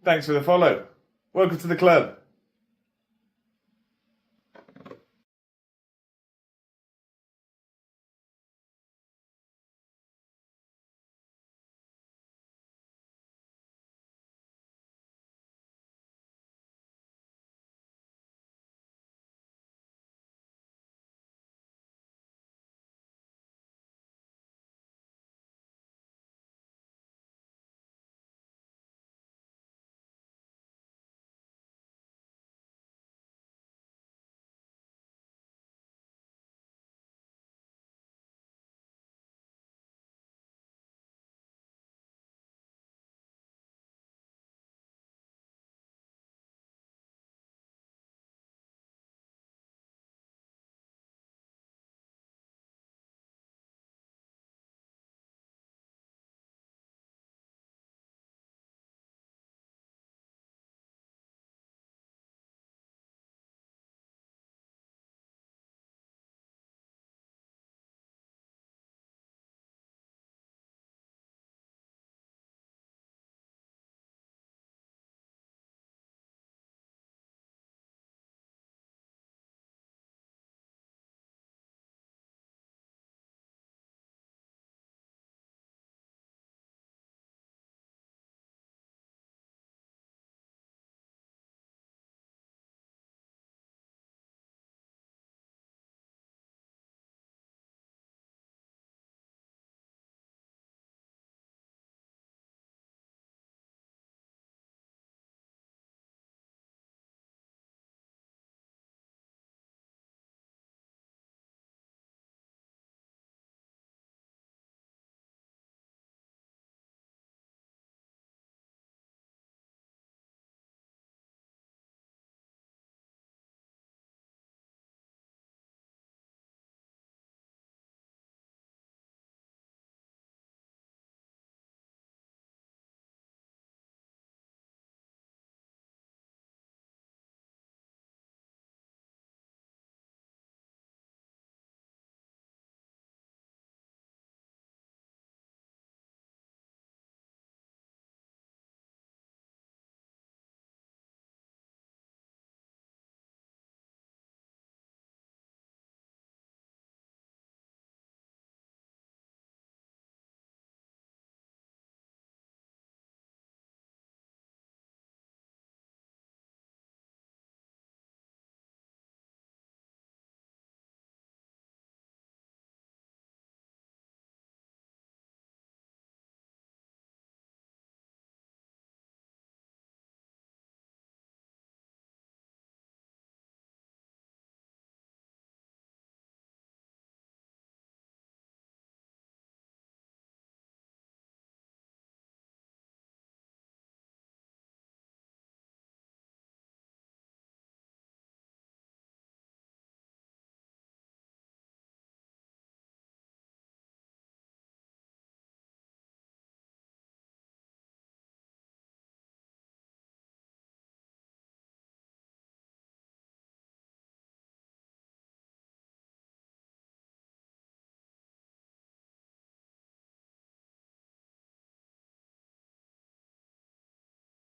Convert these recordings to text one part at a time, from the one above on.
Thanks for the follow. Welcome to the club.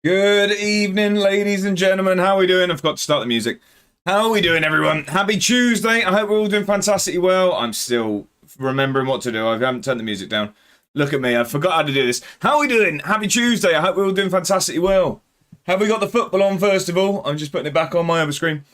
Good evening, ladies and gentlemen. How are we doing? I forgot to start the music. How are we doing, everyone? Happy Tuesday. I hope we're all doing fantastically well. I'm still remembering what to do. I haven't turned the music down. Look at me. I forgot how to do this. How are we doing? Happy Tuesday. I hope we're all doing fantastically well. Have we got the football on, first of all? I'm just putting it back on my other screen.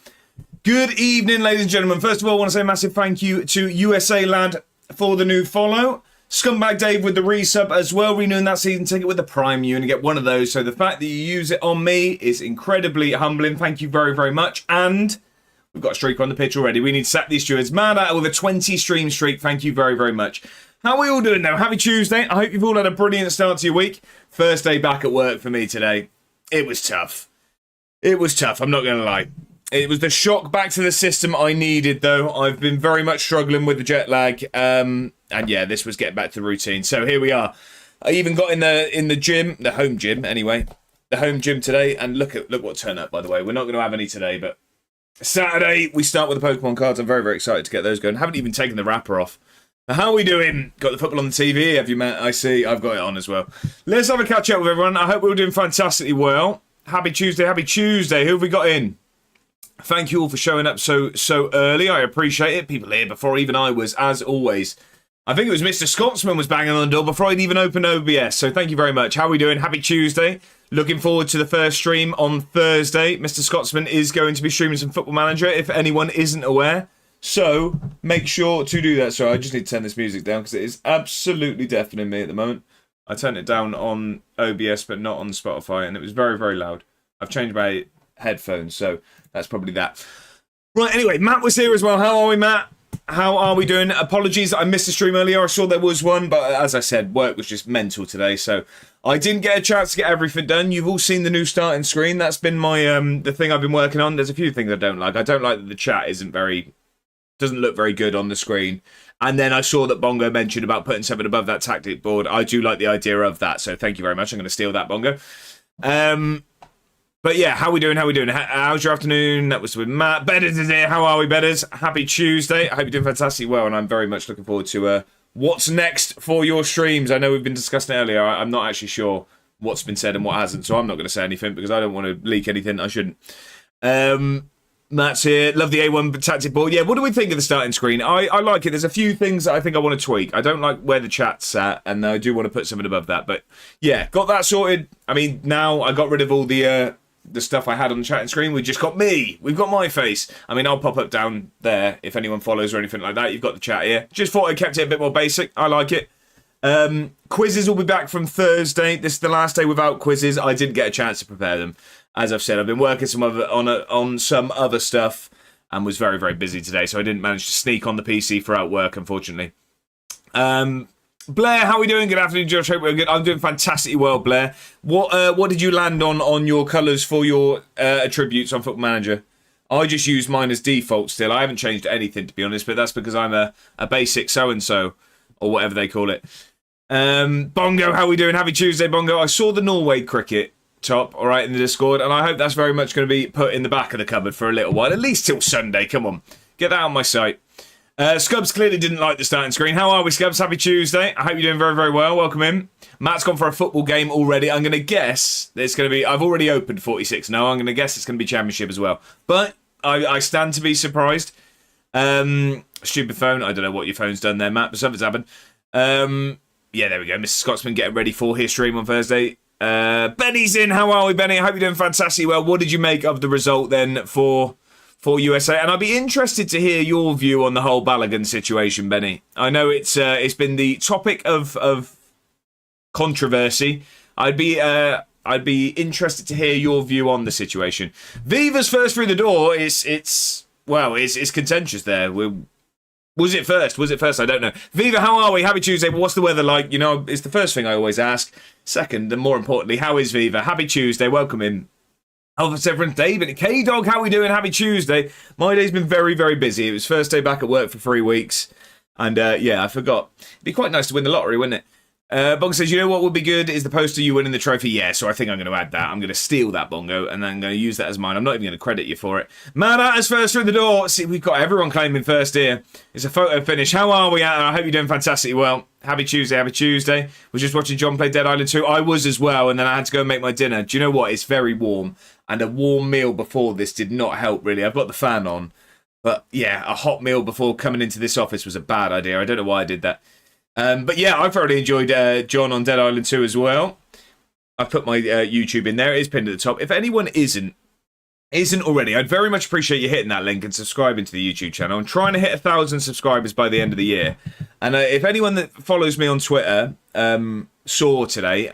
Good evening, ladies and gentlemen. First of all, I want to say a massive thank you to USA Lad for the new follow. Scumbag Dave with the resub as well, renewing that season ticket with the Prime. You only get one of those, so the fact that you use it on me is incredibly humbling. Thank you very, very much. And we've got a streak on the pitch already. We need to sack these stewards. Mad at with a 20 stream streak. Thank you very, very much. How are we all doing though? Happy Tuesday. I hope you've all had a brilliant start to your week. First day back at work for me today. It was tough. It was tough, I'm not going to lie. It was the shock back to the system I needed, though. I've been very much struggling with the jet lag. And yeah, this was getting back to the routine. So here we are. I even got in the gym, the home gym anyway. The home gym today. And look what turned up, by the way. We're not going to have any today, but Saturday we start with the Pokemon cards. I'm very, very excited to get those going. Haven't even taken the wrapper off. Now, how are we doing? Got the football on the TV, have you, Matt? I see. I've got it on as well. Let's have a catch up with everyone. I hope we're all doing fantastically well. Happy Tuesday, happy Tuesday. Who have we got in? Thank you all for showing up so early. I appreciate it. People here before even I was, as always. I think it was Mr. Scotsman was banging on the door before I'd even opened OBS. So thank you very much. How are we doing? Happy Tuesday. Looking forward to the first stream on Thursday. Mr. Scotsman is going to be streaming some Football Manager, if anyone isn't aware. So make sure to do that. Sorry, I just need to turn this music down because it is absolutely deafening me at the moment. I turned it down on OBS, but not on Spotify, and it was very, very loud. I've changed my headphones, so that's probably that. Right, anyway, Matt was here as well. How are we, Matt? How are we doing? Apologies that I missed the stream earlier. I saw there was one, but as I said, work was just mental today, so I didn't get a chance to get everything done. You've all seen the new starting screen. That's been my the thing I've been working on. There's a few things I don't like. I don't like that the chat doesn't look very good on the screen. And then I saw that Bongo mentioned about putting something above that tactic board. I do like the idea of that, so thank you very much. I'm going to steal that, Bongo. But yeah, how we doing? How's your afternoon? That was with Matt. Bedders is here. How are we, Bedders? Happy Tuesday. I hope you're doing fantastically well, and I'm very much looking forward to what's next for your streams. I know we've been discussing it earlier. I'm not actually sure what's been said and what hasn't, so I'm not going to say anything because I don't want to leak anything I shouldn't. Matt's here. Love the A1 tactic board. Yeah, what do we think of the starting screen? I like it. There's a few things that I think I want to tweak. I don't like where the chat's at, and I do want to put something above that. But yeah, got that sorted. I mean, now I got rid of all the stuff I had on the chatting screen. We just got me. We've got my face. I mean, I'll pop up down there if anyone follows or anything like that. You've got the chat here. Just thought I kept it a bit more basic. I like it. Quizzes will be back from Thursday. This is the last day without quizzes. I didn't get a chance to prepare them. As I've said, I've been working on some other stuff and was very, very busy today, so I didn't manage to sneak on the PC throughout work, unfortunately. Blair, how are we doing? Good afternoon, Josh. Hope we're good. I'm doing fantastically well, Blair. What did you land on your colours for your attributes on Football Manager? I just use mine as default still. I haven't changed anything, to be honest, but that's because I'm a basic so-and-so, or whatever they call it. Bongo, how are we doing? Happy Tuesday, Bongo. I saw the Norway cricket top, all right, in the Discord, and I hope that's very much going to be put in the back of the cupboard for a little while, at least till Sunday. Come on, get that on my site. Scubs clearly didn't like the starting screen. How are we, Scubs? Happy Tuesday. I hope you're doing very, very well. Welcome in. Matt's gone for a football game already. I'm going to guess it's going to be... I've already opened 46 now. I'm going to guess it's going to be Championship as well. But I stand to be surprised. Stupid phone. I don't know what your phone's done there, Matt, but something's happened. Yeah, there we go. Mr. Scotsman getting ready for his stream on Thursday. Benny's in. How are we, Benny? I hope you're doing fantastically well. What did you make of the result then for USA? And I'd be interested to hear your view on the whole Balogun situation, Benny. I know it's been the topic of controversy. I'd be interested to hear your view on the situation. Viva's first through the door. It's contentious there. Was it first? I don't know. Viva, how are we? Happy Tuesday. But what's the weather like? You know, it's the first thing I always ask. Second, and more importantly, how is Viva? Happy Tuesday. Welcome in. How's everyone? David, K-Dog, how are we doing? Happy Tuesday. My day's been very, very busy. It was first day back at work for 3 weeks. And yeah, I forgot. It'd be quite nice to win the lottery, wouldn't it? Bongo says, you know what would be good is the poster you winning the trophy. Yeah, so I think I'm going to add that. I'm going to steal that, Bongo, and then I'm going to use that as mine. I'm not even going to credit you for it. Mad Atter's first through the door. See, we've got everyone claiming first here. It's a photo finish. How are we, Atter? I hope you're doing fantastically well. Happy Tuesday, happy Tuesday. We're just watching John play Dead Island 2. I was as well, and then I had to go and make my dinner. Do you know what? It's very warm, and a warm meal before this did not help, really. I've got the fan on, but yeah, a hot meal before coming into this office was a bad idea. I don't know why I did that. But yeah, I thoroughly enjoyed John on Dead Island 2 as well. I've put my YouTube in there. It is pinned at the top. If anyone isn't already, I'd very much appreciate you hitting that link and subscribing to the YouTube channel. I'm trying to hit 1,000 subscribers by the end of the year. And if anyone that follows me on Twitter saw today,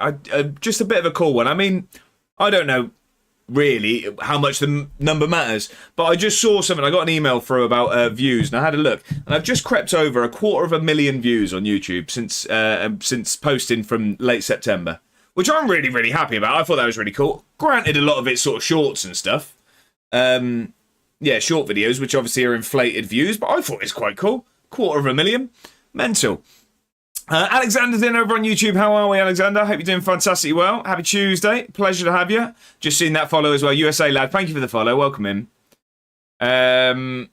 just a bit of a cool one. I mean, I don't know really how much the number matters, but I just saw something. I got an email through about views, and I had a look, and I've just crept over 250,000 views on YouTube since posting from late September, which I'm really, really happy about. I thought that was really cool. Granted, a lot of it's sort of shorts and stuff. Yeah, short videos, which obviously are inflated views, but I thought it's quite cool. 250,000. Mental. Alexander's in over on YouTube. How are we, Alexander? Hope you're doing fantastically well. Happy Tuesday. Pleasure to have you. Just seen that follow as well. USA lad, thank you for the follow. Welcome in. They're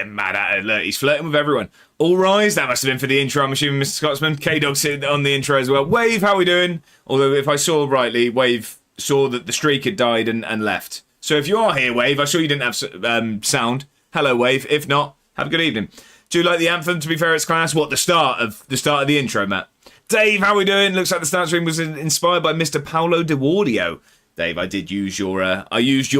mad at it. Look, he's flirting with everyone. All rise. That must have been for the intro, I'm assuming, Mr. Scotsman. K-Dog sitting on the intro as well. Wave, how are we doing? Although, if I saw rightly, Wave saw that the streak had died and left. So if you are here, Wave, I saw you didn't have sound. Hello, Wave. If not, have a good evening. Do you like the anthem? To be fair, it's class. What, the start of the intro, Matt? Dave, how we doing? Looks like the start stream was inspired by Mr. Paolo DeWardio. Dave, I did use your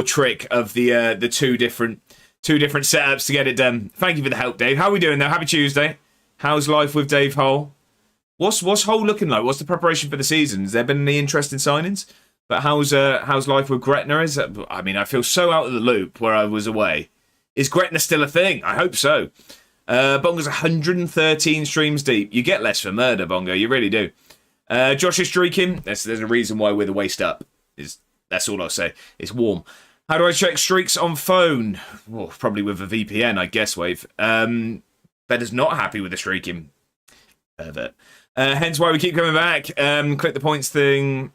trick of the two different setups to get it done. Thank you for the help, Dave. How are we doing though? Happy Tuesday. How's life with Dave Hull? What's Hull looking like? What's the preparation for the season? Has there been any interesting signings? But how's life with Gretna? I feel so out of the loop where I was away. Is Gretna still a thing? I hope so. Bongo's 113 streams deep. You get less for murder, Bongo. You really do. Josh is streaking. There's a reason why we're the waist up. That's all I'll say. It's warm. How do I check streaks on phone? Well, probably with a VPN, I guess, Wave. Better's not happy with the streaking. Pervert. Hence why we keep coming back. Click the points thing.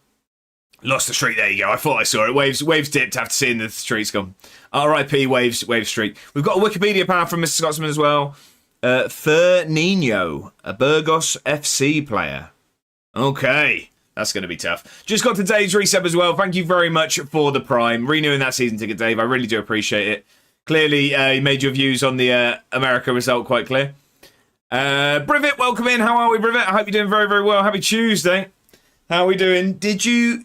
Lost the streak. There you go. I thought I saw it. Waves dipped after seeing the streak's gone. R.I.P. Waves streak. We've got a Wikipedia power from Mr. Scotsman as well. Nino, a Burgos FC player. Okay. That's going to be tough. Just got today's resub as well. Thank you very much for the Prime. Renewing that season ticket, Dave. I really do appreciate it. Clearly, you made your views on the America result quite clear. Brivet, welcome in. How are we, Brivet? I hope you're doing very, very well. Happy Tuesday. How are we doing?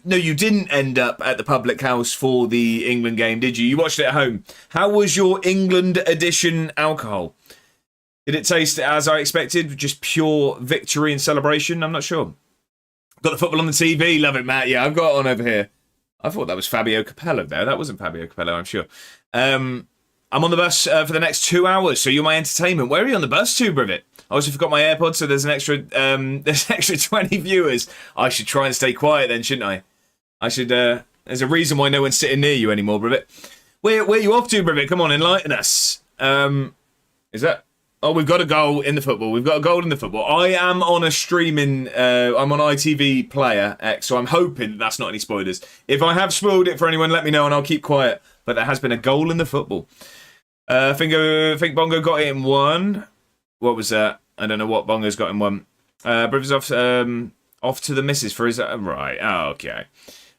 No, you didn't end up at the public house for the England game, did you? You watched it at home. How was your England edition alcohol? Did it taste as I expected? Just pure victory and celebration? I'm not sure. Got the football on the TV. Love it, Matt. Yeah, I've got it on over here. I thought that was Fabio Capello there. That wasn't Fabio Capello, I'm sure. I'm on the bus for the next 2 hours, so you're my entertainment. Where are you on the bus to, Brivet? I also forgot my AirPods, so there's an extra 20 viewers. I should try and stay quiet then, shouldn't I? There's a reason why no one's sitting near you anymore, Brivet. Where are you off to, Brivet? Come on, enlighten us. Is that... Oh, we've got a goal in the football. We've got a goal in the football. I am on a streaming... I'm on ITV Player X, so I'm hoping that's not any spoilers. If I have spoiled it for anyone, let me know and I'll keep quiet. But there has been a goal in the football. I think Bongo got it in one. What was that? I don't know what Bongo's got in one. Brivers off to the missus for his... right, okay.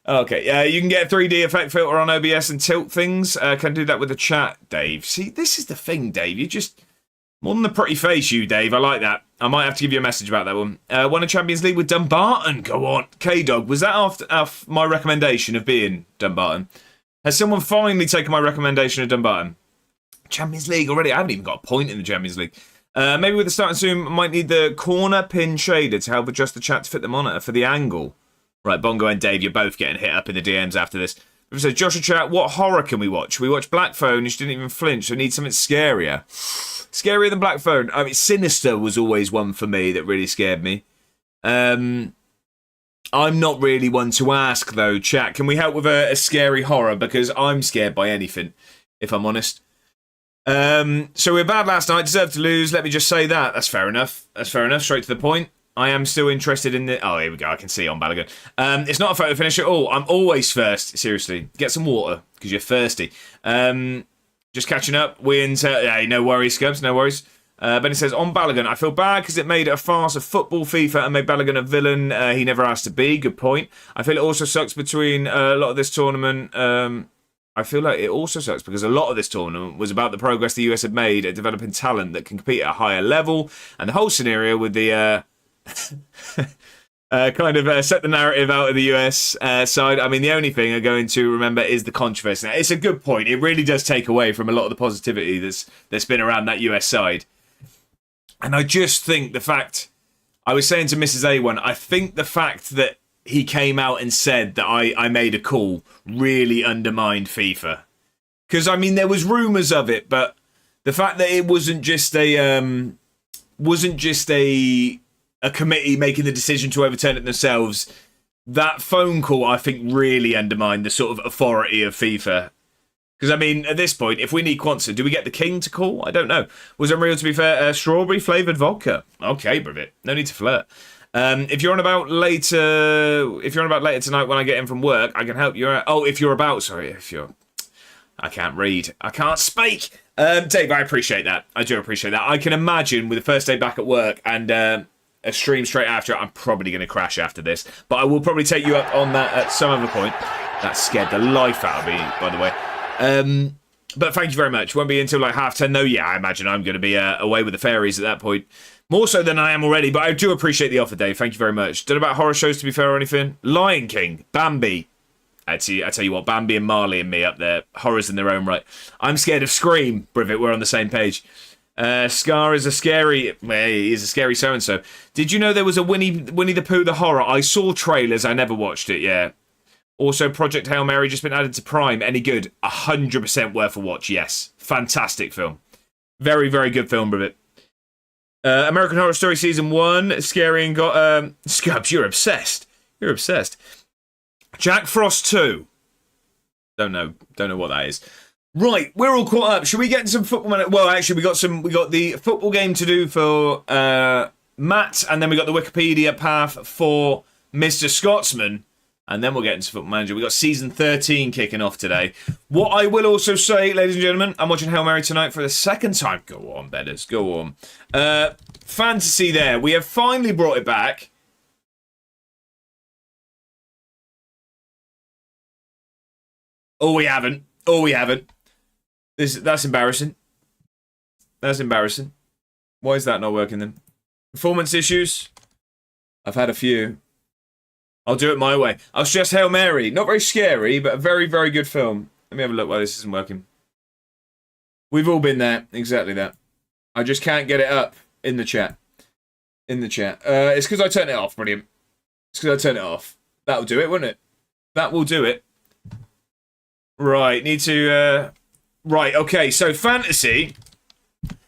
Okay, you can get a 3D effect filter on OBS and tilt things. Can do that with the chat, Dave. See, this is the thing, Dave. You just... More than the pretty face, you, Dave. I like that. I might have to give you a message about that one. Won a Champions League with Dumbarton. Go on. K-Dog, was that after my recommendation of being Dumbarton? Has someone finally taken my recommendation of Dumbarton? Champions League already? I haven't even got a point in the Champions League. Maybe with the starting soon, might need the corner pin shader to help adjust the chat to fit the monitor for the angle. Right, Bongo and Dave, you're both getting hit up in the DMs after this. So Joshua chat, what horror can we watch? We watched Black Phone, she didn't even flinch, so we need something scarier. Scarier than Black Phone. I mean, Sinister was always one for me that really scared me. I'm not really one to ask, though, chat. Can we help with a scary horror? Because I'm scared by anything, if I'm honest. So we were bad last night, deserved to lose. Let me just say that. That's fair enough. Straight to the point. I am still interested in the... Oh, here we go. I can see on Balogun. It's not a photo finish at all. I'm always first. Seriously. Get some water, because you're thirsty. Just catching up. Wins. Hey, no worries, Scubs. No worries. Benny says, on Balogun, I feel bad because it made it a farce of football FIFA and made Balogun a villain he never asked to be. Good point. I feel it also sucks between a lot of this tournament... I feel like it also sucks because a lot of this tournament was about the progress the US had made at developing talent that can compete at a higher level, and the whole scenario with the kind of set the narrative out of the US side. I mean, the only thing I'm going to remember is the controversy. Now, it's a good point. It really does take away from a lot of the positivity that's been around that US side. And I just think the fact, I was saying to Mrs. A1, I think the fact that he came out and said that I made a call really undermined FIFA. Because, I mean, there was rumours of it, but the fact that it wasn't just a committee making the decision to overturn it themselves, that phone call, I think, really undermined the sort of authority of FIFA. Because, I mean, at this point, if we need Kwanzaa, do we get the king to call? I don't know. Was Unreal, to be fair, strawberry-flavoured vodka? Okay, Brivet. No need to flirt. If you're on about later tonight when I get in from work, I can help you out. Oh, I can't read. I can't speak. Dave, I appreciate that. I do appreciate that. I can imagine with the first day back at work and a stream straight after, I'm probably going to crash after this. But I will probably take you up on that at some other point. That scared the life out of me, by the way. But thank you very much. Won't be until like 10:30 though. Yeah, I imagine I'm going to be away with the fairies at that point. More so than I am already, but I do appreciate the offer, Dave. Thank you very much. Don't know about horror shows, to be fair, or anything. Lion King, Bambi. I tell you what, Bambi and Marley and me up there, horrors in their own right. I'm scared of Scream, Privet, we're on the same page. Scar is a scary, he is a scary so-and-so. Did you know there was a Winnie the Pooh the horror? I saw trailers, I never watched it, yeah. Also, Project Hail Mary just been added to Prime. Any good? 100% worth a watch, yes. Fantastic film. Very, very good film, Privet. American Horror Story Season 1, scary and got, Scubs, you're obsessed. You're obsessed. Jack Frost 2. Don't know what that is. Right, we're all caught up. Should we get into some football? Well, actually, we got the football game to do for Matt, and then we got the Wikipedia path for Mr. Scotsman, and then we'll get into Football Manager. We got season 13 kicking off today. What I will also say, ladies and gentlemen, I'm watching Hail Mary tonight for the second time. Go on, betters, go on. Fantasy there. We have finally brought it back. Oh, we haven't. That's embarrassing. That's embarrassing. Why is that not working then? Performance issues? I've had a few. I'll do it my way. I'll suggest Hail Mary. Not very scary, but a very, very good film. Let me have a look why this isn't working. We've all been there. Exactly that. I just can't get it up in the chat. It's because I turned it off. Brilliant. It's because I turned it off. That'll do it, won't it? That will do it. Right, need to... Right, okay, so fantasy.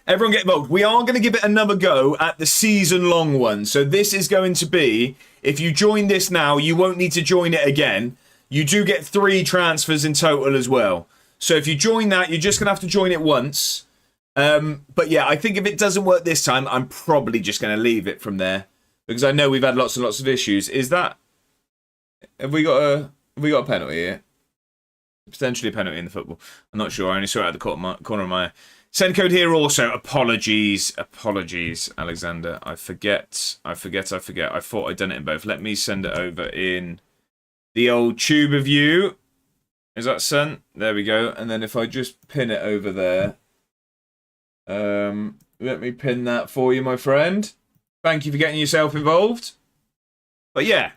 Everyone get involved. We are going to give it another go at the season-long one. So this is going to be... If you join this now, you won't need to join it again. You do get 3 transfers in total as well. So if you join that, you're just going to have to join it once. But yeah, I think if it doesn't work this time, I'm probably just going to leave it from there. Because I know we've had lots and lots of issues. Is that... Have we got a penalty here? Potentially a penalty in the football. I'm not sure. I only saw it at the corner of my eye. Send code here also. Apologies, Alexander. I forget. I thought I'd done it in both. Let me send it over in the old tube of you. Is that sent? There we go. And then if I just pin it over there. Let me pin that for you, my friend. Thank you for getting yourself involved. But yeah.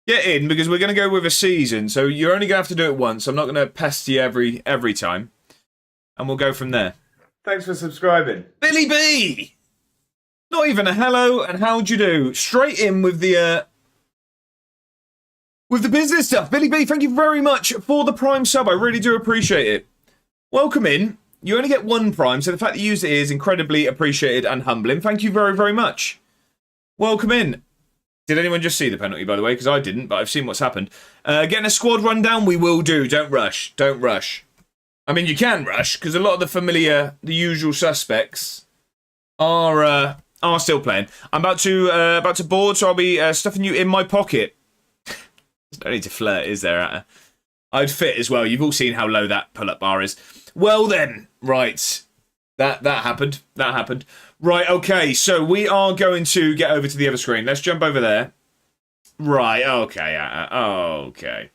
Get in, because we're going to go with a season, so you're only going to have to do it once. I'm not going to pest you every time. And we'll go from there. Thanks for subscribing. Billy B! Not even a hello, and how'd you do? Straight in with the business stuff. Billy B, thank you very much for the Prime sub. I really do appreciate it. Welcome in. You only get 1 Prime, so the fact that you use it is incredibly appreciated and humbling. Thank you very, very much. Welcome in. Did anyone just see the penalty, by the way? Because I didn't, but I've seen what's happened. Getting a squad rundown, we will do. Don't rush. Don't rush. I mean, you can rush, because a lot of the usual suspects are still playing. I'm about to board, so I'll be stuffing you in my pocket. There's no need to flirt, is there? I'd fit as well. You've all seen how low that pull-up bar is. Well then, right. That happened. That happened. Right, okay, so we are going to get over to the other screen. Let's jump over there. Right, okay, okay.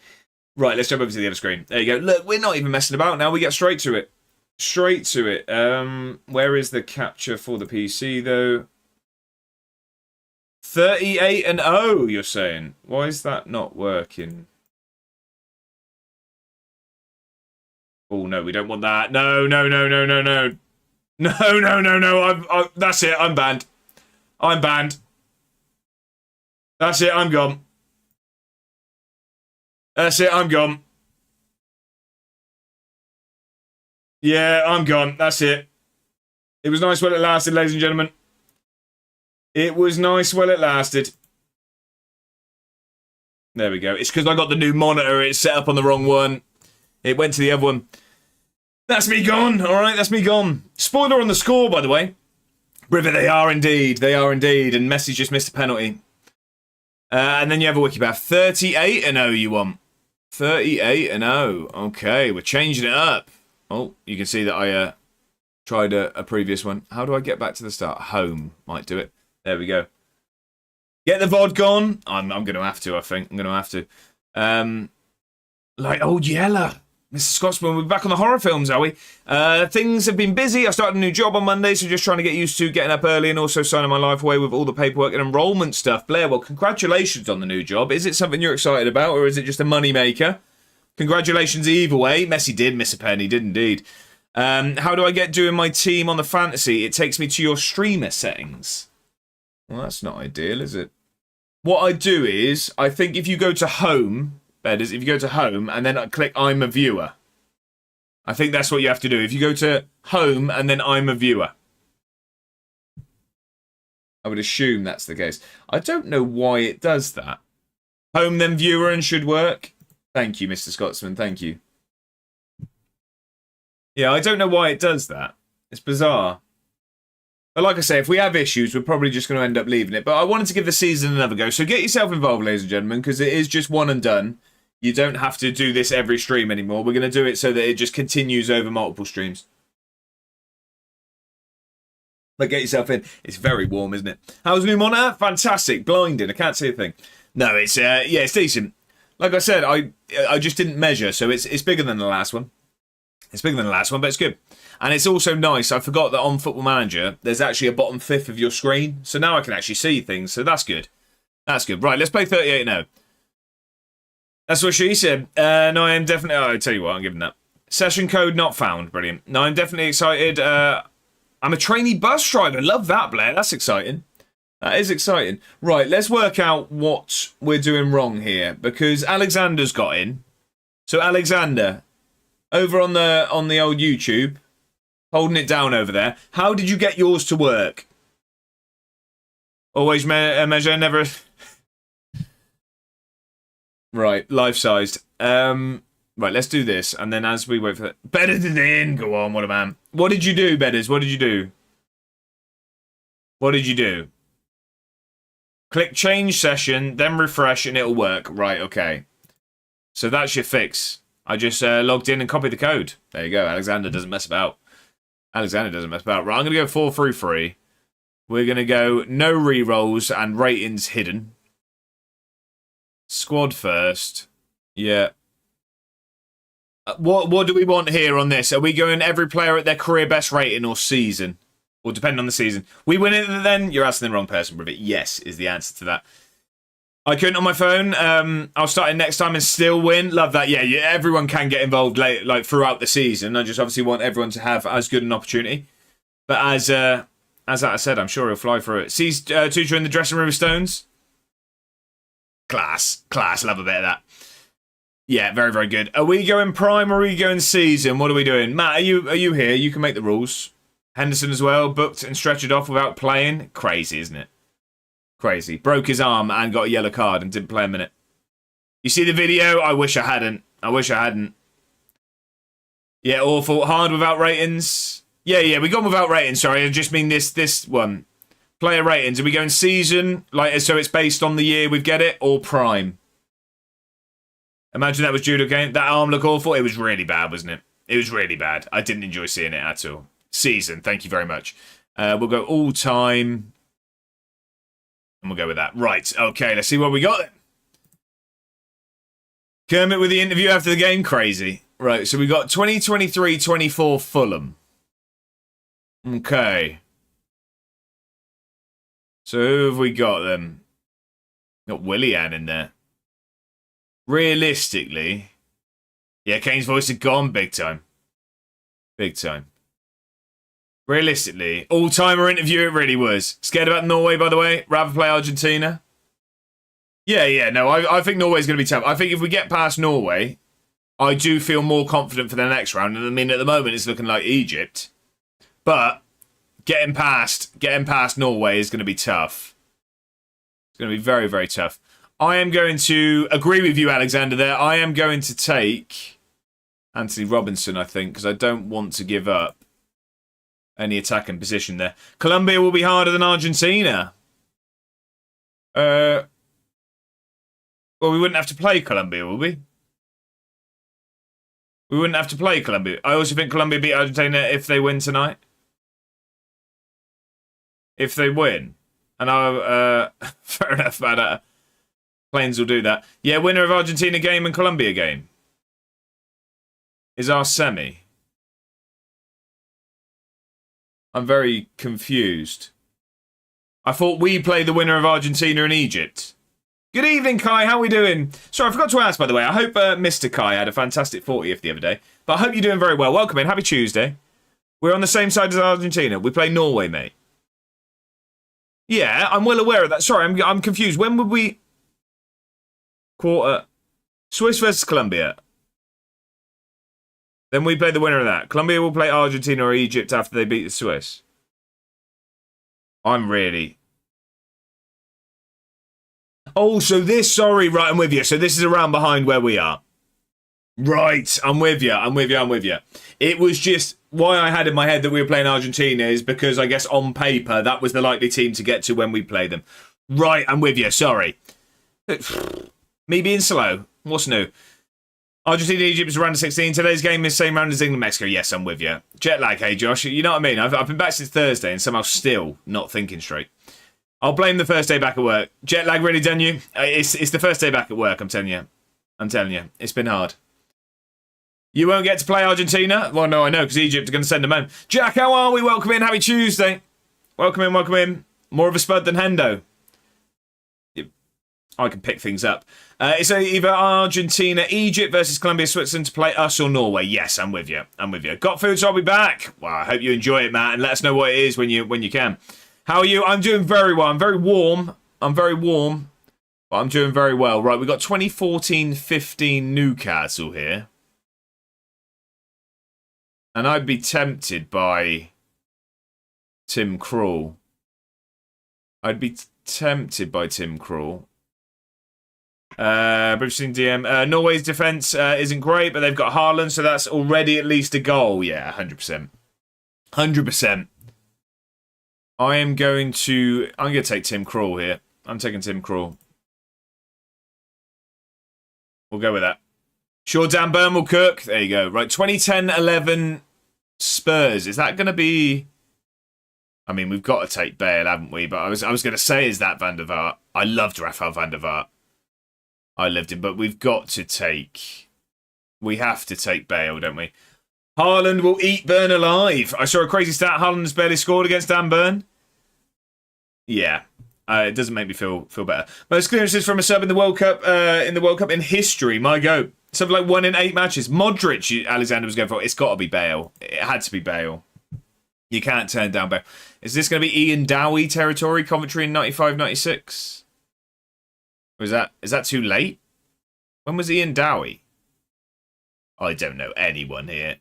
Right, let's jump over to the other screen. There you go. Look, we're not even messing about now. We get straight to it. Straight to it. Where is the capture for the PC, though? 38-0, you're saying. Why is that not working? Oh, no, we don't want that. No. No. That's it. I'm banned. That's it. I'm gone. That's it. I'm gone. Yeah, I'm gone. That's it. It was nice while it lasted, ladies and gentlemen. It was nice while it lasted. There we go. It's because I got the new monitor. It's set up on the wrong one. It went to the other one. That's me gone. All right, that's me gone. Spoiler on the score, by the way. River, they are indeed. They are indeed. And Messi just missed a penalty. And then you have a wiki bath. 38-0 you want. 38-0. Okay, we're changing it up. Oh, you can see that I tried a previous one. How do I get back to the start? Home might do it. There we go. Get the VOD gone. I'm going to have to, I think. I'm going to have to. Like old Yeller. Mr. Scotsman, we're back on the horror films, are we? Things have been busy. I started a new job on Monday, so just trying to get used to getting up early and also signing my life away with all the paperwork and enrolment stuff. Blair, well, congratulations on the new job. Is it something you're excited about, or is it just a moneymaker? Congratulations either way. Messi did miss a pen. He did indeed. How do I get doing my team on the fantasy? It takes me to your streamer settings. Well, that's not ideal, is it? What I do is, I think if you go to home... If you go to home and then click I'm a viewer. I think that's what you have to do. If you go to home and then I'm a viewer. I would assume that's the case. I don't know why it does that. Home then viewer and should work. Thank you, Mr. Scotsman. Thank you. Yeah, I don't know why it does that. It's bizarre. But like I say, if we have issues, we're probably just going to end up leaving it. But I wanted to give the season another go. So get yourself involved, ladies and gentlemen, because it is just one and done. You don't have to do this every stream anymore. We're going to do it so that it just continues over multiple streams. But get yourself in. It's very warm, isn't it? How's new monitor? Fantastic. Blinding. I can't see a thing. No, it's yeah, it's decent. Like I said, I just didn't measure, so it's bigger than the last one. It's bigger than the last one, but it's good. And it's also nice. I forgot that on Football Manager, there's actually a bottom fifth of your screen. So now I can actually see things. So that's good. That's good. Right, let's play 38 now. That's what she said. No, I am definitely... Oh, I'll tell you what, I'm giving that. Session code not found. Brilliant. No, I'm definitely excited. I'm a trainee bus driver. Love that, Blair. That's exciting. That is exciting. Right, let's work out what we're doing wrong here. Because Alexander's got in. So, Alexander, over on the old YouTube, holding it down over there. How did you get yours to work? Always measure, never... Right, life-sized. Right, let's do this. And then as we wait for that... Bedders is in! Go on, what a man. What did you do, Bedders? What did you do? What did you do? Click change session, then refresh, and it'll work. Right, okay. So that's your fix. I just logged in and copied the code. There you go. Alexander doesn't mess about. Alexander doesn't mess about. Right, I'm going to go 4-3-3. We're going to go no re-rolls and ratings hidden. Squad first. Yeah. What do we want here on this? Are we going every player at their career best rating or season? Or depending on the season. We win it then? You're asking the wrong person, Rivet. Yes is the answer to that. I couldn't on my phone. I'll start it next time and still win. Love that. Yeah, everyone can get involved like throughout the season. I just obviously want everyone to have as good an opportunity. But as I said, I'm sure he'll fly through it. Sees Tutor in the dressing room with Stones. Class. Love a bit of that. Yeah, very, very good. Are we going prime or are we going season? What are we doing? Matt, are you here? You can make the rules. Henderson as well, booked and stretched off without playing. Crazy, isn't it? Crazy. Broke his arm and got a yellow card and didn't play a minute. You see the video? I wish I hadn't. Yeah, awful. Hard without ratings. Yeah, we gone without ratings. Sorry, I just mean this one. Player ratings. Are we going season? Like, so it's based on the year we get it, or prime? Imagine that was judo game. That arm looked awful. It was really bad, wasn't it? It was really bad. I didn't enjoy seeing it at all. Season. Thank you very much. We'll go all time. And we'll go with that. Right. Okay, let's see what we got then. Kermit with the interview after the game. Crazy. Right, so we got 2023-24 Fulham. Okay. So who have we got then? Got Willian in there. Realistically, yeah, Kane's voice had gone big time. Big time. Realistically, all-timer interview it really was. Scared about Norway, by the way? Rather play Argentina? Yeah, no, I think Norway's going to be tough. I think if we get past Norway, I do feel more confident for the next round. I mean, at the moment, it's looking like Egypt. But getting past Norway is going to be tough. It's going to be very, very tough. I am going to agree with you, Alexander, there. I am going to take Anthony Robinson, I think, because I don't want to give up any attacking position there. Colombia will be harder than Argentina. Well, we wouldn't have to play Colombia, will we? We wouldn't have to play Colombia. I also think Colombia beat Argentina if they win tonight. If they win. And fair enough, but Plains will do that. Yeah, winner of Argentina game and Colombia game. is our semi. I'm very confused. I thought we played the winner of Argentina and Egypt. Good evening, Kai. How are we doing? Sorry, I forgot to ask, by the way. I hope Mr. Kai had a fantastic 40th the other day. But I hope you're doing very well. Welcome in. Happy Tuesday. We're on the same side as Argentina. We play Norway, mate. Yeah, I'm well aware of that. Sorry, I'm confused. When would we... Quarter... Swiss versus Colombia. Then we play the winner of that. Colombia will play Argentina or Egypt after they beat the Swiss. I'm really... Oh, so this... Sorry, right, I'm with you. So this is a round behind where we are. Right, I'm with you. It was just... Why I had in my head that we were playing Argentina is because I guess on paper that was the likely team to get to when we play them. Right, I'm with you. Sorry. Me being slow. What's new? Argentina, Egypt is round of 16. Today's game is same round as England, Mexico. Yes, I'm with you. Jet lag, hey Josh. You know what I mean? I've been back since Thursday and somehow still not thinking straight. I'll blame the first day back at work. Jet lag really done you? It's the first day back at work, I'm telling you. It's been hard. You won't get to play Argentina? Well, no, I know, because Egypt are going to send them home. Jack, how are we? Welcome in. Happy Tuesday. Welcome in. More of a spud than Hendo. I can pick things up. It's either Argentina, Egypt versus Colombia, Switzerland to play us or Norway. Yes, I'm with you. Got food, so I'll be back. Well, I hope you enjoy it, Matt, and let us know what it is when you can. How are you? I'm doing very well. I'm very warm, but I'm doing very well. Right, we've got 2014-15 Newcastle here. And I'd be tempted by Tim Krul. British DM. Norway's defence isn't great, but they've got Haaland, so that's already at least a goal. Yeah, 100%. 100%. I'm going to take Tim Krul here. I'm taking Tim Krul. We'll go with that. Sure, Dan Burn will cook. There you go. Right, 2010-11 Spurs. Is that going to be... I mean, we've got to take Bale, haven't we? But I was going to say, is that Van der Vaart? I loved Rafael Van der Vaart. I loved him, but we've got to take... We have to take Bale, don't we? Haaland will eat Burn alive. I saw a crazy stat. Haaland's barely scored against Dan Burn. Yeah. It doesn't make me feel better. Most clearances from a sub in the World Cup in history. My go. Something like 1 in 8 matches. Modric, Alexander was going for. It's got to be Bale. It had to be Bale. You can't turn down Bale. Is this going to be Ian Dowie territory? Coventry in 95-96? Or is that too late? When was Ian Dowie? I don't know anyone here.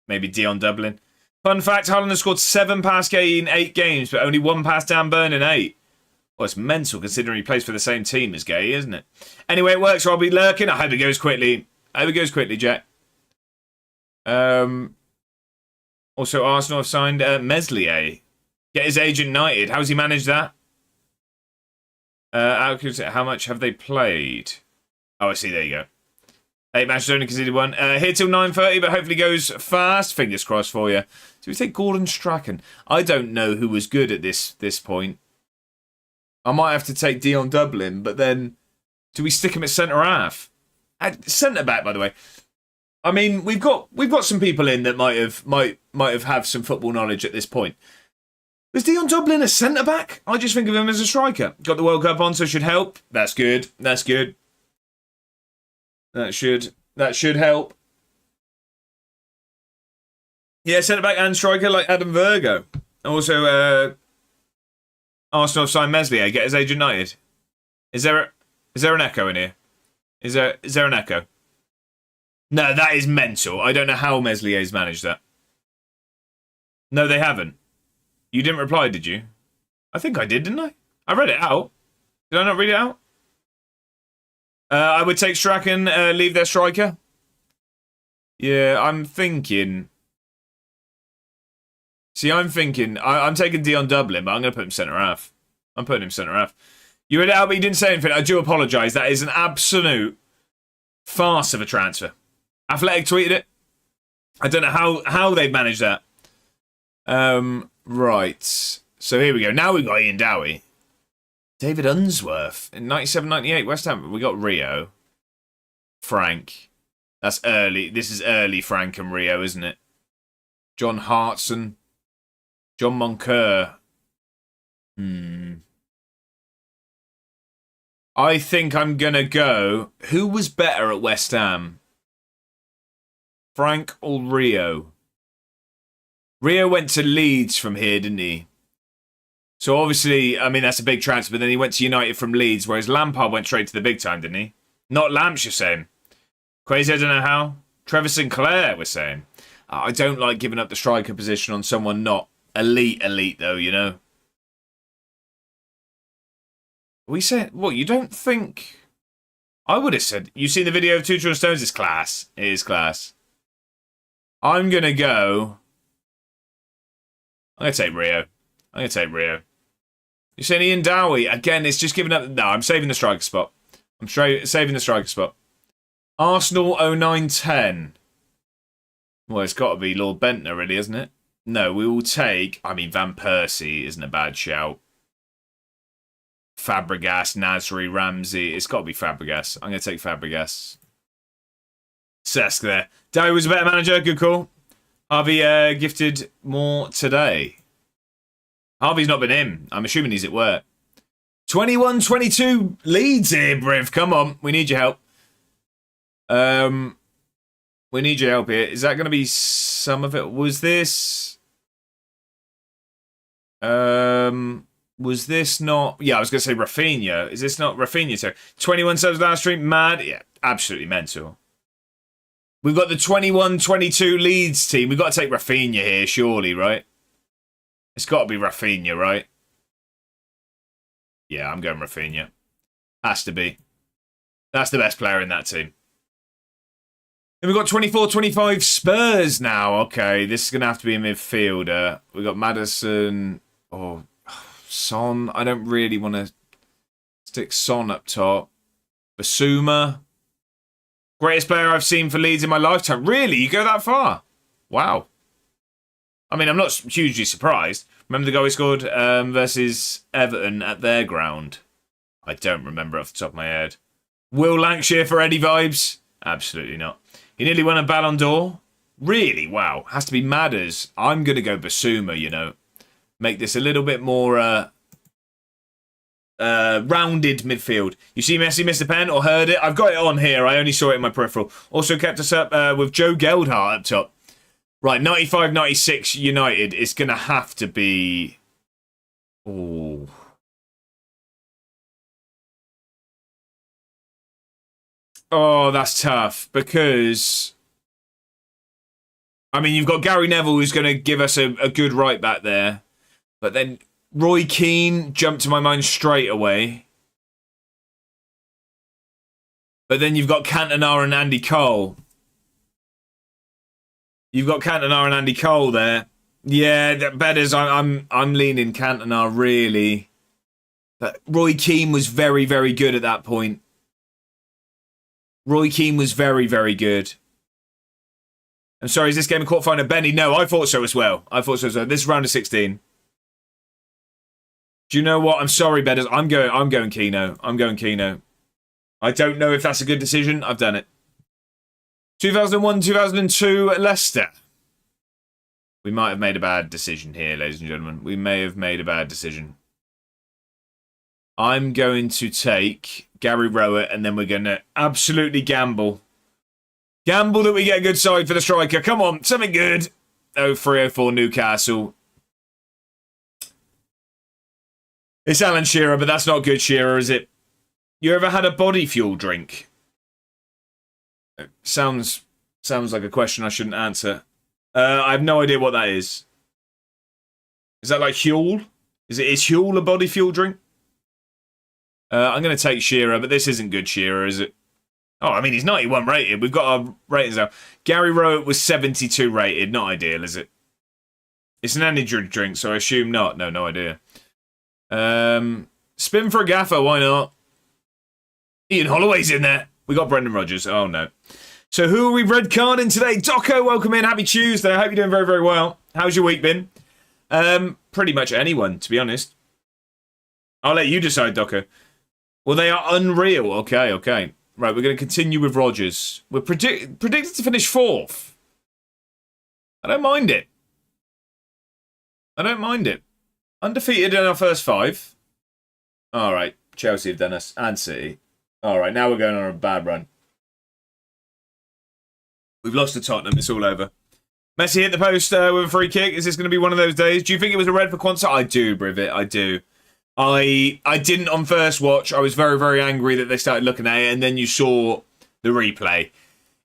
Maybe Dion Dublin. Fun fact, Haaland has scored 7 past Gay in 8 games, but only 1 past Dan Burn in 8. Well, it's mental considering he plays for the same team as Gay, isn't it? Anyway, it works. I'll be lurking. I hope it goes quickly. Jack. Also, Arsenal have signed Meslier. Get his agent United. How's he managed that? How much have they played? Oh, I see. There you go. 8 matches, only conceded 1. Here till 9:30, but hopefully goes fast. Fingers crossed for you. So we take Gordon Strachan. I don't know who was good at this point. I might have to take Dion Dublin, but then do we stick him at centre half? Centre back, by the way. I mean, we've got some people in that might have some football knowledge at this point. Was Dion Dublin a centre back? I just think of him as a striker. Got the World Cup on, so should help. That's good. That should help. Yeah, centre back and striker like Adam Virgo. Also, Arsenal have signed Meslier. Get his agent United. Is there an echo in here? Is there an echo? No, that is mental. I don't know how Meslier's managed that. No, they haven't. You didn't reply, did you? I think I did, didn't I? I read it out. Did I not read it out? I would take Strachan, leave their striker. Yeah, I'm thinking... See, I'm taking Dion Dublin, but I'm going to put him centre-half. I'm putting him centre-half. You read it out, but you didn't say anything. I do apologise. That is an absolute farce of a transfer. Athletic tweeted it. I don't know how they've managed that. Right. So here we go. Now we've got Ian Dowie. David Unsworth in 97-98 West Ham. We got Rio. Frank. That's early. This is early Frank and Rio, isn't it? John Hartson. John Moncur. I think I'm going to go... Who was better at West Ham? Frank or Rio? Rio went to Leeds from here, didn't he? So obviously, I mean, that's a big transfer, but then he went to United from Leeds, whereas Lampard went straight to the big time, didn't he? Not Lamps, you're saying. Crazy, I don't know how. Trevor Sinclair, we're saying. I don't like giving up the striker position on someone not elite, though, you know? We said, what, you don't think... I would have said, you seen the video of Two Children Stones? It's class. It is class. I'm going to go... I'm going to take Rio. You're saying Ian Dowie. Again, it's just giving up... No, I'm saving the striker spot. Saving the striker spot. Arsenal 0910. Well, it's got to be Lord Bentner, really, isn't it? No, we will take... I mean, Van Persie isn't a bad shout. Fabregas, Nasri, Ramsey. It's got to be Fabregas. I'm going to take Fabregas. Cesc there. Dowie was a better manager. Good call. Harvey gifted more today. Harvey's not been in. I'm assuming he's at work. 21-22 leads here, Briv. Come on. We need your help. We need your help here. Is that going to be some of it? Was this... was this not... Yeah, I was going to say Rafinha. Is this not Rafinha? So 21 subs last stream. Mad. Yeah, absolutely mental. We've got the 21-22 Leeds team. We've got to take Rafinha here, surely, right? It's got to be Rafinha, right? Yeah, I'm going Rafinha. Has to be. That's the best player in that team. Then we've got 24-25 Spurs now. Okay, this is going to have to be a midfielder. We've got Maddison or Son. I don't really want to stick Son up top. Basuma. Greatest player I've seen for Leeds in my lifetime. Really? You go that far? Wow. I mean, I'm not hugely surprised. Remember the goal he scored versus Everton at their ground? I don't remember off the top of my head. Will Lancashire for Eddie vibes? Absolutely not. He nearly won a Ballon d'Or? Really? Wow. Has to be Madders. I'm going to go Basuma, you know. Make this a little bit more rounded midfield. You see Messi missed a pen or heard it? I've got it on here. I only saw it in my peripheral. Also kept us up with Joe Geldhart up top. Right, 95-96 United is going to have to be... Oh. Oh, that's tough because... I mean, you've got Gary Neville who's going to give us a good right back there. But then Roy Keane jumped to my mind straight away. But then you've got Cantona and Andy Cole. You've got Cantona and Andy Cole there. Yeah, that betters. I'm leaning Cantona really. But Roy Keane was very, very good at that point. Roy Keane was very, very good. I'm sorry, is this game a quarterfinal? Benny? No, I thought so as well. This is round of 16. Do you know what? I'm sorry, betters. I'm going Keno. I don't know if that's a good decision. I've done it. 2001, 2002, Leicester. We might have made a bad decision here, ladies and gentlemen. We may have made a bad decision. I'm going to take Gary Rowett, and then we're going to absolutely gamble. Gamble that we get a good side for the striker. Come on, something good. 0304 Newcastle. It's Alan Shearer, but that's not good Shearer, is it? You ever had a body fuel drink? Sounds like a question I shouldn't answer. I have no idea what that is. Is that like Huel? Is Huel a body fuel drink? I'm going to take Shearer, but this isn't good Shearer, is it? Oh, I mean, he's 91 rated. We've got our ratings now. Gary Rowett was 72 rated. Not ideal, is it? It's an energy drink, so I assume not. No idea. Spin for a gaffer, why not? Ian Holloway's in there. We got Brendan Rodgers. Oh, no. So who are we red carding today? Doco, welcome in. Happy Tuesday. I hope you're doing very, very well. How's your week been? Pretty much anyone, to be honest. I'll let you decide, Doco. Well, they are unreal. Okay. Right, we're going to continue with Rodgers. We're predicted to finish 4th. I don't mind it. I don't mind it. Undefeated in our first 5. All right, Chelsea have done us, and City. All right, now we're going on a bad run. We've lost to Tottenham. It's all over. Messi hit the post with a free kick. Is this going to be one of those days? Do you think it was a red for Quansah? I do, Brivet. I do. I didn't on first watch. I was very, very angry that they started looking at it, and then you saw the replay.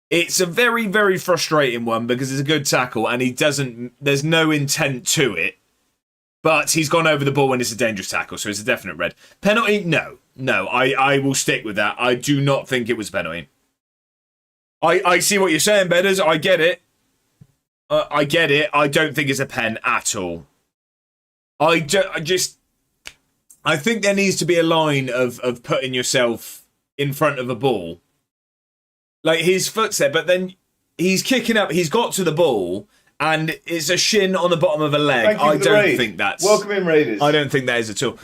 It's a very, very frustrating one because it's a good tackle, and he doesn't. There's no intent to it, but he's gone over the ball when it's a dangerous tackle, so it's a definite red. Penalty? No. I will stick with that. I do not think it was a penalty. I see what you're saying, Bedders. I get it. I get it. I don't think it's a pen at all. I think there needs to be a line of putting yourself in front of a ball. Like, his foot's there, but then he's kicking up. He's got to the ball, and it's a shin on the bottom of a leg. I don't think that's... Welcome in, Raiders. I don't think that is at all.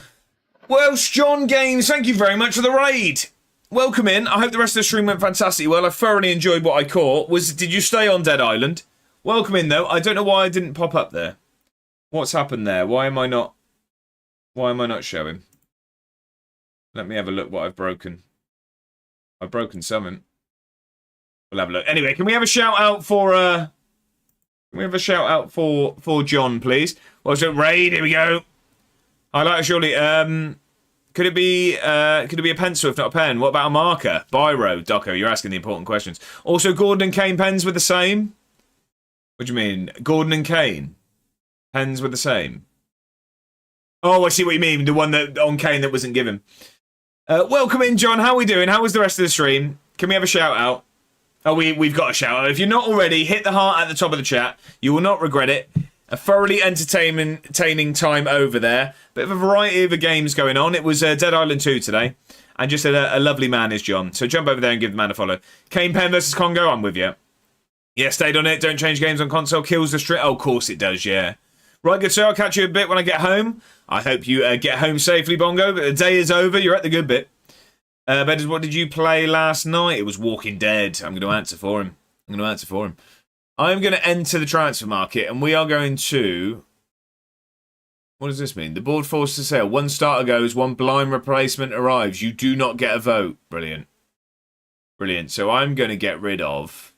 Welsh John Gaines, thank you very much for the raid. Welcome in. I hope the rest of the stream went fantastically well. I thoroughly enjoyed what I caught. Did you stay on Dead Island? Welcome in, though. I don't know why I didn't pop up there. What's happened there? Why am I not showing? Let me have a look what I've broken. I've broken something. We'll have a look. Anyway, can we have a shout out for for John, please? What's up, Raid? Here we go. I like it, surely. Could it be a pencil if not a pen? What about a marker? Biro, Doco, you're asking the important questions. Also, Gordon and Kane pens were the same? What do you mean? Gordon and Kane? Pens were the same? Oh, I see what you mean. The one that on Kane that wasn't given. Welcome in, John. How are we doing? How was the rest of the stream? Can we have a shout out? Oh, we've got a shout out. If you're not already, hit the heart at the top of the chat. You will not regret it. A thoroughly entertaining time over there. Bit of a variety of games going on. It was Dead Island 2 today. And just a lovely man is John. So jump over there and give the man a follow. Kane Pen versus Congo, I'm with you. Yeah, stayed on it. Don't change games on console. Kills the stream. Oh, of course it does, yeah. Right, good sir. I'll catch you a bit when I get home. I hope you get home safely, Bongo. But the day is over. You're at the good bit. Bedders, what did you play last night? It was Walking Dead. I'm going to answer for him. I'm going to enter the transfer market, and we are going to... What does this mean? The board forced to sale. One starter goes, one blind replacement arrives. You do not get a vote. Brilliant. Brilliant. So I'm going to get rid of...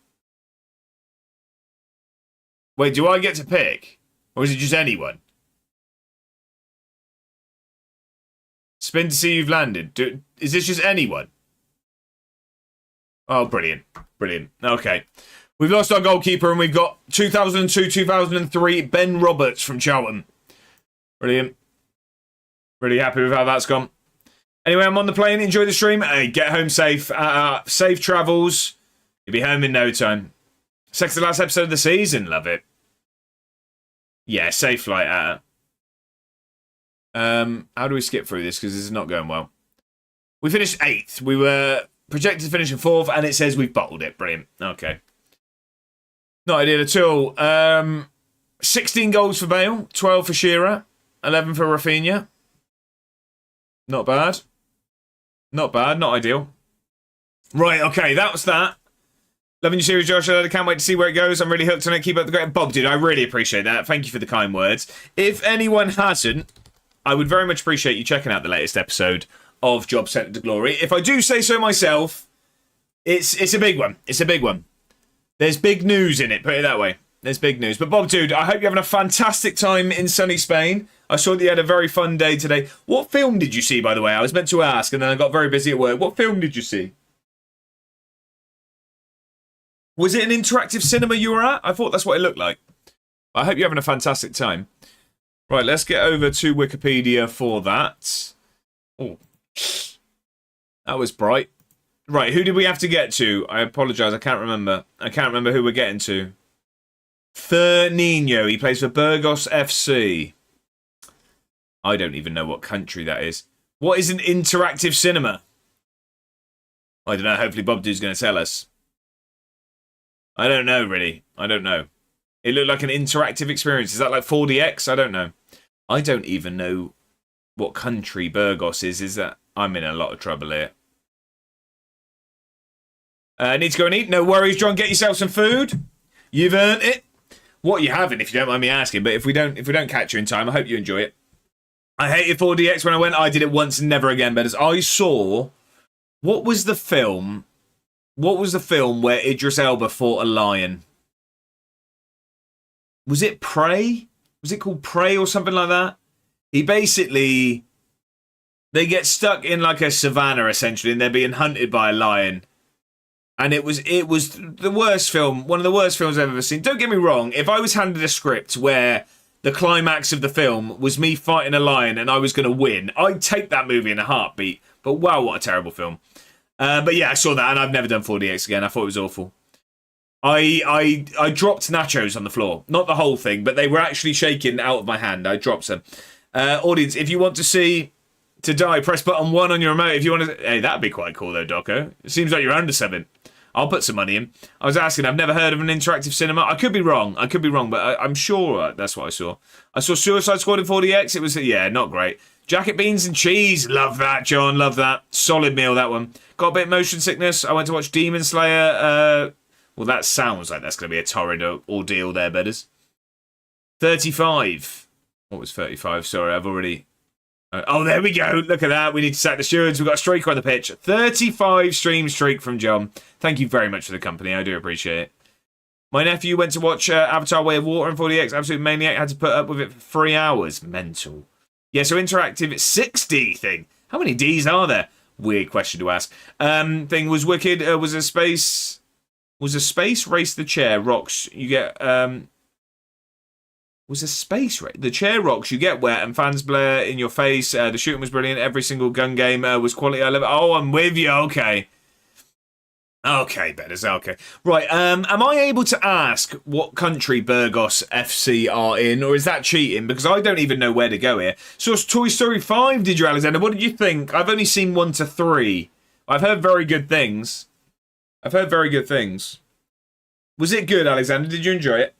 Wait, do I get to pick? Or is it just anyone? Spin to see you've landed. Is this just anyone? Oh, brilliant. Brilliant. Okay. We've lost our goalkeeper and we've got 2002-2003 Ben Roberts from Charlton. Brilliant. Really happy with how that's gone. Anyway, I'm on the plane. Enjoy the stream. Hey, get home safe. Safe travels. You'll be home in no time. Second to last episode of the season. Love it. Yeah, safe flight out. How do we skip through this? Because this is not going well. We finished 8th. We were projected to finish in 4th, and it says we've bottled it. Brilliant. Okay. Not ideal at all. 16 goals for Bale, 12 for Shearer, 11 for Rafinha. Not bad. Not bad. Not ideal. Right, okay, that was that. Loving your series, Josh. I can't wait to see where it goes. I'm really hooked on it. Keep up the great... Bob, dude, I really appreciate that. Thank you for the kind words. If anyone hasn't, I would very much appreciate you checking out the latest episode of Job Centre to Glory. If I do say so myself, it's a big one. It's a big one. There's big news in it, put it that way. There's big news. But Bob, dude, I hope you're having a fantastic time in sunny Spain. I saw that you had a very fun day today. What film did you see, by the way? I was meant to ask, and then I got very busy at work. What film did you see? Was it an interactive cinema you were at? I thought that's what it looked like. I hope you're having a fantastic time. Right, let's get over to Wikipedia for that. Oh, that was bright. Right, who did we have to get to? I apologise, I can't remember. I can't remember who we're getting to. Firmino, he plays for Burgos FC. I don't even know what country that is. What is an interactive cinema? I don't know, hopefully Bob Dude's going to tell us. I don't know, really. I don't know. It looked like an interactive experience. Is that like 4DX? I don't know. I don't even know what country Burgos is. Is that... I'm in a lot of trouble here. Need to go and eat? No worries, John. Get yourself some food. You've earned it. What you haven't, if you don't mind me asking. But if we don't catch you in time, I hope you enjoy it. I hated 4DX when I went. I did it once and never again. But as I saw, what was the film? What was the film where Idris Elba fought a lion? Was it Prey? Was it called Prey or something like that? He basically, they get stuck in like a savannah essentially, and they're being hunted by a lion. And it was the worst film, one of the worst films I've ever seen. Don't get me wrong, if I was handed a script where the climax of the film was me fighting a lion and I was going to win, I'd take that movie in a heartbeat. But wow, what a terrible film. But yeah, I saw that and I've never done 4DX again. I thought it was awful. I dropped nachos on the floor. Not the whole thing, but they were actually shaking out of my hand. I dropped them. Audience, if you want to see To Die, press button 1 on your remote. If you want to... Hey, that'd be quite cool though, Doco. It seems like you're under 7. I'll put some money in. I was asking, I've never heard of an interactive cinema. I could be wrong, but I'm sure that's what I saw. I saw Suicide Squad in 4DX. It was, yeah, not great. Jacket, beans and cheese. Love that, John. Love that. Solid meal, that one. Got a bit of motion sickness. I went to watch Demon Slayer. Well, that sounds like that's going to be a torrid ordeal there, bedders. 35. What was 35? Sorry, I've already... Oh, there we go. Look at that. We need to sack the stewards. We've got a streak on the pitch. 35 stream streak from John. Thank you very much for the company. I do appreciate it. My nephew went to watch Avatar Way of Water in 4DX. Absolute maniac. Had to put up with it for 3 hours. Mental. Yeah, so interactive 6D thing. How many Ds are there? Weird question to ask. Thing was wicked. Was a space race the chair rocks. You get... was a space race. The chair rocks, you get wet, and fans blare in your face. The shooting was brilliant. Every single gun game was quality. I love it. Oh, I'm with you. Okay. Okay, Betters. Okay. Right. Am I able to ask what country Burgos FC are in, or is that cheating? Because I don't even know where to go here. So it's Toy Story 5, did you, Alexander? What did you think? I've only seen 1 to 3. I've heard very good things. Was it good, Alexander? Did you enjoy it?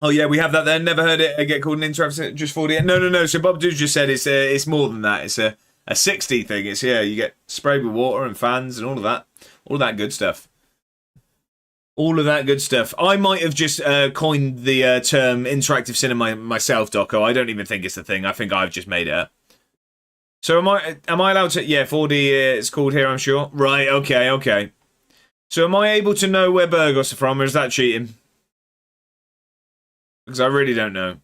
Oh yeah, we have that there. Never heard it get called an interactive, just 4D. No. So Bob Dude just said it's more than that. It's a 60 thing. It's you get sprayed with water and fans and all of that good stuff. All of that good stuff. I might have just coined the term interactive cinema myself, Doco. I don't even think it's a thing. I think I've just made it up. So am I allowed to? Yeah, 4D it's called here, I'm sure. Right. Okay. So am I able to know where Burgos are from, or is that cheating? Because I really don't know.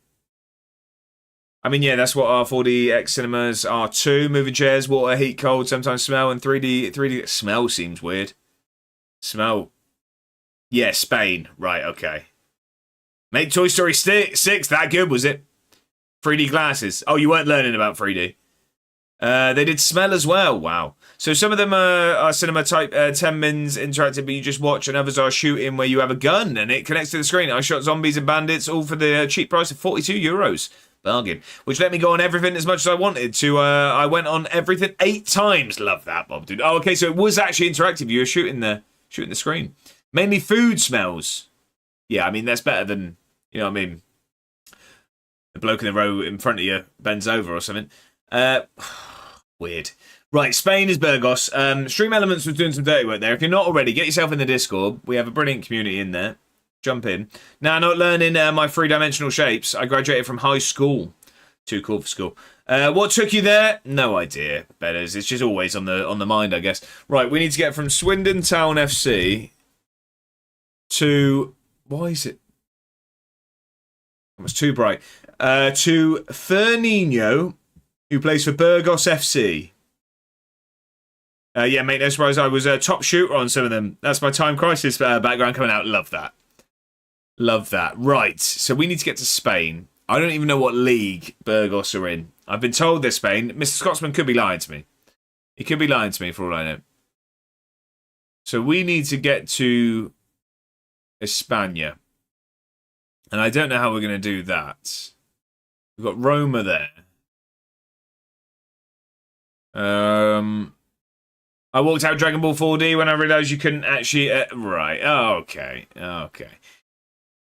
I mean, yeah, that's what our 4DX cinemas are too. Moving chairs, water, heat, cold, sometimes smell, and 3D smell seems weird. Smell. Yeah, Spain. Right, okay. Make Toy Story 6 that good, was it? 3D glasses. Oh, you weren't learning about 3D. They did smell as well. Wow. So some of them are cinema type 10 mins interactive, but you just watch, and others are shooting where you have a gun and it connects to the screen. I shot zombies and bandits all for the cheap price of €42. Bargain. Which let me go on everything as much as I wanted to. I went on everything 8 times. Love that, Bob, dude. Oh, okay, so it was actually interactive. You were shooting the screen. Mainly food smells. Yeah, I mean, that's better than, you know what I mean, the bloke in the row in front of you bends over or something. Weird. Right, Spain is Burgos. Stream Elements was doing some dirty work there. If you're not already, get yourself in the Discord. We have a brilliant community in there. Jump in. Now, not learning my 3-dimensional shapes. I graduated from high school. Too cool for school. What took you there? No idea, Betters. It's just always on the mind, I guess. Right, we need to get from Swindon Town FC to... Why is it? It was too bright. To Fernino, who plays for Burgos FC. Yeah, mate, no surprise. I was a top shooter on some of them. That's my Time Crisis background coming out. Love that. Love that. Right, so we need to get to Spain. I don't even know what league Burgos are in. I've been told they're Spain. Mr. Scotsman could be lying to me. He could be lying to me for all I know. So we need to get to España. And I don't know how we're going to do that. We've got Roma there. I walked out Dragon Ball 4D when I realised you couldn't actually... right, okay.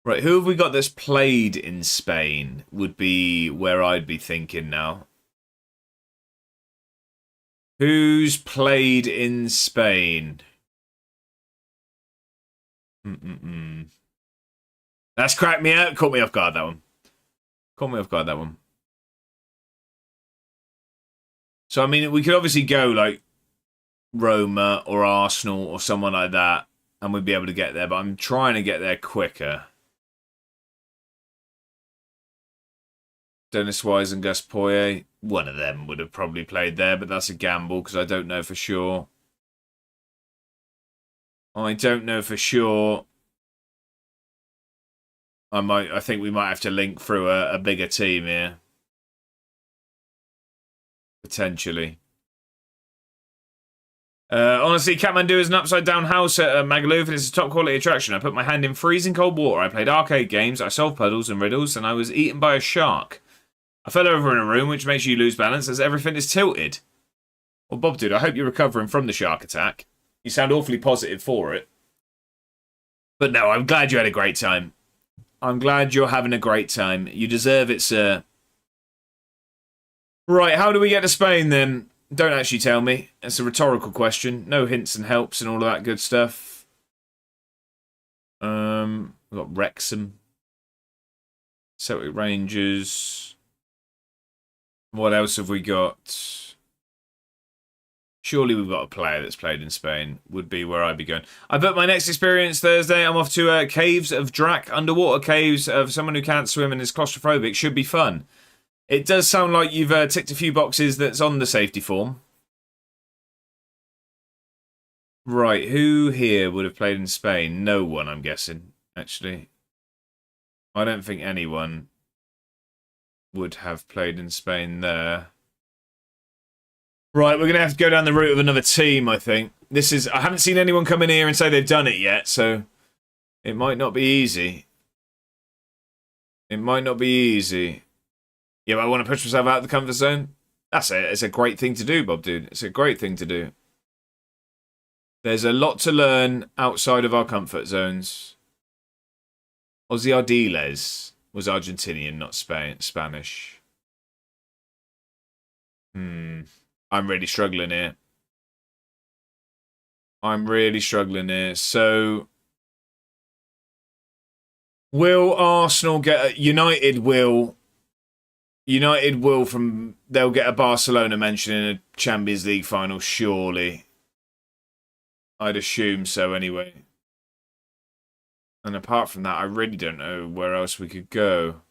Right, who have we got that's played in Spain would be where I'd be thinking now. Who's played in Spain? That's cracked me out. Caught me off guard, that one. So, I mean, we could obviously go, like, Roma or Arsenal or someone like that, and we'd be able to get there, but I'm trying to get there quicker. Dennis Wise and Gus Poyet. One of them would have probably played there, but that's a gamble because I don't know for sure. I think we might have to link through a bigger team here. Potentially. Honestly, Kathmandu is an upside-down house at Magaluf, and it's a top-quality attraction. I put my hand in freezing cold water. I played arcade games, I solved puzzles and riddles, and I was eaten by a shark. I fell over in a room, which makes you lose balance as everything is tilted. Well, Bob, dude, I hope you're recovering from the shark attack. You sound awfully positive for it. But no, I'm glad you had a great time. I'm glad you're having a great time. You deserve it, sir. Right, how do we get to Spain, then? Don't actually tell me. It's a rhetorical question. No hints and helps and all of that good stuff. We've got Wrexham. Celtic Rangers. What else have we got? Surely we've got a player that's played in Spain. Would be where I'd be going. I bet my next experience Thursday, I'm off to Caves of Drac, underwater caves of someone who can't swim and is claustrophobic. Should be fun. It does sound like you've ticked a few boxes that's on the safety form. Right, who here would have played in Spain? No one, I'm guessing, actually. I don't think anyone would have played in Spain there. Right, we're going to have to go down the route of another team, I think. I haven't seen anyone come in here and say they've done it yet, so it might not be easy. Yeah, but I want to push myself out of the comfort zone. That's it. It's a great thing to do, Bob, dude. It's a great thing to do. There's a lot to learn outside of our comfort zones. Ozzy Ardiles was Argentinian, not Spanish. I'm really struggling here. So, will Arsenal get United will from... They'll get a Barcelona mention in a Champions League final, surely. I'd assume so anyway. And apart from that, I really don't know where else we could go.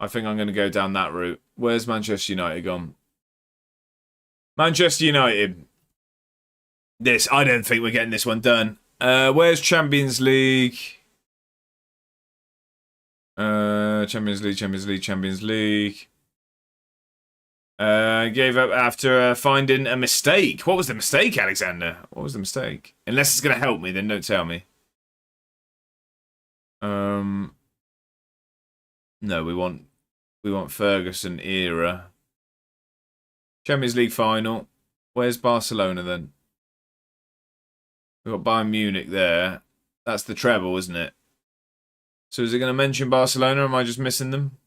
I think I'm going to go down that route. Where's Manchester United gone? Manchester United. I don't think we're getting this one done. Where's Champions League? Champions League. Gave up after finding a mistake. What was the mistake, Alexander? What was the mistake? Unless it's going to help me, then don't tell me. No, we want Ferguson era. Champions League final. Where's Barcelona then? We've got Bayern Munich there. That's the treble, isn't it? So is it going to mention Barcelona, or am I just missing them?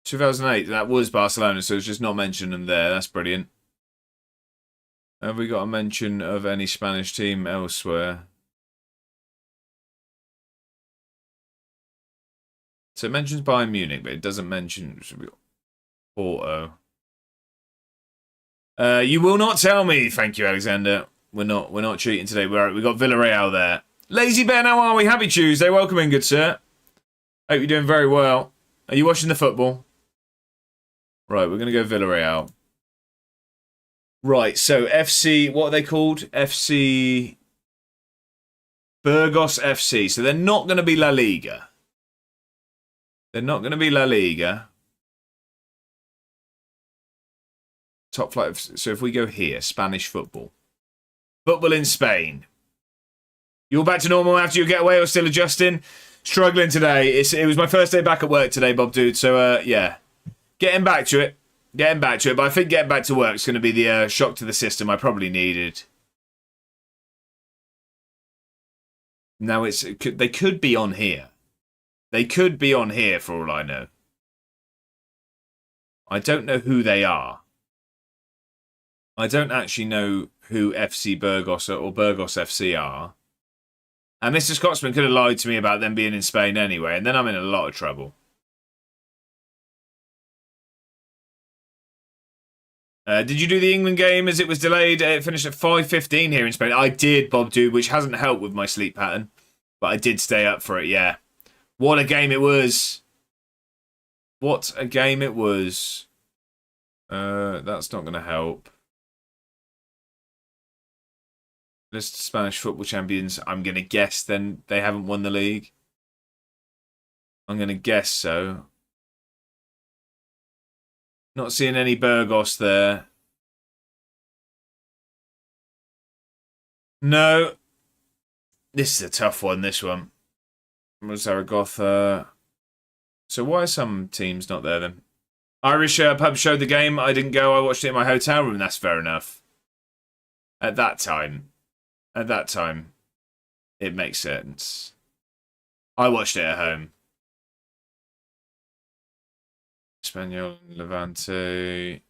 2008, that was Barcelona, so it's just not mentioning them there. That's brilliant. Have we got a mention of any Spanish team elsewhere? So it mentions Bayern Munich, but it doesn't mention Porto. You will not tell me. Thank you, Alexander. We're not cheating today. We got Villarreal there. Lazy Ben, how are we? Happy Tuesday. Welcome in, good sir. Hope you're doing very well. Are you watching the football? Right, we're going to go Villarreal. Right, so FC, what are they called? FC... Burgos FC. So they're not going to be La Liga. Top flight. So if we go here, Spanish football. Football in Spain. You're back to normal after your getaway or still adjusting? Struggling today. It was my first day back at work today, Bob, dude. So, yeah. Getting back to it. But I think getting back to work is going to be the shock to the system I probably needed. Now, they could be on here. They could be on here for all I know. I don't know who they are. I don't actually know who FC Burgos or Burgos FC are. And Mr. Scotsman could have lied to me about them being in Spain anyway, and then I'm in a lot of trouble. Did you do the England game as it was delayed? It finished at 5:15 here in Spain. I did, Bob Dude, which hasn't helped with my sleep pattern. But I did stay up for it, yeah. What a game it was. What a game it was. That's not going to help. List of Spanish football champions. I'm going to guess then they haven't won the league. I'm going to guess so. Not seeing any Burgos there. No. This is a tough one, this one. Zaragoza. So why are some teams not there then? Irish pub showed the game. I didn't go. I watched it in my hotel room. That's fair enough. At that time, it makes sense. I watched it at home. Espanyol, Levante.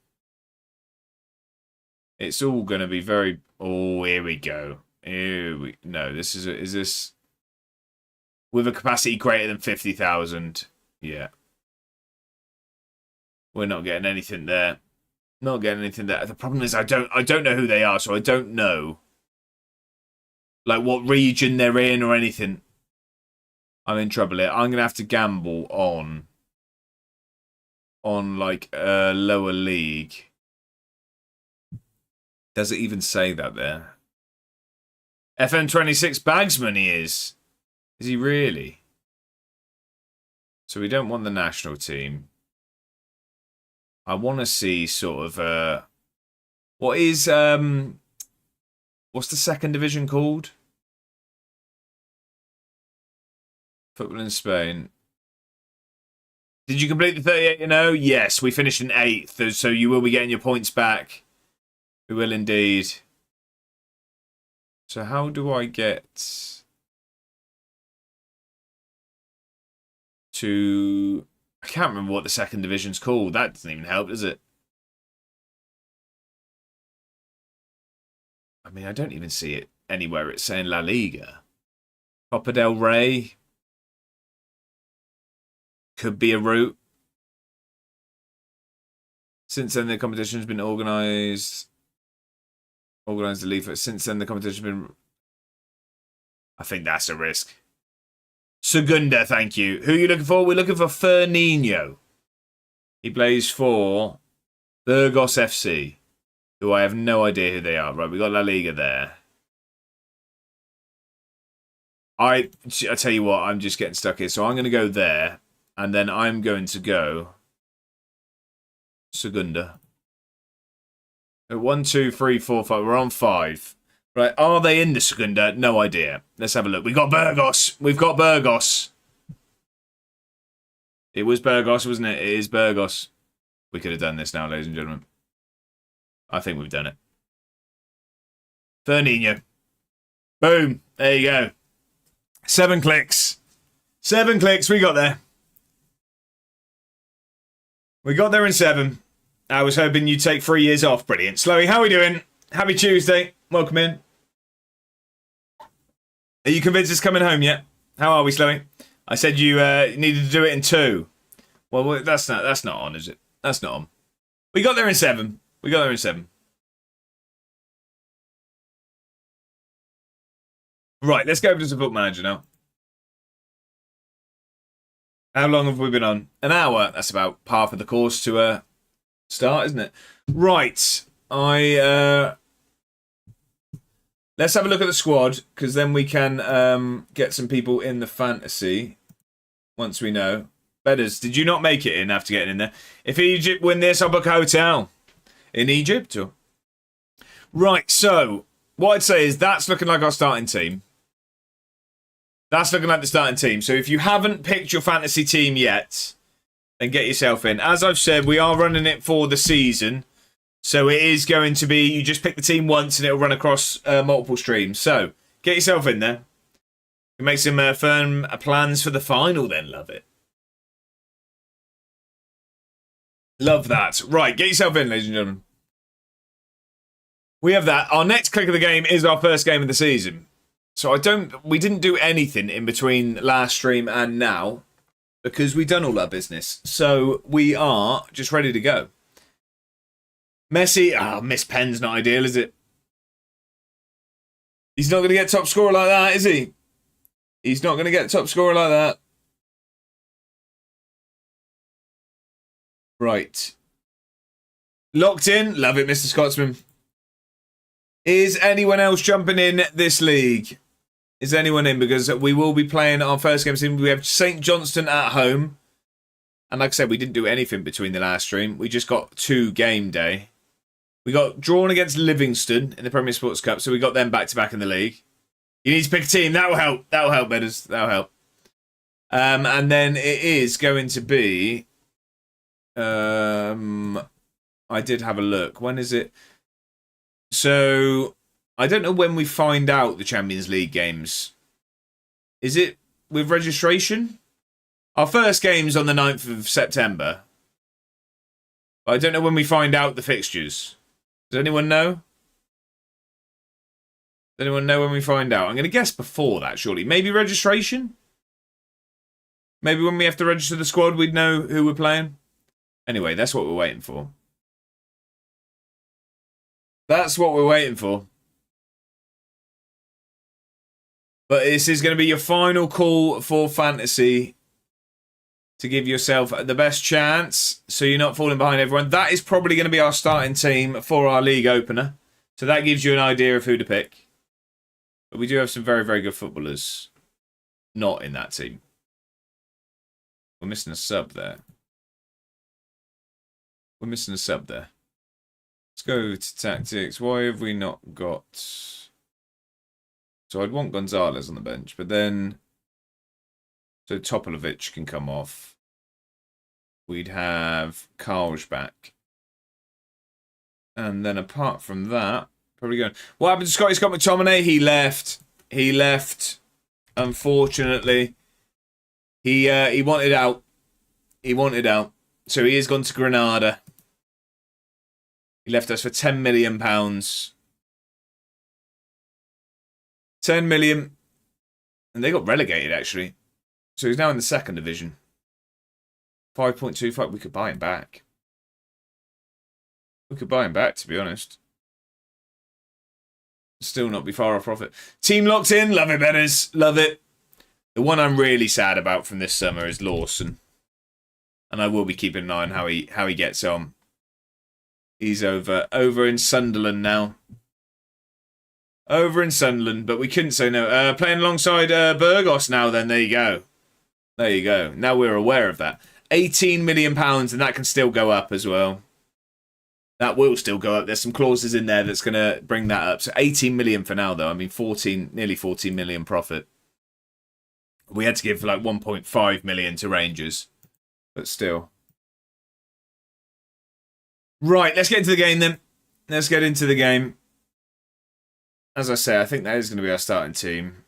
It's all going to be very... Oh, here we go. No, this is this... With a capacity greater than 50,000. Yeah. We're not getting anything there. Not getting anything there. The problem is I don't know who they are, so I don't know. Like what region they're in or anything. I'm in trouble here. I'm going to have to gamble on like a lower league. Does it even say that there? FM26 Bagsman he is. Is he really? So we don't want the national team. I want to see sort of what is what's the second division called? Football in Spain. Did you complete the 38-0? Yes, we finished in 8th, so you will be getting your points back. We will indeed. So how do I get to... I can't remember what the second division's called. That doesn't even help, does it? I mean, I don't even see it anywhere. It's saying La Liga. Copa del Rey. Could be a route. Since then, the competition's been organised. Organised the league. Since then, the competition's been... I think that's a risk. Segunda, thank you. Who are you looking for? We're looking for Fernino. He plays for Burgos FC, who I have no idea who they are. Right, we got La Liga there. I tell you what, I'm just getting stuck here. So I'm going to go there. And then I'm going to go Segunda. 1, 2, 3, 4, 5. We're on 5. Right, are they in the Segunda? No idea. Let's have a look. We got Burgos. We've got Burgos. It was Burgos, wasn't it? It is Burgos. We could have done this now, ladies and gentlemen. I think we've done it. Fernino. Boom. There you go. 7 clicks. 7 clicks. We got there. We got there in 7. I was hoping you'd take 3 years off. Brilliant. Slowy, how are we doing? Happy Tuesday. Welcome in. Are you convinced it's coming home yet? How are we, Slowy? I said you needed to do it in 2. Well, that's not on, is it? That's not on. We got there in 7. We got there in 7. Right, let's go over to the Football Manager now. How long have we been on? An hour. That's about half of the course to start, isn't it? Right. Let's have a look at the squad, because then we can get some people in the fantasy once we know. Bedders, did you not make it in after getting in there? If Egypt win this, I'll book a hotel. In Egypt? Or... Right, so what I'd say is that's looking like our starting team. That's looking like the starting team. So if you haven't picked your fantasy team yet, then get yourself in. As I've said, we are running it for the season. So it is going to be, you just pick the team once and it'll run across multiple streams. So get yourself in there. You make some firm plans for the final then, love it. Love that. Right, get yourself in, ladies and gentlemen. We have that. Our next click of the game is our first game of the season. So we didn't do anything in between last stream and now because we've done all our business. So we are just ready to go. Messi, Miss Penn's not ideal, is it? He's not going to get top scorer like that, is he? He's not going to get top scorer like that. Right. Locked in. Love it, Mr. Scotsman. Is anyone else jumping in this league? Is anyone in? Because we will be playing our first game. We have St. Johnston at home. And like I said, we didn't do anything between the last stream. We just got 2 game day. We got drawn against Livingston in the Premier Sports Cup. So we got them back-to-back in the league. You need to pick a team. That will help. That will help, Bedders. That will help. And then it is going to be... I did have a look. When is it? So, I don't know when we find out the Champions League games. Is it with registration? Our first game's on the 9th of September. But I don't know when we find out the fixtures. Does anyone know? Does anyone know when we find out? I'm going to guess before that, surely. Maybe registration? Maybe when we have to register the squad, we'd know who we're playing? Anyway, that's what we're waiting for. That's what we're waiting for. But this is going to be your final call for fantasy to give yourself the best chance so you're not falling behind everyone. That is probably going to be our starting team for our league opener. So that gives you an idea of who to pick. But we do have some very, very good footballers not in that team. We're missing a sub there. We're missing a sub there. Let's go to tactics. Why have we not got... So I'd want Gonzalez on the bench, but then... So Topolovic can come off. We'd have Karl's back. And then apart from that, probably going... What happened to Scotty Scott McTominay? He left. He left. Unfortunately. He wanted out. He wanted out. So he has gone to Granada. He left us for £10 million. 10 million. And they got relegated, actually. So he's now in the 2nd division. 5.25. We could buy him back. We could buy him back, to be honest. Still not be far off profit. Team locked in. Love it, Betters. Love it. The one I'm really sad about from this summer is Lawson. And I will be keeping an eye on how he gets on. He's over in Sunderland now. Over in Sunderland, but we couldn't say no. Playing alongside Burgos now then. There you go. There you go. Now we're aware of that. £18 million, and that can still go up as well. That will still go up. There's some clauses in there that's going to bring that up. So 18 million for now, though. I mean, nearly 14 million profit. We had to give like 1.5 million to Rangers, but still. Right, let's get into the game then. Let's get into the game. As I say, I think that is going to be our starting team.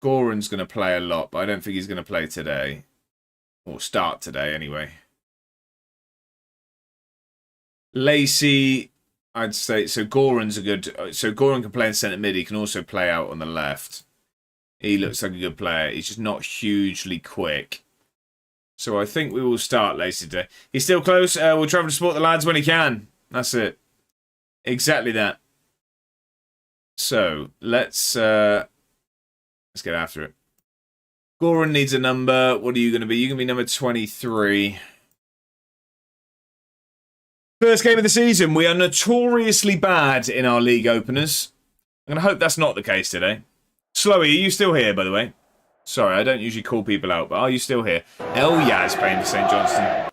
Goran's going to play a lot, but I don't think he's going to play today. Or start today, anyway. Lacey, I'd say... So Goran's a good... So Goran can play in centre mid. He can also play out on the left. He looks like a good player. He's just not hugely quick. So I think we will start Lacey today. He's still close. We'll travel to support the lads when he can. That's it. Exactly that. So let's get after it. Goran needs a number. What are you going to be? You're going to be number 23. First game of the season. We are notoriously bad in our league openers. I'm going to hope that's not the case today. Slowy, are you still here, by the way? Sorry, I don't usually call people out, but are you still here? Hell yeah, it's playing for St. Johnston.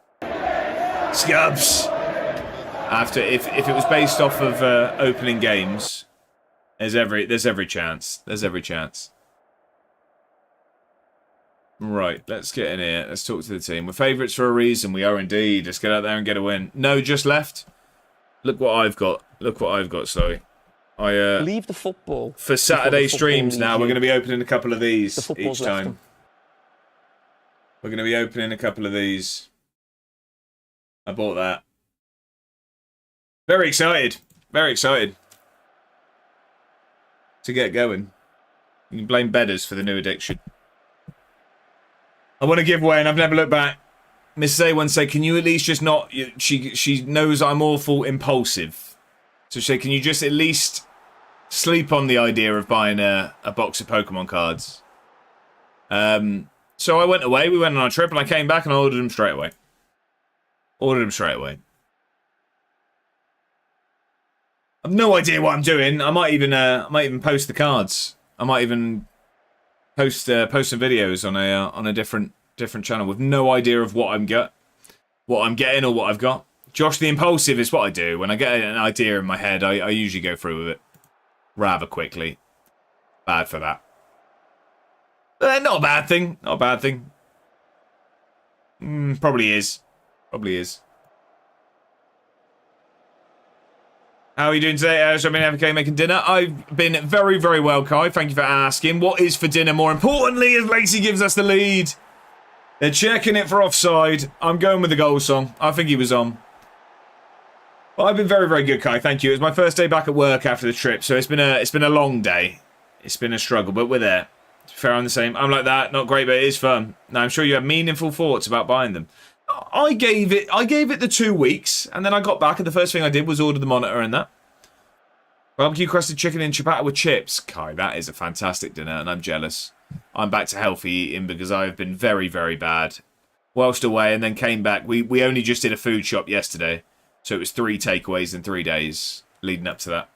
Scubs! After, if it was based off of opening games, there's every chance. There's every chance. Right, let's get in here. Let's talk to the team. We're favourites for a reason. We are indeed. Let's get out there and get a win. No, just left. Look what I've got. Look what I've got, sorry. Leave the football. For Saturday streams now, we're going to be opening a couple of these each time. We're going to be opening a couple of these. I bought that. Very excited. Very excited to get going. You can blame bedders for the new addiction. I want to give way, and I've never looked back. Mrs. A once said, can you at least just not... She knows I'm awful impulsive. So she said, can you just at least sleep on the idea of buying a box of Pokemon cards? So I went away. We went on our trip, and I came back, and I ordered them straight away. I've no idea what I'm doing. I might even post the cards. I might even post some videos on a different channel with no idea of what I'm getting or what I've got. Josh the Impulsive is what I do. When I get an idea in my head, I usually go through with it rather quickly. Bad for that. But not a bad thing. Not a bad thing. Probably is. Probably is. How are you doing today? So I've been MK making dinner. I've been very, very well, Kai. Thank you for asking. What is for dinner? More importantly, as Lacey gives us the lead. They're checking it for offside. I'm going with the goal song. I think he was on. Well, I've been very, very good, Kai. Thank you. It was my first day back at work after the trip, so it's been a long day. It's been a struggle, but we're there. Fair, I'm the same. I'm like that. Not great, but it is fun. Now, I'm sure you have meaningful thoughts about buying them. I gave it the 2 weeks, and then I got back, and the first thing I did was order the monitor and that. Barbecue crusted chicken and ciabatta with chips. Kai, that is a fantastic dinner, and I'm jealous. I'm back to healthy eating because I have been very, very bad whilst away, and then came back. We only just did a food shop yesterday, so it was 3 takeaways in 3 days leading up to that.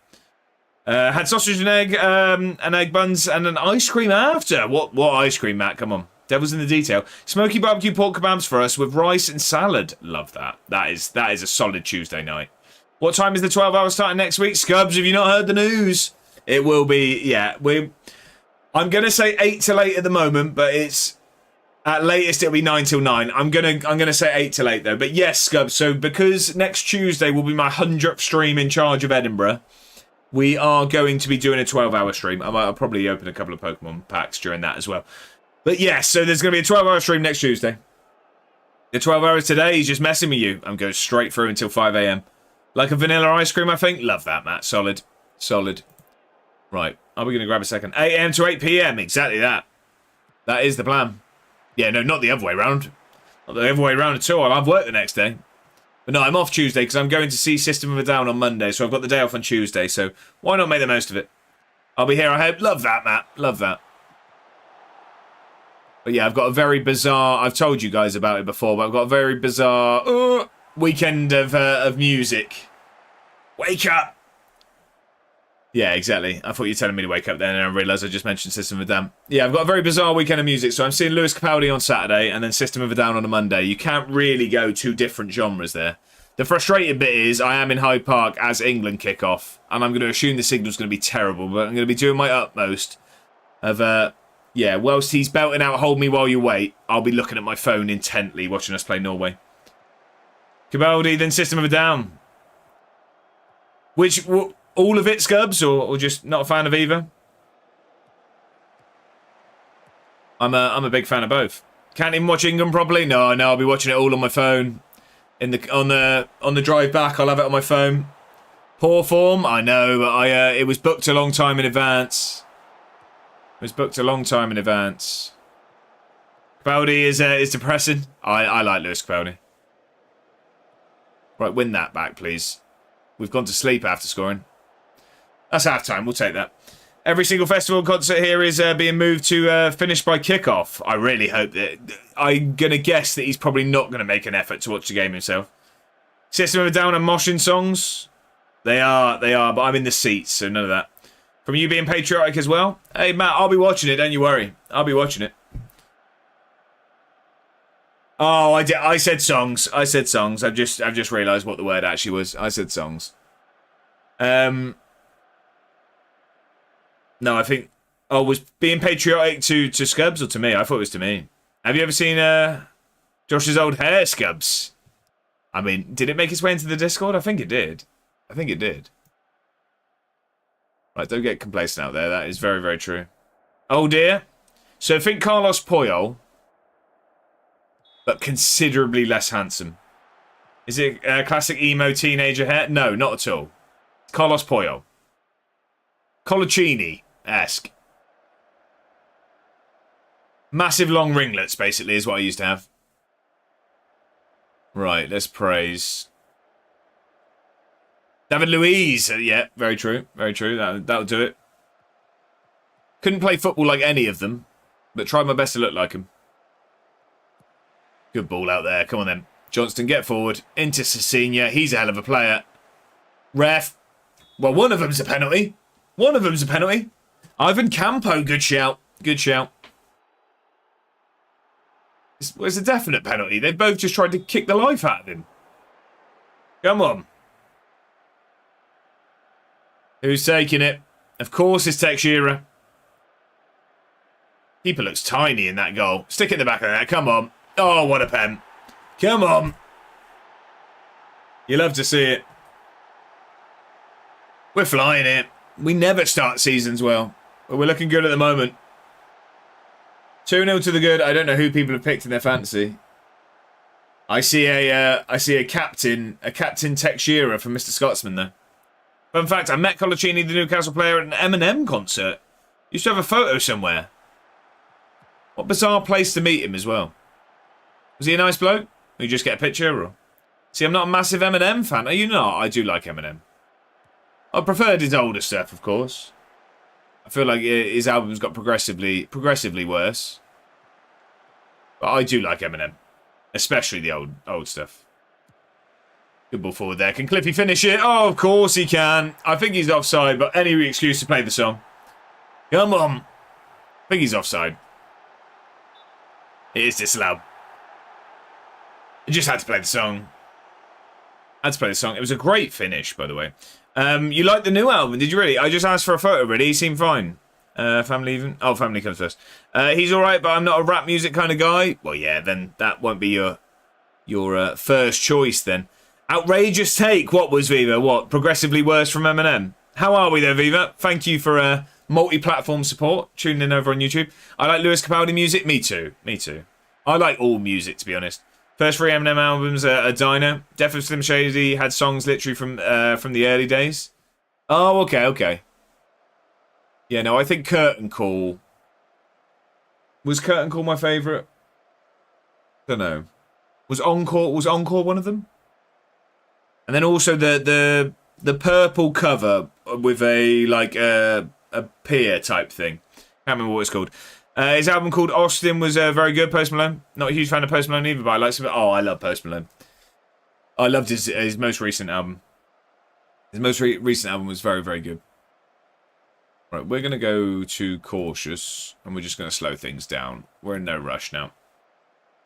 Had sausage and egg buns, and an ice cream after. What ice cream, Matt? Come on. Devil's in the detail. Smoky barbecue pork kebabs for us with rice and salad. Love that. That is a solid Tuesday night. What time is the 12 hours starting next week? Scubs, have you not heard the news? It will be, yeah. I'm going to say 8 till 8 at the moment, but it's at latest it'll be 9 till 9. I'm gonna say 8 till 8 though. But yes, Scubs, so because next Tuesday will be my 100th stream in charge of Edinburgh, we are going to be doing a 12-hour stream. I'll probably open a couple of Pokemon packs during that as well. But yes, so there's going to be a 12-hour stream next Tuesday. The 12 hours today, he's just messing with you. I'm going straight through until 5 AM. Like a vanilla ice cream, I think. Love that, Matt. Solid. Solid. Right. Are we going to grab a second? 8 AM to 8 PM. Exactly that. That is the plan. Yeah, no, not the other way round. Not the other way round at all. I'll have work the next day. But no, I'm off Tuesday because I'm going to see System of a Down on Monday. So I've got the day off on Tuesday. So why not make the most of it? I'll be here, I hope. Love that, Matt. Love that. But yeah, I've got a very bizarre... I've told you guys about it before, but I've got a very bizarre weekend of music. Wake up! Yeah, exactly. I thought you were telling me to wake up then, and I realised I just mentioned System of a Down. Yeah, I've got a very bizarre weekend of music. So I'm seeing Lewis Capaldi on Saturday, and then System of a Down on a Monday. You can't really go 2 different genres there. The frustrating bit is I am in Hyde Park as England kick off, and I'm going to assume the signal's going to be terrible, but I'm going to be doing my utmost of... yeah, whilst he's belting out Hold Me While You Wait, I'll be looking at my phone intently, watching us play Norway. Capaldi, then System of a Down. Which, all of it, Scubs, or just not a fan of either? I'm a big fan of both. Can't even watch England properly? No, I'll be watching it all on my phone. On the drive back, I'll have it on my phone. Poor form, I know, but it was booked a long time in advance. Capaldi is depressing. I like Lewis Capaldi. Right, win that back, please. We've gone to sleep after scoring. That's half-time. We'll take that. Every single festival concert here is being moved to finish by kickoff. I really hope that... I'm going to guess that he's probably not going to make an effort to watch the game himself. System of a Down and moshing songs? They are, but I'm in the seats, so none of that. From you being patriotic as well? Hey, Matt, I'll be watching it, don't you worry. I'll be watching it. Oh, I said songs. I've just realised what the word actually was. I said songs. No, I think... Oh, was being patriotic to Scubs or to me? I thought it was to me. Have you ever seen Josh's old hair, Scubs? I mean, did it make its way into the Discord? I think it did. Right, don't get complacent out there. That is very, very true. Oh, dear. So think Carlos Puyol, but considerably less handsome. Is it a classic emo teenager hair? No, not at all. Carlos Puyol. Colaccini-esque. Massive long ringlets, basically, is what I used to have. Right, let's praise. David Luiz. Yeah, very true. Very true. That'll do it. Couldn't play football like any of them, but tried my best to look like them. Good ball out there. Come on then. Johnston, get forward. Into Cecilia. He's a hell of a player. Ref. Well, one of them's a penalty. One of them's a penalty. Ivan Campo. Good shout. Good shout. It's a definite penalty. They both just tried to kick the life out of him. Come on. Who's taking it? Of course it's Teixeira. Keeper looks tiny in that goal. Stick it in the back of that. Come on. Oh, what a pen. Come on. You love to see it. We're flying it. We never start seasons well, but we're looking good at the moment. 2-0 to the good. I don't know who people have picked in their fantasy. I see a captain Teixeira from Mr. Scotsman though. But in fact, I met Colaccini, the Newcastle player, at an Eminem concert. Used to have a photo somewhere. What bizarre place to meet him as well. Was he a nice bloke? Or you just get a picture? Or... See, I'm not a massive Eminem fan. Are you not? I do like Eminem. I preferred his older stuff, of course. I feel like his albums got progressively worse. But I do like Eminem. Especially the old stuff. Good ball forward there. Can Cliffy finish it? Oh, of course he can. I think he's offside, but any excuse to play the song. Come on. I think he's offside. It is disallowed. I just had to play the song. Had to play the song. It was a great finish, by the way. You like the new album? Did you really? I just asked for a photo, really. He seemed fine. Family even? Oh, family comes first. He's alright, but I'm not a rap music kind of guy. Well, yeah, then that won't be your first choice, then. Outrageous take. What was Viva? What? Progressively worse from Eminem? How are we there, Viva? Thank you for multi-platform support. Tuning in over on YouTube. I like Lewis Capaldi music. Me too. Me too. I like all music, to be honest. First 3 Eminem albums are Dino. Death of Slim Shady had songs literally from the early days. Oh, okay. Yeah, no, I think Curtain Call. Was Curtain Call my favourite? Don't know. Was Encore one of them? And then also the purple cover with a pier type thing. Can't remember what it's called. His album called Austin was very good. Post Malone. Not a huge fan of Post Malone either, but I like some. Oh, I love Post Malone. I loved his most recent album. His most recent album was very, very good. Right, we're gonna go to cautious, and we're just gonna slow things down. We're in no rush now.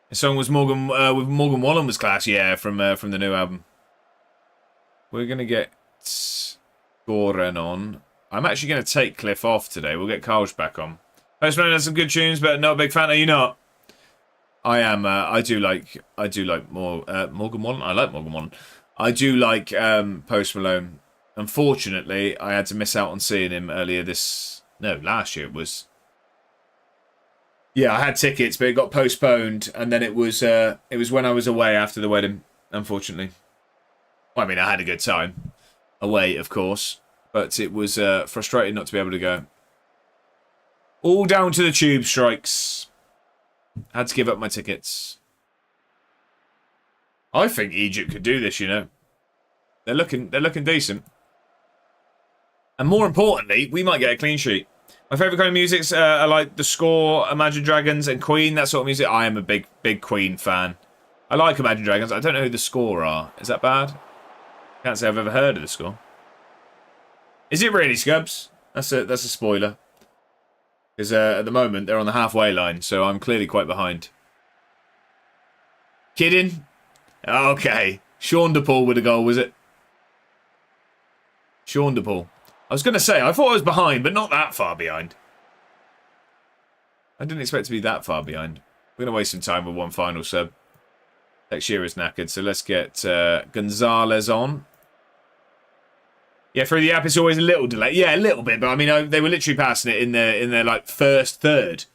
The song was Morgan Wallen was class, yeah, from the new album. We're gonna get Goren on. I'm actually gonna take Cliff off today. We'll get Karl's back on. Post Malone has some good tunes, but not a big fan. Are you not? I am. I do like more Morgan Wallen. I like Morgan Wallen. I do like Post Malone. Unfortunately, I had to miss out on seeing him last year it was. Yeah, I had tickets, but it got postponed, and then it was when I was away after the wedding. Unfortunately, well, I mean, I had a good time away, of course, but it was frustrating not to be able to go. All down to the tube strikes. Had to give up my tickets. I think Egypt could do this, you know. They're looking decent. And more importantly, we might get a clean sheet. My favourite kind of music are like The Score, Imagine Dragons, and Queen, that sort of music. I am a big Queen fan. I like Imagine Dragons. I don't know who The Score are. Is that bad? Can't say I've ever heard of The Score. Is it really, Scubs? That's a spoiler. Because at the moment, they're on the halfway line, so I'm clearly quite behind. Kidding? Okay. Sean DePaul with a goal, was it? Sean DePaul. I was going to say, I thought I was behind, but not that far behind. I didn't expect to be that far behind. We're going to waste some time with one final sub. Teixeira's knackered, so let's get Gonzalez on. Yeah, through the app, it's always a little delay. Yeah, a little bit, but I mean, they were literally passing it in their like first third.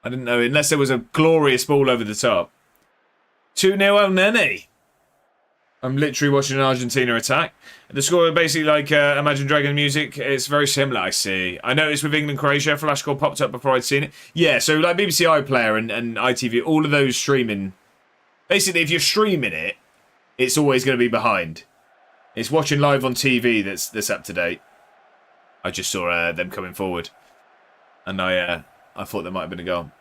I didn't know, unless there was a glorious ball over the top. 2-0 El Nene. I'm literally watching an Argentina attack. The score basically like Imagine Dragon music. It's very similar, I see. I noticed with England-Croatia, a flash score popped up before I'd seen it. Yeah, so like BBC iPlayer and ITV, all of those streaming. Basically, if you're streaming it, it's always going to be behind. It's watching live on TV that's up to date. I just saw them coming forward. And I thought there might have been a goal.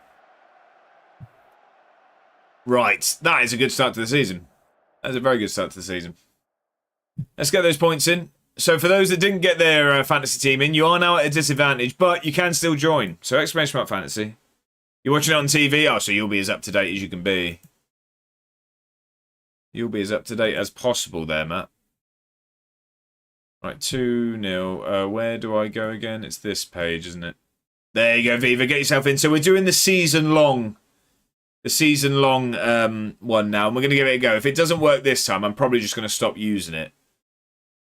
Right, that is a good start to the season. That's a very good start to the season. Let's get those points in. So for those that didn't get their fantasy team in, you are now at a disadvantage, but you can still join. So exclamation mark fantasy. You're watching it on TV, oh, so you'll be as up to date as you can be. You'll be as up to date as possible there, Matt. Right, 2-0. Where do I go again? It's this page, isn't it? There you go, Viva. Get yourself in. So we're doing the season-long one now, and we're going to give it a go. If it doesn't work this time, I'm probably just going to stop using it.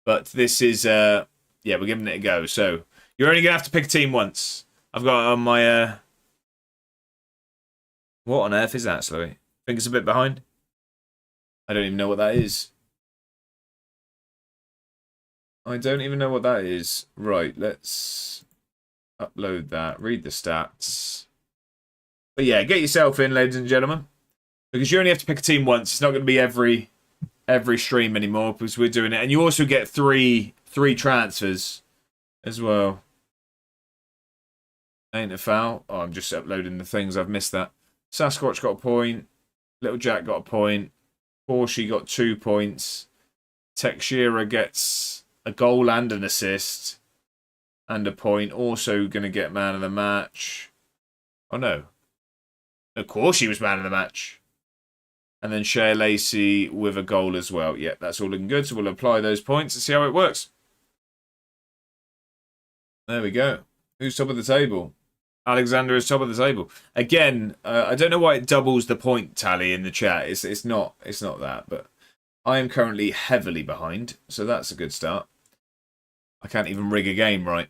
But this is, yeah, we're giving it a go. So you're only going to have to pick a team once. I've got on my, what on earth is that, Slowy? Think it's a bit behind? I don't even know what that is. I don't even know what that is. Right, let's upload that. Read the stats. But yeah, get yourself in, ladies and gentlemen. Because you only have to pick a team once. It's not going to be every stream anymore because we're doing it. And you also get three transfers as well. Ain't a foul. Oh, I'm just uploading the things. I've missed that. Sasquatch got a point. Little Jack got a point. Porsche got 2 points. Texira gets a goal and an assist. And a point. Also going to get man of the match. Oh, no. Of course he was man of the match. And then Shea Lacey with a goal as well. Yeah, that's all looking good. So we'll apply those points and see how it works. There we go. Who's top of the table? Alexander is top of the table. Again, I don't know why it doubles the point tally in the chat. It's not that, but I am currently heavily behind. So that's a good start. I can't even rig a game right.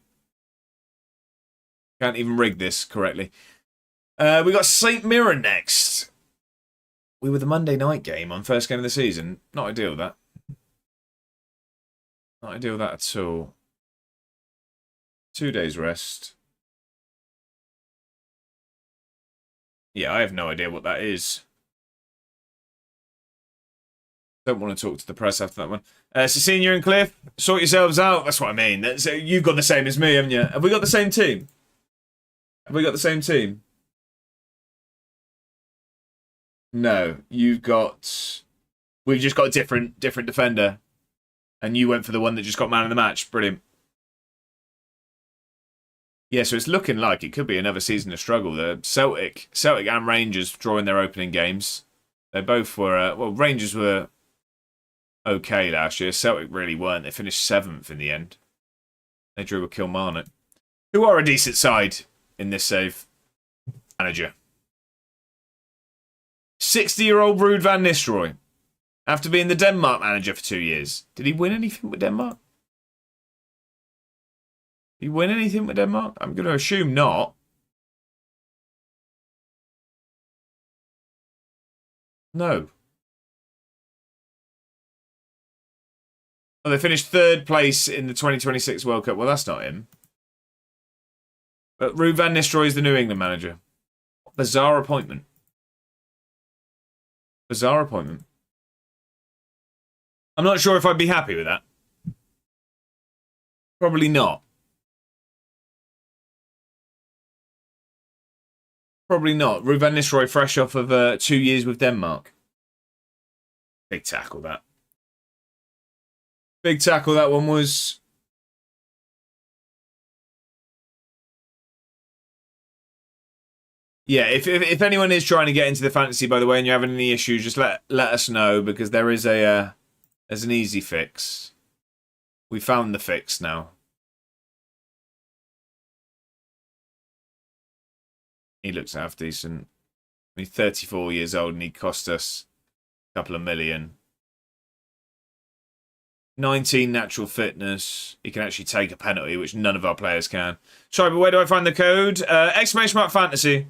Can't even rig this correctly. We got St Mirren next. We were the Monday night game on first game of the season. Not ideal, that. Not ideal, that at all. 2 days rest. Yeah, I have no idea what that is. Don't want to talk to the press after that one. Cecilia and Cliff, sort yourselves out. That's what I mean. You've got the same as me, haven't you? Have we got the same team? Have we got the same team? No, we've just got a different defender. And you went for the one that just got man of the match. Brilliant. Yeah, so it's looking like it could be another season of struggle. The Celtic and Rangers drawing their opening games. They both were, well, Rangers were okay last year. Celtic really weren't. They finished 7th in the end. They drew with Kilmarnock, who are a decent side in this save. Manager. 60-year-old Ruud van Nistelrooy. After being the Denmark manager for 2 years. Did he win anything with Denmark? Did he win anything with Denmark? I'm going to assume not. No. Oh, they finished 3rd place in the 2026 World Cup. Well, that's not him. But Ruud van Nistelrooy is the New England manager. Bizarre appointment. Bizarre appointment. I'm not sure if I'd be happy with that. Probably not. Probably not. Ruud van Nistelrooy fresh off of 2 years with Denmark. Big tackle, that. Big tackle, that one was. Yeah, if anyone is trying to get into the fantasy, by the way, and you're having any issues, just let us know, because there is there's an easy fix. We found the fix now. He looks half decent. He's 34 years old and he cost us a couple of million. 19 natural fitness. He can actually take a penalty, which none of our players can. Sorry, but where do I find the code? Exclamation mark fantasy.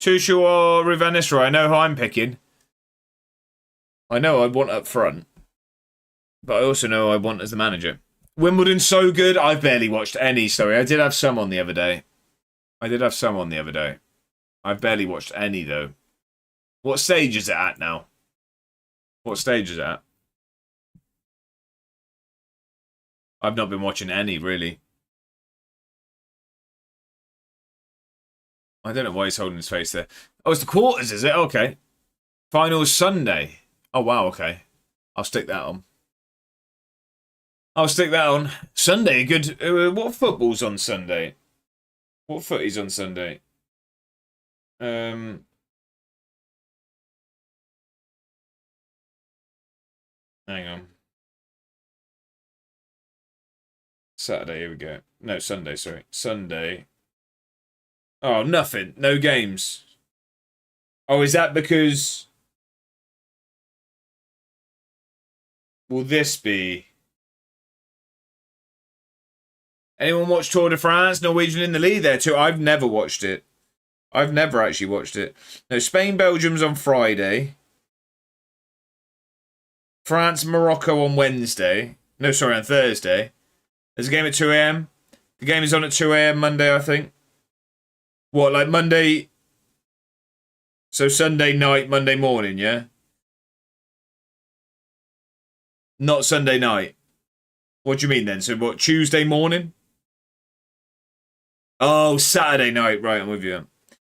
Tuchel or Ruud van Nistelrooy. I know who I'm picking. I know I want up front. But I also know I want as the manager. Wimbledon's so good. I've barely watched any. Sorry, I did have some on the other day. I've barely watched any, though. What stage is it at now? I've not been watching any, really. I don't know why he's holding his face there. Oh, it's the quarters, is it? Okay. Finals Sunday. Oh, wow, okay. I'll stick that on. Sunday, good. What football's on Sunday? What footy's on Sunday? Hang on. Saturday, here we go. No, Sunday, sorry. Sunday. Oh, nothing. No games. Oh, is that because... Will this be... Anyone watch Tour de France? Norwegian in the lead there too. I've never watched it. I've never actually watched it. No, Spain-Belgium's on Friday. France-Morocco on Wednesday. No, sorry, on Thursday. There's a game at 2 a.m. The game is on at 2 a.m. Monday, I think. What, like Monday? So Sunday night, Monday morning, yeah? Not Sunday night. What do you mean then? So what, Tuesday morning? Oh, Saturday night. Right, I'm with you.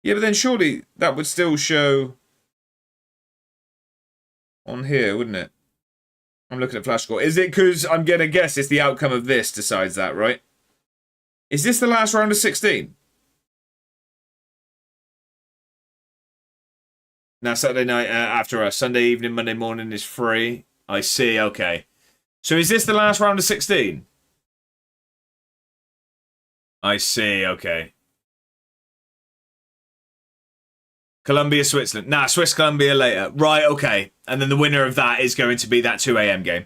Yeah, but then surely that would still show on here, wouldn't it? I'm looking at flash score. Is it because I'm going to guess it's the outcome of this decides that, right? Is this the last round of 16? Now, Saturday night after us. Sunday evening, Monday morning is free. I see, okay. So is this the last round of 16? I see, okay. Colombia, Switzerland. Nah, Swiss, Colombia later. Right, okay. And then the winner of that is going to be that 2 a.m. game.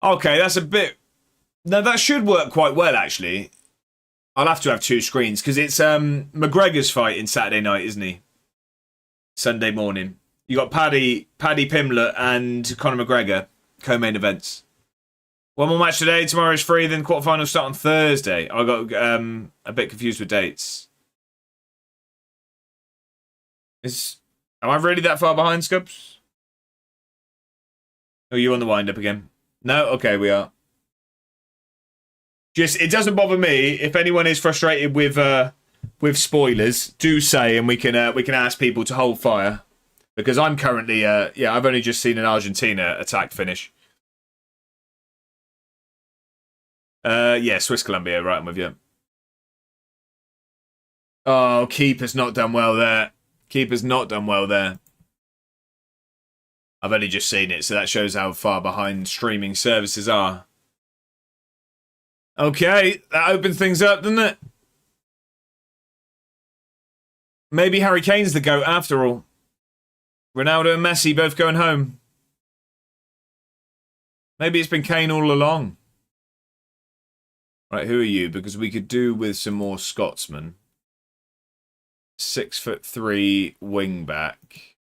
Okay, that's a bit... No, that should work quite well, actually. I'll have to have two screens, because it's McGregor's fight in Saturday night, isn't he? Sunday morning. You got Paddy Pimblett and Conor McGregor, co-main events. One more match today. Tomorrow is free. Then quarterfinals start on Thursday. I got a bit confused with dates. Am I really that far behind, Scubs? Are you on the wind up again? No. Okay, we are. Just it doesn't bother me if anyone is frustrated with spoilers. Do say, and we can ask people to hold fire because I'm currently I've only just seen an Argentina attack finish. Yeah, Swiss Colombia, right, I'm with you. Oh, keeper's not done well there. I've only just seen it, so that shows how far behind streaming services are. Okay, that opens things up, doesn't it? Maybe Harry Kane's the GOAT after all. Ronaldo and Messi both going home. Maybe it's been Kane all along. Right, who are you? Because we could do with some more Scotsmen. 6'3" wing back.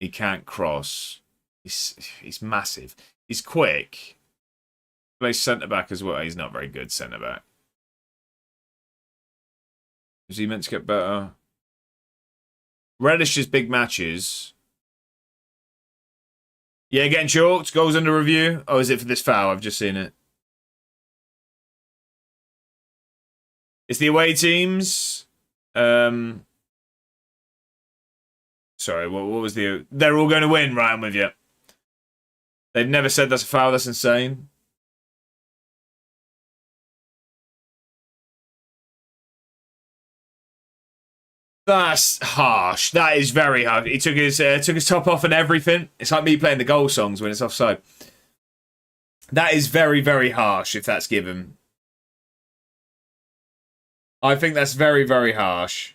He can't cross. He's massive. He's quick. Plays centre back as well. He's not very good centre back. Is he meant to get better? Relishes big matches. Yeah, getting chalked. Goals under review. Oh, is it for this foul? I've just seen it. It's the away teams. Sorry, what was the... They're all going to win, right? I'm with you. They've never said that's a foul. That's insane. That's harsh. That is very harsh. He took his top off and everything. It's like me playing the goal songs when it's offside. That is very, very harsh if that's given. I think that's very, very harsh.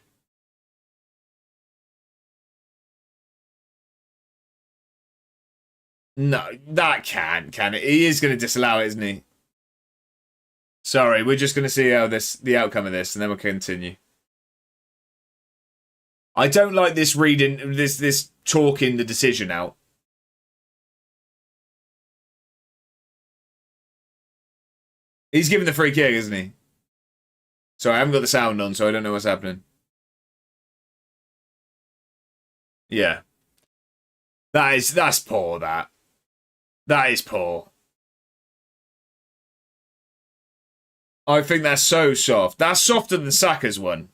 No, that can it? He is going to disallow it, isn't he? Sorry, we're just going to see how the outcome of this, and then we'll continue. I don't like this reading, this talking the decision out. He's giving the free kick, isn't he? Sorry, I haven't got the sound on, so I don't know what's happening. Yeah. That's poor, that. That is poor. I think that's so soft. That's softer than Saka's one.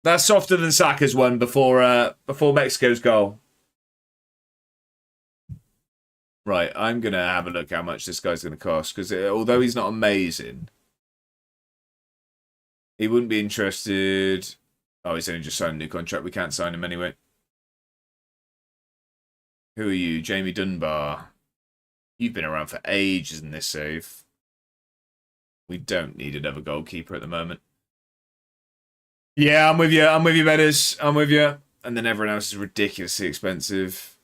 That's softer than Saka's one before Mexico's goal. Right, I'm going to have a look how much this guy's going to cost. Because although he's not amazing, he wouldn't be interested. Oh, he's only just signed a new contract. We can't sign him anyway. Who are you? Jamie Dunbar. You've been around for ages in this save. We don't need another goalkeeper at the moment. Yeah, I'm with you. I'm with you, Betters. I'm with you. And then everyone else is ridiculously expensive.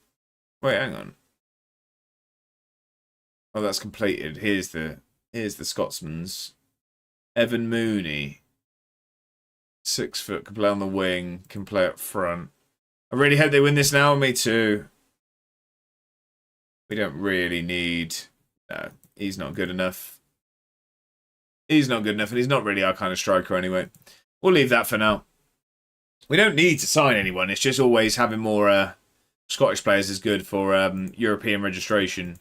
Wait, hang on. Oh, that's completed. Here's the Scotsman's. Evan Mooney. 6 foot, can play on the wing, can play up front. I really hope they win this now. Me too. We don't really need... No, he's not good enough. He's not good enough, and he's not really our kind of striker anyway. We'll leave that for now. We don't need to sign anyone. It's just always having more Scottish players is good for European registration.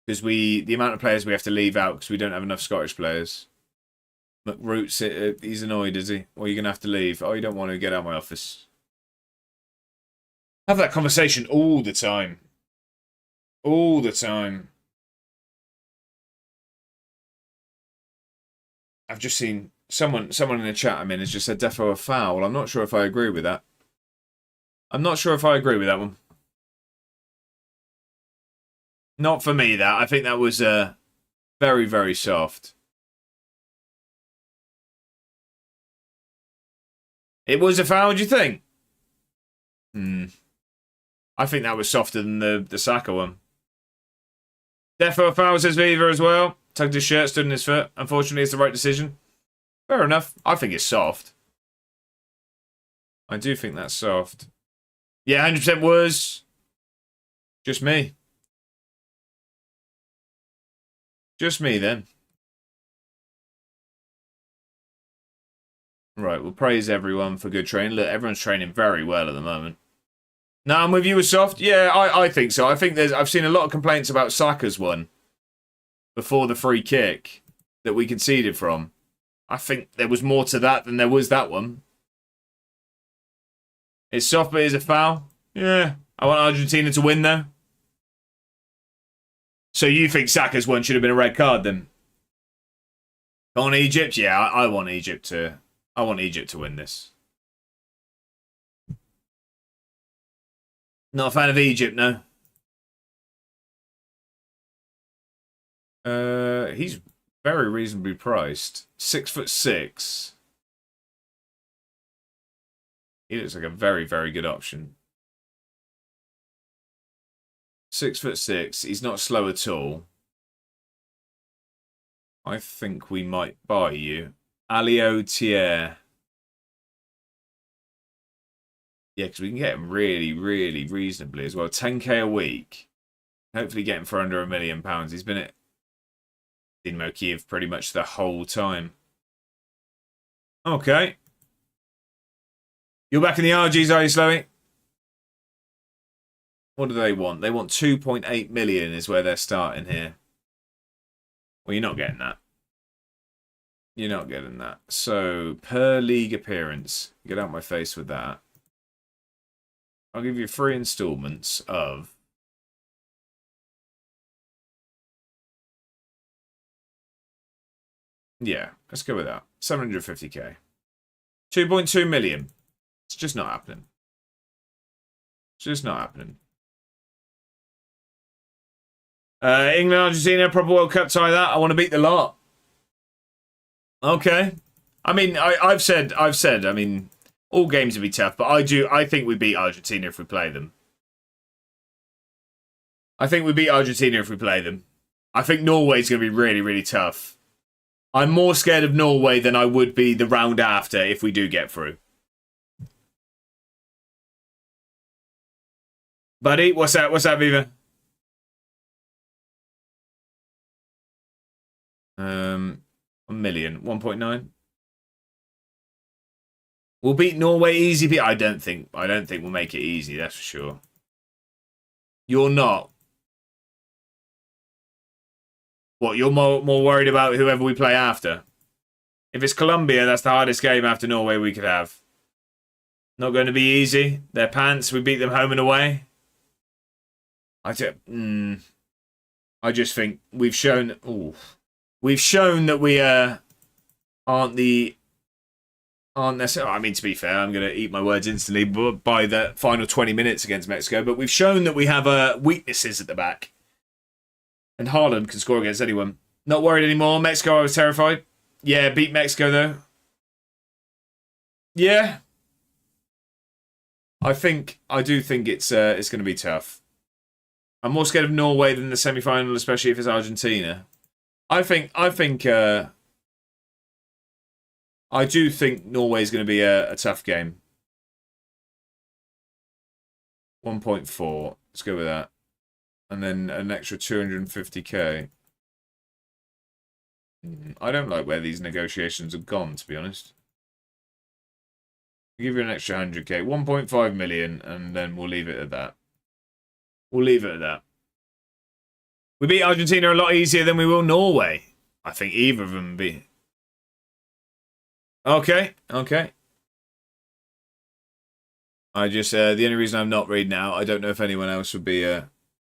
Because the amount of players we have to leave out because we don't have enough Scottish players. McRoot's, he's annoyed, is he? Or you're going to have to leave. Oh, you don't want to get out of my office. Have that conversation all the time. All the time. I've just seen someone in the chat I'm in has just said defo a foul. I'm not sure if I agree with that. I'm not sure if I agree with that one. Not for me, that. I think that was very, very soft. It was a foul, do you think? I think that was softer than the Saka one. Defo a foul, says Viva as well. Tugged his shirt, stood in his foot. Unfortunately, it's the right decision. Fair enough. I think it's soft. I do think that's soft. Yeah, 100% was. Just me. Just me, then. Right, we'll praise everyone for good training. Look, everyone's training very well at the moment. No, I'm with you with soft. Yeah, I think so. I think I've seen a lot of complaints about Saka's one before the free kick that we conceded from. I think there was more to that than there was that one. It's soft, but it's a foul. Yeah, I want Argentina to win, though. So you think Saka's one should have been a red card, then? On Egypt? Yeah, I want Egypt to... I want Egypt to win this. Not a fan of Egypt, no. He's very reasonably priced. 6'6". He looks like a very, very good option. 6'6". He's not slow at all. I think we might buy you. Alio Thier. Yeah, because we can get him really, really reasonably as well. 10k a week. Hopefully get him for under £1 million. He's been at Dynamo Kiev pretty much the whole time. Okay. You're back in the RGs, are you, Slowy? What do they want? They want 2.8 million is where they're starting here. Well, you're not getting that. You're not getting that. So, per league appearance. Get out my face with that. I'll give you 3 installments of... Yeah, let's go with that. 750k. 2.2 million. It's just not happening. It's just not happening. England, Argentina, proper World Cup tie that. I want to beat the lot. Okay. I mean, I've said, I mean, all games would be tough, but I think we beat Argentina if we play them. I think we beat Argentina if we play them. I think Norway's going to be really, really tough. I'm more scared of Norway than I would be the round after if we do get through. Buddy, what's that? What's that, Viva? 1 million. 1.9. We'll beat Norway easy. I don't think we'll make it easy, that's for sure. You're not. What, you're more worried about whoever we play after? If it's Colombia, that's the hardest game after Norway we could have. Not going to be easy. They're pants. We beat them home and away. I just think we've shown. We've shown that we aren't necessarily. I mean, to be fair, I'm going to eat my words instantly by the final 20 minutes against Mexico. But we've shown that we have weaknesses at the back. And Haaland can score against anyone. Not worried anymore. Mexico, I was terrified. Yeah, beat Mexico though. Yeah. I do think it's going to be tough. I'm more scared of Norway than the semi-final, especially if it's Argentina. I do think Norway is going to be a tough game. 1.4. Let's go with that. And then an extra 250k. I don't like where these negotiations have gone, to be honest. I'll give you an extra 100k. 1.5 million, and then we'll leave it at that. We'll leave it at that. We beat Argentina a lot easier than we will Norway. I think either of them be. Okay. I just, the only reason I'm not reading out, I don't know if anyone else would be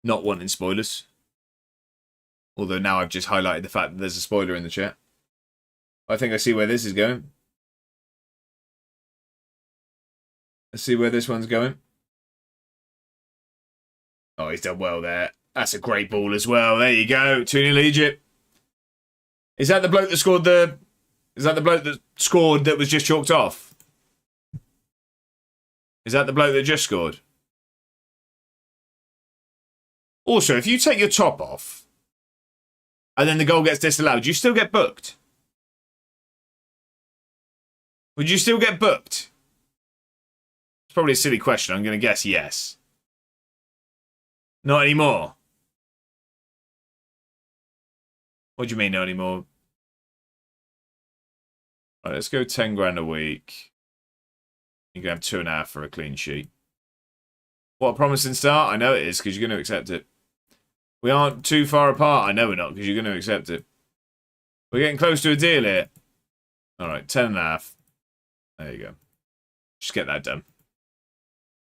not wanting spoilers. Although now I've just highlighted the fact that there's a spoiler in the chat. I think I see where this is going. Let's see where this one's going. Oh, he's done well there. That's a great ball as well. There you go. 2-0 Egypt. Is that the bloke that scored the... Is that the bloke that scored that was just chalked off? Is that the bloke that just scored? Also, if you take your top off and then the goal gets disallowed, do you still get booked? Would you still get booked? It's probably a silly question. I'm going to guess yes. Not anymore. What do you mean not anymore? Right, let's go 10 grand a week. You can have 2.5 for a clean sheet. What a promising start. I know it is because you're going to accept it. We aren't too far apart. I know we're not because you're going to accept it. We're getting close to a deal here. All right, 10.5. There you go. Just get that done.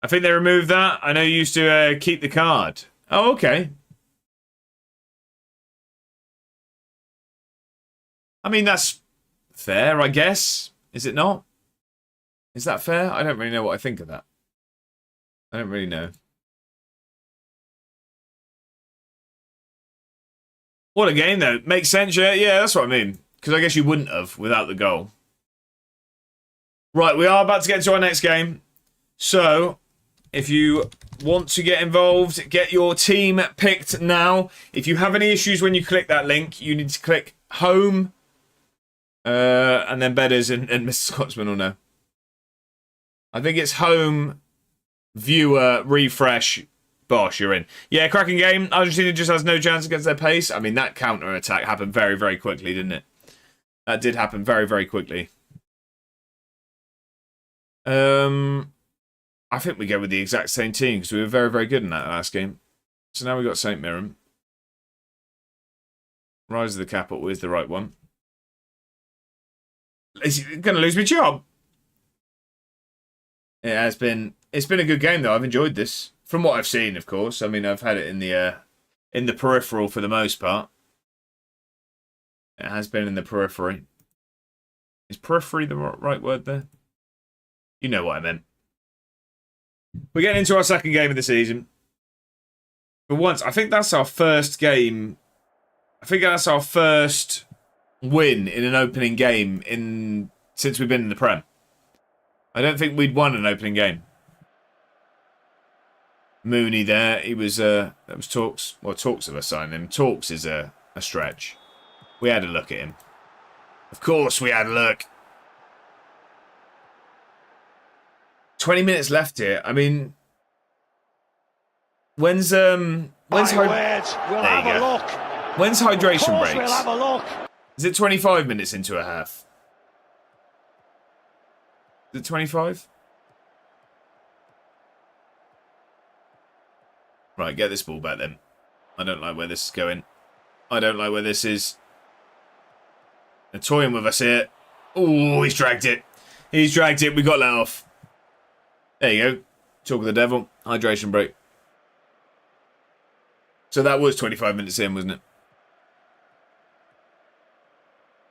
I think they removed that. I know you used to keep the card. Oh, okay. I mean, that's fair, I guess. Is it not? Is that fair? I don't really know what I think of that. I don't really know. What a game, though. Makes sense, yeah? Yeah, that's what I mean. Because I guess you wouldn't have without the goal. Right, we are about to get into our next game. So, if you want to get involved, get your team picked now. If you have any issues when you click that link, you need to click home. And then Bedders and Mr. Scotsman will know. I think it's home, viewer, refresh, bosh, you're in. Yeah, cracking game. Argentina just has no chance against their pace. I mean, that counter-attack happened very, very quickly, didn't it? That did happen very, very quickly. I think we go with the exact same team because we were very, very good in that last game. So now we've got St. Mirren. Rise of the Capital is the right one. Is he going to lose my job? It's been a good game though. I've enjoyed this. From what I've seen, of course. I mean, I've had it in the peripheral for the most part. It has been in the periphery. Is periphery the right word there? You know what I meant. We're getting into our second game of the season. For once, I think that's our first game. I think that's our first win in an opening game since we've been in the Prem. I don't think we'd won an opening game. Mooney there, he was that was talks. Well, talks of us signing him. Talks is a stretch. We had a look at him. Of course, we had a look. 20 minutes left here. I mean, when's hydration breaks? We'll have a look. Is it 25 minutes into a half? Is it 25? Right, get this ball back then. I don't like where this is going. I don't like where this is. They're toying with us here. Oh, he's dragged it. He's dragged it. We got let off. There you go. Talk of the devil. Hydration break. So that was 25 minutes in, wasn't it?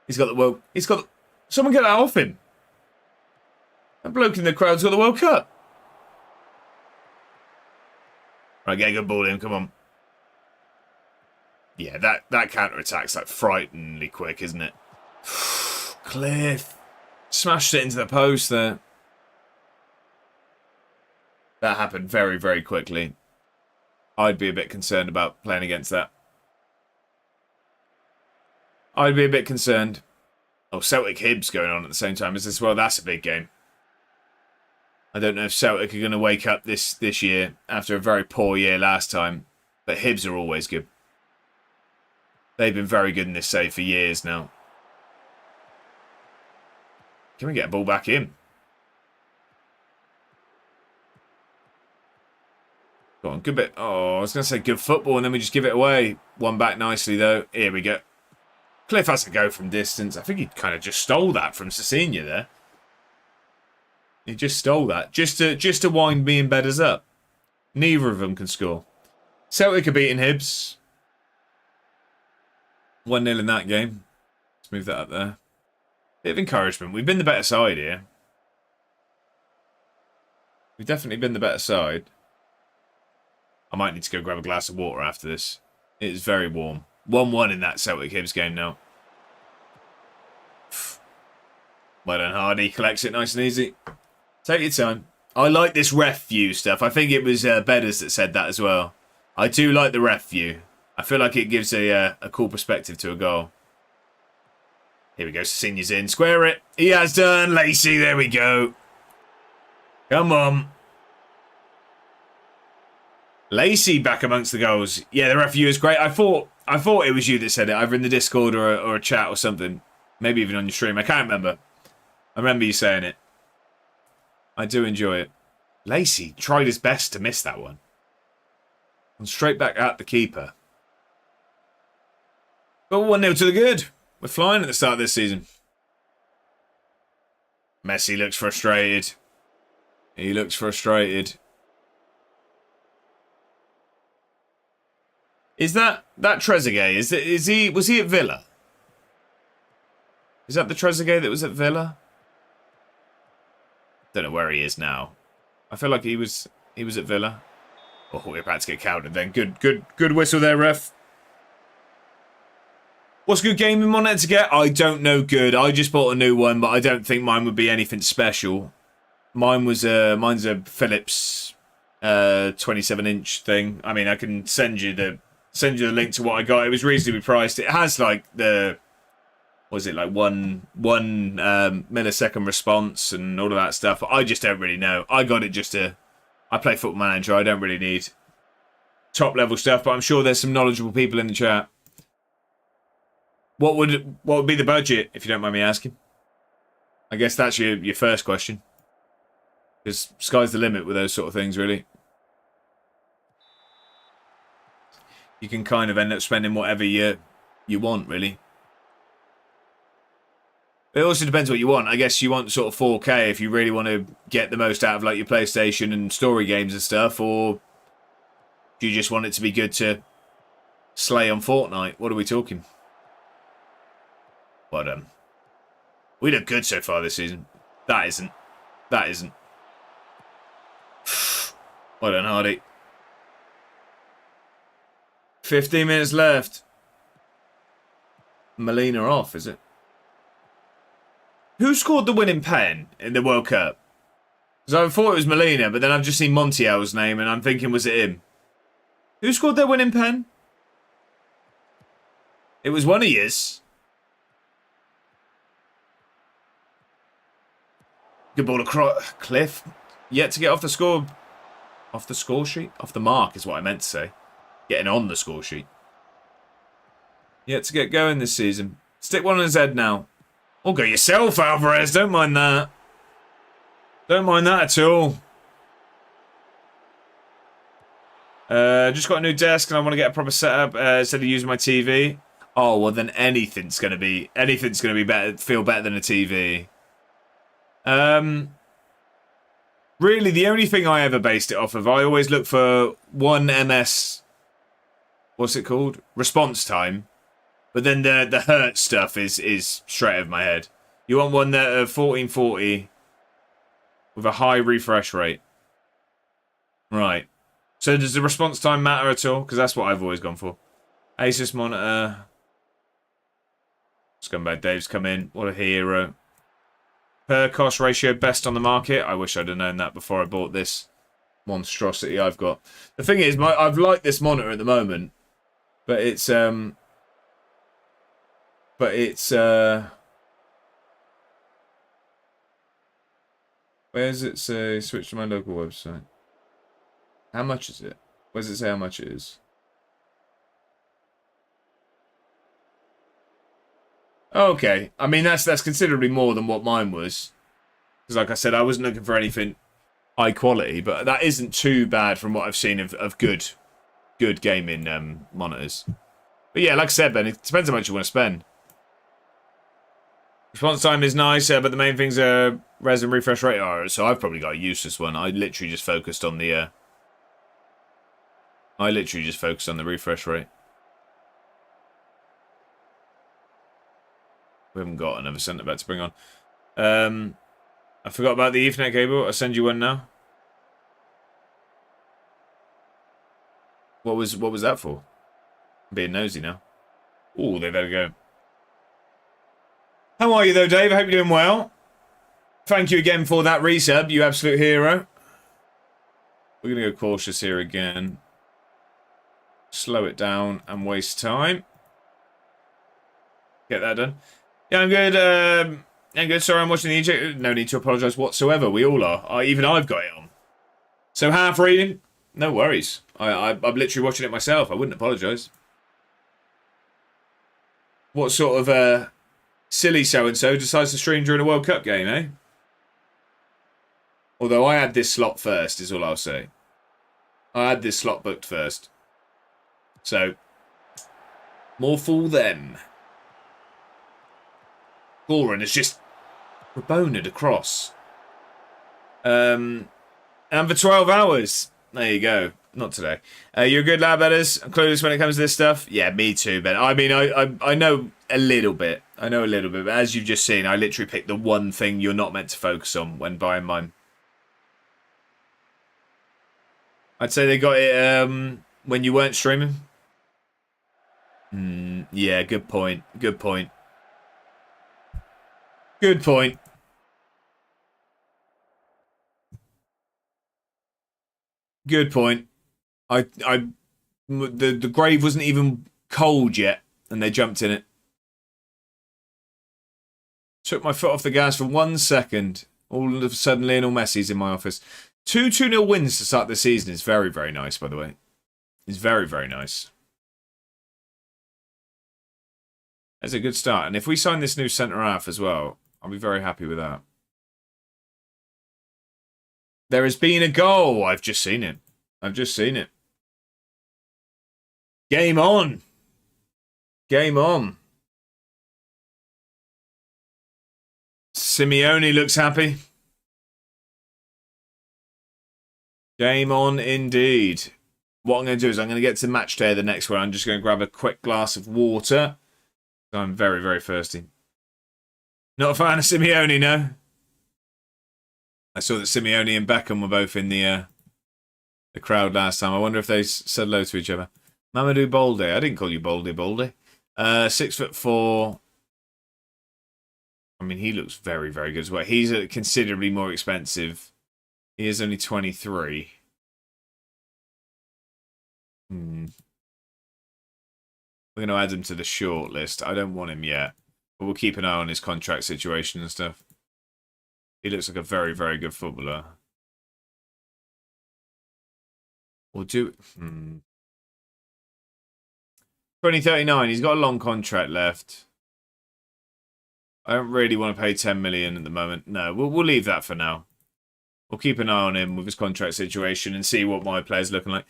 He's got the world. He's got. Someone get that off him. That bloke in the crowd's got the World Cup. Right, get a good ball in. Come on. Yeah, that counter attack's like frighteningly quick, isn't it? Cliff smashed it into the post there. That happened very, very quickly. I'd be a bit concerned about playing against that. I'd be a bit concerned. Oh, Celtic Hibs going on at the same time as this. Well, that's a big game. I don't know if Celtic are going to wake up this year after a very poor year last time. But Hibs are always good. They've been very good in this save for years now. Can we get a ball back in? Go on, good bit. Oh, I was going to say good football and then we just give it away. One back nicely though. Here we go. Cliff has to go from distance. I think he kind of just stole that from Cecilia there. He just stole that. Just to wind me and Bedders up. Neither of them can score. Celtic are beating Hibs. 1-0 in that game. Let's move that up there. Bit of encouragement. We've been the better side here. We've definitely been the better side. I might need to go grab a glass of water after this. It is very warm. 1-1 in that Celtic Hibs game now. Well done, Hardy. Collects it nice and easy. Take your time. I like this ref view stuff. I think it was Bedders that said that as well. I do like the ref view. I feel like it gives a cool perspective to a goal. Here we go. Senior's in. Square it. He has done. Lacey. There we go. Come on. Lacey back amongst the goals. Yeah, the ref view is great. I thought it was you that said it, either in the Discord or a chat or something. Maybe even on your stream. I can't remember. I remember you saying it. I do enjoy it. Lacey tried his best to miss that one. And straight back at the keeper. But 1-0 to the good. We're flying at the start of this season. Messi looks frustrated. He looks frustrated. Is that Trezeguet? Was he at Villa? Is that the Trezeguet that was at Villa? Don't know where he is now. I feel like he was at Villa. Oh, we're about to get counted then. Good whistle there, ref. What's a good gaming monitor to get? I don't know good. I just bought a new one, but I don't think mine would be anything special. Mine's a Philips 27-inch thing. I mean, I can send you the link to what I got. It was reasonably priced. It has like the like one millisecond response and all of that stuff. I just don't really know. I got it I play Football Manager. I don't really need top level stuff, but I'm sure there's some knowledgeable people in the chat. What would be the budget, if you don't mind me asking? I guess that's your first question. Because sky's the limit with those sort of things, really. You can kind of end up spending whatever you want, really. It also depends what you want. I guess you want sort of 4K if you really want to get the most out of like your PlayStation and story games and stuff, or do you just want it to be good to slay on Fortnite? What are we talking? But we look good so far this season. That isn't. Well done, Hardy. 15 minutes left. Molina off, is it? Who scored the winning pen in the World Cup? Because I thought it was Molina, but then I've just seen Montiel's name and I'm thinking, was it him? Who scored their winning pen? It was one of yours. Good ball across. Cliff. Yet to get off the score. Off the score sheet? Off the mark is what I meant to say. Getting on the score sheet. Yet to get going this season. Stick one on his head now. Or go yourself, Alvarez. Don't mind that. Don't mind that at all. Just got a new desk and I want to get a proper setup instead of using my TV. Oh well, then anything's gonna be better. Feel better than a TV. Really, the only thing I ever based it off of, I always look for 1 ms. What's it called? Response time. But then the hertz stuff is straight over my head. You want one that 1440 with a high refresh rate. Right. So does the response time matter at all? Because that's what I've always gone for. Asus monitor. Scumbag Dave's come in. What a hero. Per cost ratio best on the market. I wish I'd have known that before I bought this monstrosity I've got. The thing is, I've liked this monitor at the moment. But it's where does it say switch to my local website? How much is it? Where does it say how much it is? Okay. I mean that's considerably more than what mine was. Because like I said, I wasn't looking for anything high quality, but that isn't too bad from what I've seen of good gaming monitors. But yeah, like I said, Ben, it depends how much you want to spend. Response time is nice, but the main things are res and refresh rate are. So I've probably got a useless one. I literally just focused on the refresh rate. We haven't got another centre back to bring on. I forgot about the Ethernet cable. I'll send you one now. What was that for? I'm being nosy now. Ooh, they better go. How are you though, Dave? I hope you're doing well. Thank you again for that resub, you absolute hero. We're going to go cautious here again. Slow it down and waste time. Get that done. Yeah, I'm good. I'm good. Sorry, I'm watching the eject. No need to apologise whatsoever. We all are. Even I've got it on. So half reading. No worries. I'm literally watching it myself. I wouldn't apologise. What sort of silly so-and-so decides to stream during a World Cup game, eh? Although I had this slot first, is all I'll say. I had this slot booked first. So, more fool them. Goran has just reboned across. And for 12 hours. There you go. Not today. You're a good lad, Betters. I'm clueless when it comes to this stuff. Yeah, me too, Ben. I mean, I know a little bit. I know a little bit. But as you've just seen, I literally picked the one thing you're not meant to focus on when buying mine. I'd say they got it when you weren't streaming. Yeah, good point. Good point. Good point. Good point. The grave wasn't even cold yet, and they jumped in it. Took my foot off the gas for 1 second. All of a sudden, Lionel Messi's in my office. 2-2-0 wins to start the season is very, very nice, by the way. It's very, very nice. That's a good start. And if we sign this new centre-half as well, I'll be very happy with that. There has been a goal. I've just seen it. I've just seen it. Game on. Game on. Simeone looks happy. Game on indeed. What I'm going to do is I'm going to get to match day the next one. I'm just going to grab a quick glass of water. I'm very, very thirsty. Not a fan of Simeone, no. I saw that Simeone and Beckham were both in the crowd last time. I wonder if they said hello to each other. Mamadou Balde. I didn't call you Balde. 6'4". I mean, he looks very, very good as well. He's considerably more expensive. He is only 23. We're going to add him to the short list. I don't want him yet. But we'll keep an eye on his contract situation and stuff. He looks like a very, very good footballer. We'll do... 2039. He's got a long contract left. I don't really want to pay 10 million at the moment. No, we'll leave that for now. We'll keep an eye on him with his contract situation and see what my player's looking like.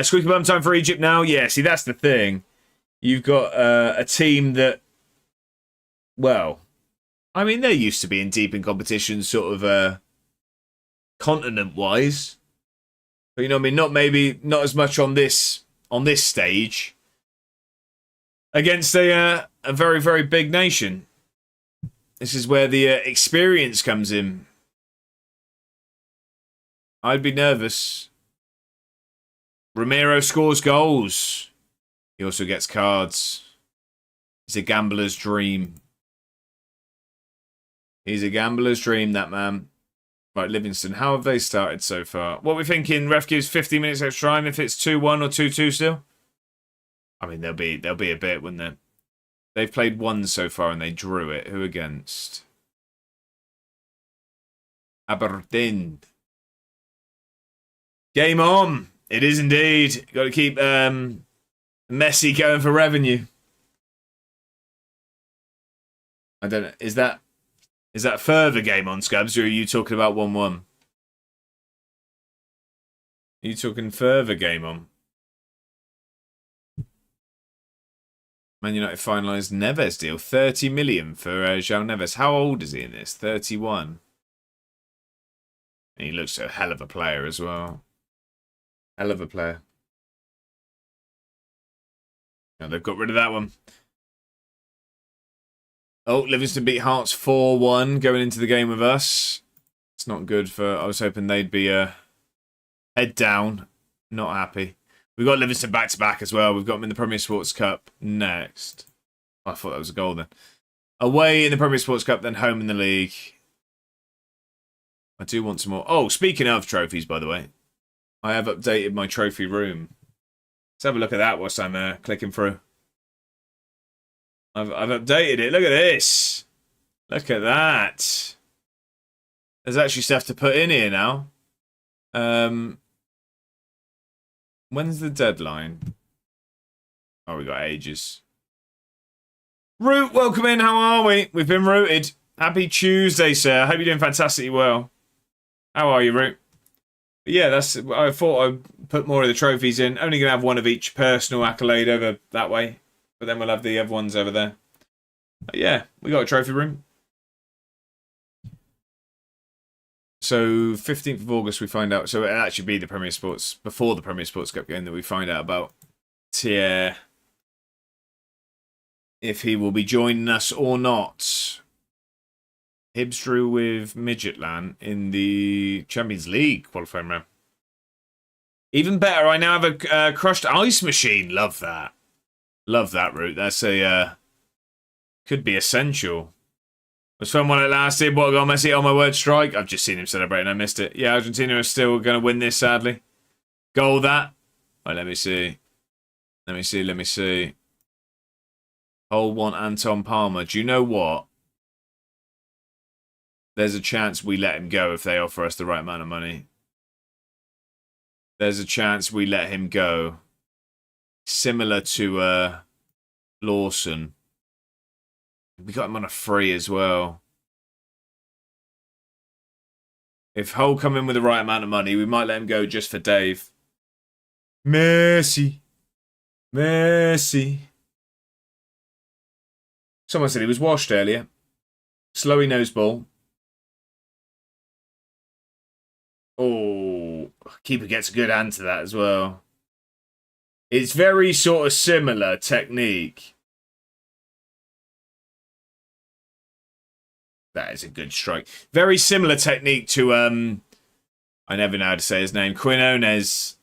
Squeaky bum time for Egypt now. Yeah, see, that's the thing. You've got a team that, well, I mean, they're used to being deep in competition, sort of continent-wise. But you know what I mean? Not as much on this stage against a very, very big nation. This is where the experience comes in. I'd be nervous. Ramiro scores goals. He also gets cards. It's a gambler's dream. He's a gambler's dream, that man. Right, Livingston, how have they started so far? What are we thinking? Ref gives 50 minutes extra time if it's 2-1 or 2-2 still? I mean, there'll be a bit, wouldn't there? They've played one so far and they drew it. Who against? Aberdeen. Game on. It is indeed. Got to keep Messi going for revenue. I don't know. Is that further game on, Scabs, or are you talking about 1-1? Are you talking further game on? Man United finalised Neves deal. 30 million for João Neves. How old is he in this? 31. And he looks a hell of a player as well. Hell of a player. Now they've got rid of that one. Oh, Livingston beat Hearts 4-1 going into the game with us. It's not good for... I was hoping they'd be head down. Not happy. We've got Livingston back-to-back as well. We've got them in the Premier Sports Cup next. Oh, I thought that was a goal then. Away in the Premier Sports Cup, then home in the league. I do want some more. Oh, speaking of trophies, by the way. I have updated my trophy room. Let's have a look at that whilst I'm clicking through. I've updated it. Look at this. Look at that. There's actually stuff to put in here now. When's the deadline? Oh, we got ages. Root, welcome in. How are we? We've been rooted. Happy Tuesday, sir. I hope you're doing fantastically well. How are you, Root? But yeah, I thought I'd put more of the trophies in. Only going to have one of each personal accolade over that way. But then we'll have the other ones over there. But yeah, we got a trophy room. So 15th of August we find out. So it'll actually be the Premier Sports, before the Premier Sports Cup game, that we find out about Thier. If he will be joining us or not. Hibs drew with Midgetland in the Champions League qualifying round. Even better, I now have a crushed ice machine. Love that. Love that route. That's a could be essential. It was fun while it lasted. What a goal, Messi! Oh my word, strike! I've just seen him celebrating. I missed it. Yeah, Argentina are still going to win this. Sadly, goal that. Right, let me see. Let me see. Hole one, Anton Palmer. Do you know what? There's a chance we let him go if they offer us the right amount of money. There's a chance we let him go. Similar to Lawson. We got him on a free as well. If Hull come in with the right amount of money, we might let him go just for Dave. Messi. Someone said he was washed earlier. Slowy nose ball. Oh, keeper gets a good hand to that as well. It's very sort of similar technique. That is a good strike. Very similar technique to, I never know how to say his name, Quinones.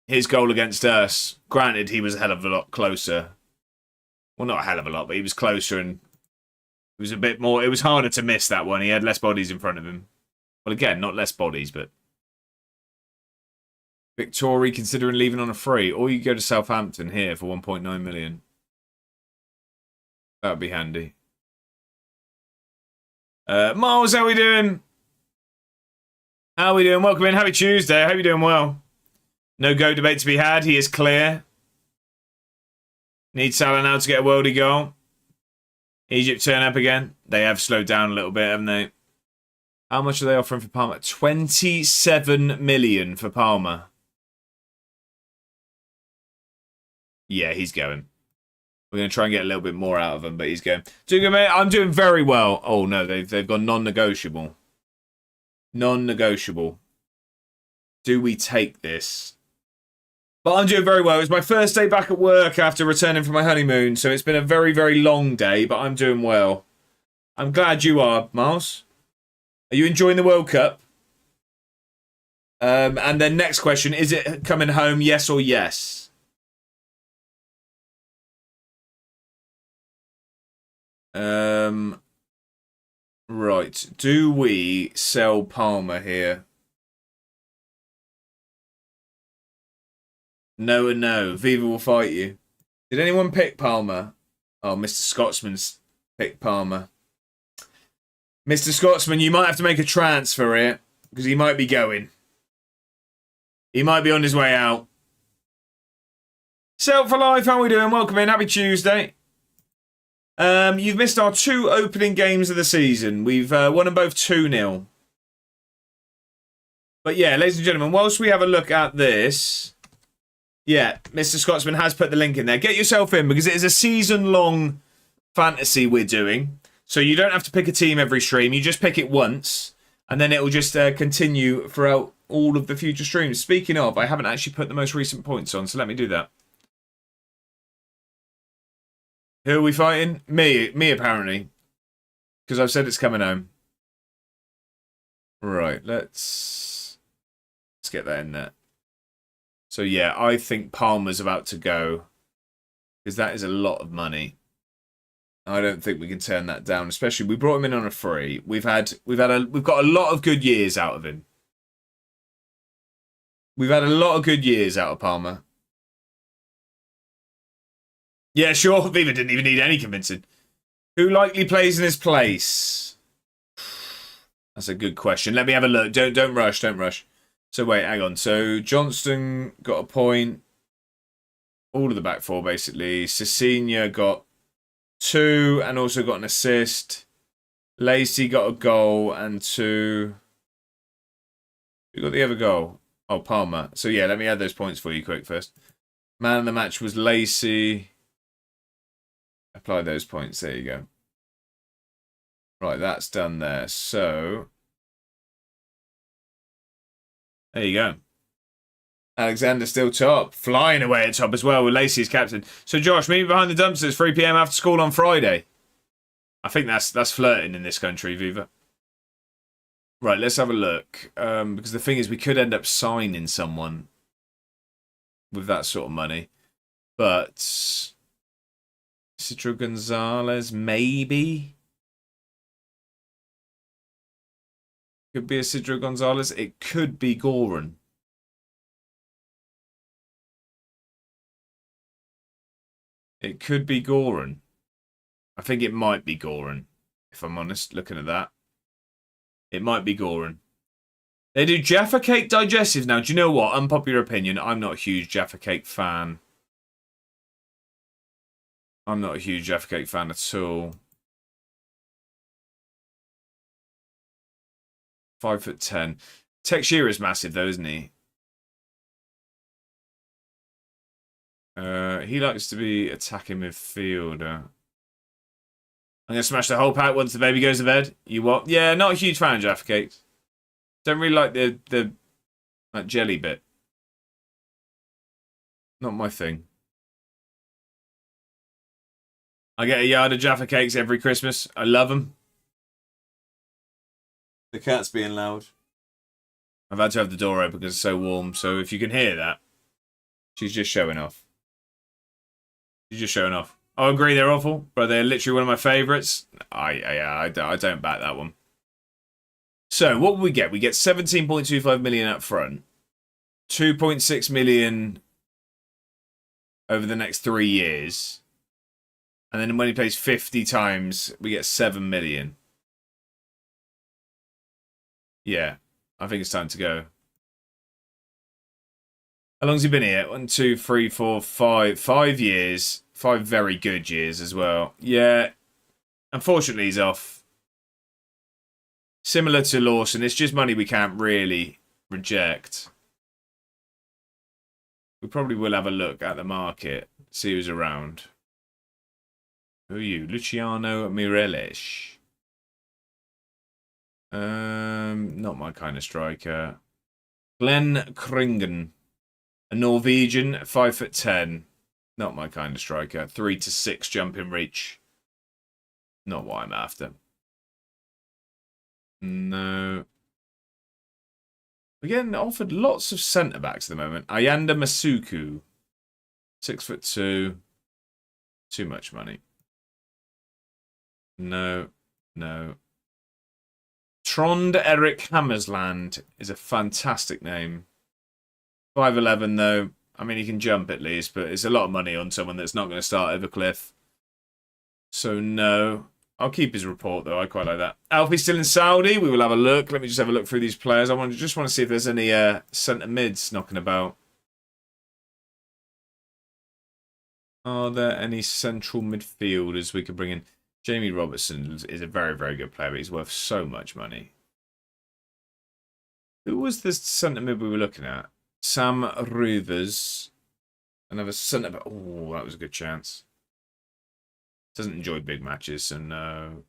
His goal against us. Granted, he was a hell of a lot closer. Well, not a hell of a lot, but he was closer and it was a bit more. It was harder to miss that one. He had less bodies in front of him. Well, again, not less bodies, but Victoria considering leaving on a free, or you go to Southampton here for 1.9 million. That would be handy. Miles, how we doing? How we doing? Welcome in. Happy Tuesday. I hope you're doing well. No GOAT debate to be had. He is clear. Needs Salah now to get a worldie goal. Egypt turn up again. They have slowed down a little bit, haven't they? How much are they offering for Palmer? 27 million for Palmer. Yeah, he's going. We're going to try and get a little bit more out of him, but he's going. Doing good, mate. I'm doing very well. Oh, no, they've gone non-negotiable. Non-negotiable. Do we take this? But I'm doing very well. It's my first day back at work after returning from my honeymoon, so it's been a very, very long day, but I'm doing well. I'm glad you are, Miles. Are you enjoying the World Cup? And then next question, is it coming home, yes or yes? Right. Do we sell Palmer here? No and no. Viva will fight you. Did anyone pick Palmer? Oh, Mr. Scotsman's picked Palmer. Mr. Scotsman, you might have to make a transfer here, because he might be going. He might be on his way out. Self for life, how are we doing? Welcome in. Happy Tuesday. You've missed our 2 opening games of the season. We've won them both 2-0. But yeah, ladies and gentlemen, whilst we have a look at this... Yeah, Mr. Scotsman has put the link in there. Get yourself in, because it is a season-long fantasy we're doing. So you don't have to pick a team every stream. You just pick it once, and then it will just continue throughout all of the future streams. Speaking of, I haven't actually put the most recent points on, so let me do that. Who are we fighting? Me apparently. Because I've said it's coming home. Right, let's get that in there. So yeah, I think Palmer's about to go, because that is a lot of money. I don't think we can turn that down. Especially, we brought him in on a free. We've got a lot of good years out of him. We've had a lot of good years out of Palmer. Yeah, sure. Viva didn't even need any convincing. Who likely plays in his place? That's a good question. Let me have a look. Don't rush. Don't rush. So wait, hang on. So Johnston got a point. All of the back four, basically. Cecilia got 2 and also got an assist. Lacey got a goal and 2. Who got the other goal? Oh, Palmer. So yeah, let me add those points for you quick first. Man of the match was Lacey. Apply those points. There you go. Right, that's done there. So there you go. Alexander still top. Flying away at top as well with Lacey as captain. So Josh, meet me behind the dumpsters, 3 PM after school on Friday. I think that's flirting in this country, Viva. Right, let's have a look. Because the thing is, we could end up signing someone with that sort of money. But Citro Gonzalez, maybe? Could be a Citro Gonzalez. It could be Goran. It could be Goran. I think it might be Goran, if I'm honest, looking at that. It might be Goran. They do Jaffa Cake digestives now. Do you know what? Unpopular opinion. I'm not a huge Jaffa Cake fan. I'm not a huge Jaffa Cake fan at all. 5'10". Texture is massive though, isn't he? He likes to be attacking midfielder. I'm going to smash the whole pack once the baby goes to bed. You what? Yeah, not a huge fan of Jaffa Cakes. Don't really like the that jelly bit. Not my thing. I get a yard of Jaffa Cakes every Christmas. I love them. The cat's being loud. I've had to have the door open because it's so warm. So if you can hear that, she's just showing off. She's just showing off. I agree, they're awful, but they're literally one of my favourites. I don't back that one. So what will we get? We get 17.25 million up front, 2.6 million over the next 3 years, and then when he plays 50 times, we get 7 million. Yeah, I think it's time to go. How long's he been here? 1, 2, 3, 4, 5. 5 years. 5 very good years as well. Yeah. Unfortunately, he's off. Similar to Lawson, it's just money we can't really reject. We probably will have a look at the market, see who's around. Who are you? Luciano Mireles. Not my kind of striker. Glenn Kringen. A Norwegian, 5'10". Not my kind of striker. 3 to 6 jumping reach. Not what I'm after. No. We're getting offered lots of centre-backs at the moment. Ayanda Masuku. 6'2". Too much money. No. No. Trond Erik Hammersland is a fantastic name. 5'11", though. I mean, he can jump at least, but it's a lot of money on someone that's not going to start over Cliff. So, no. I'll keep his report, though. I quite like that. Alfie's still in Saudi. We will have a look. Let me just have a look through these players. I just want to see if there's any centre mids knocking about. Are there any central midfielders we could bring in? Jamie Robertson is a very, very good player, but he's worth so much money. Who was the centre mid we were looking at? Sam Ruvers. Another centre back. Oh, that was a good chance. Doesn't enjoy big matches, so no.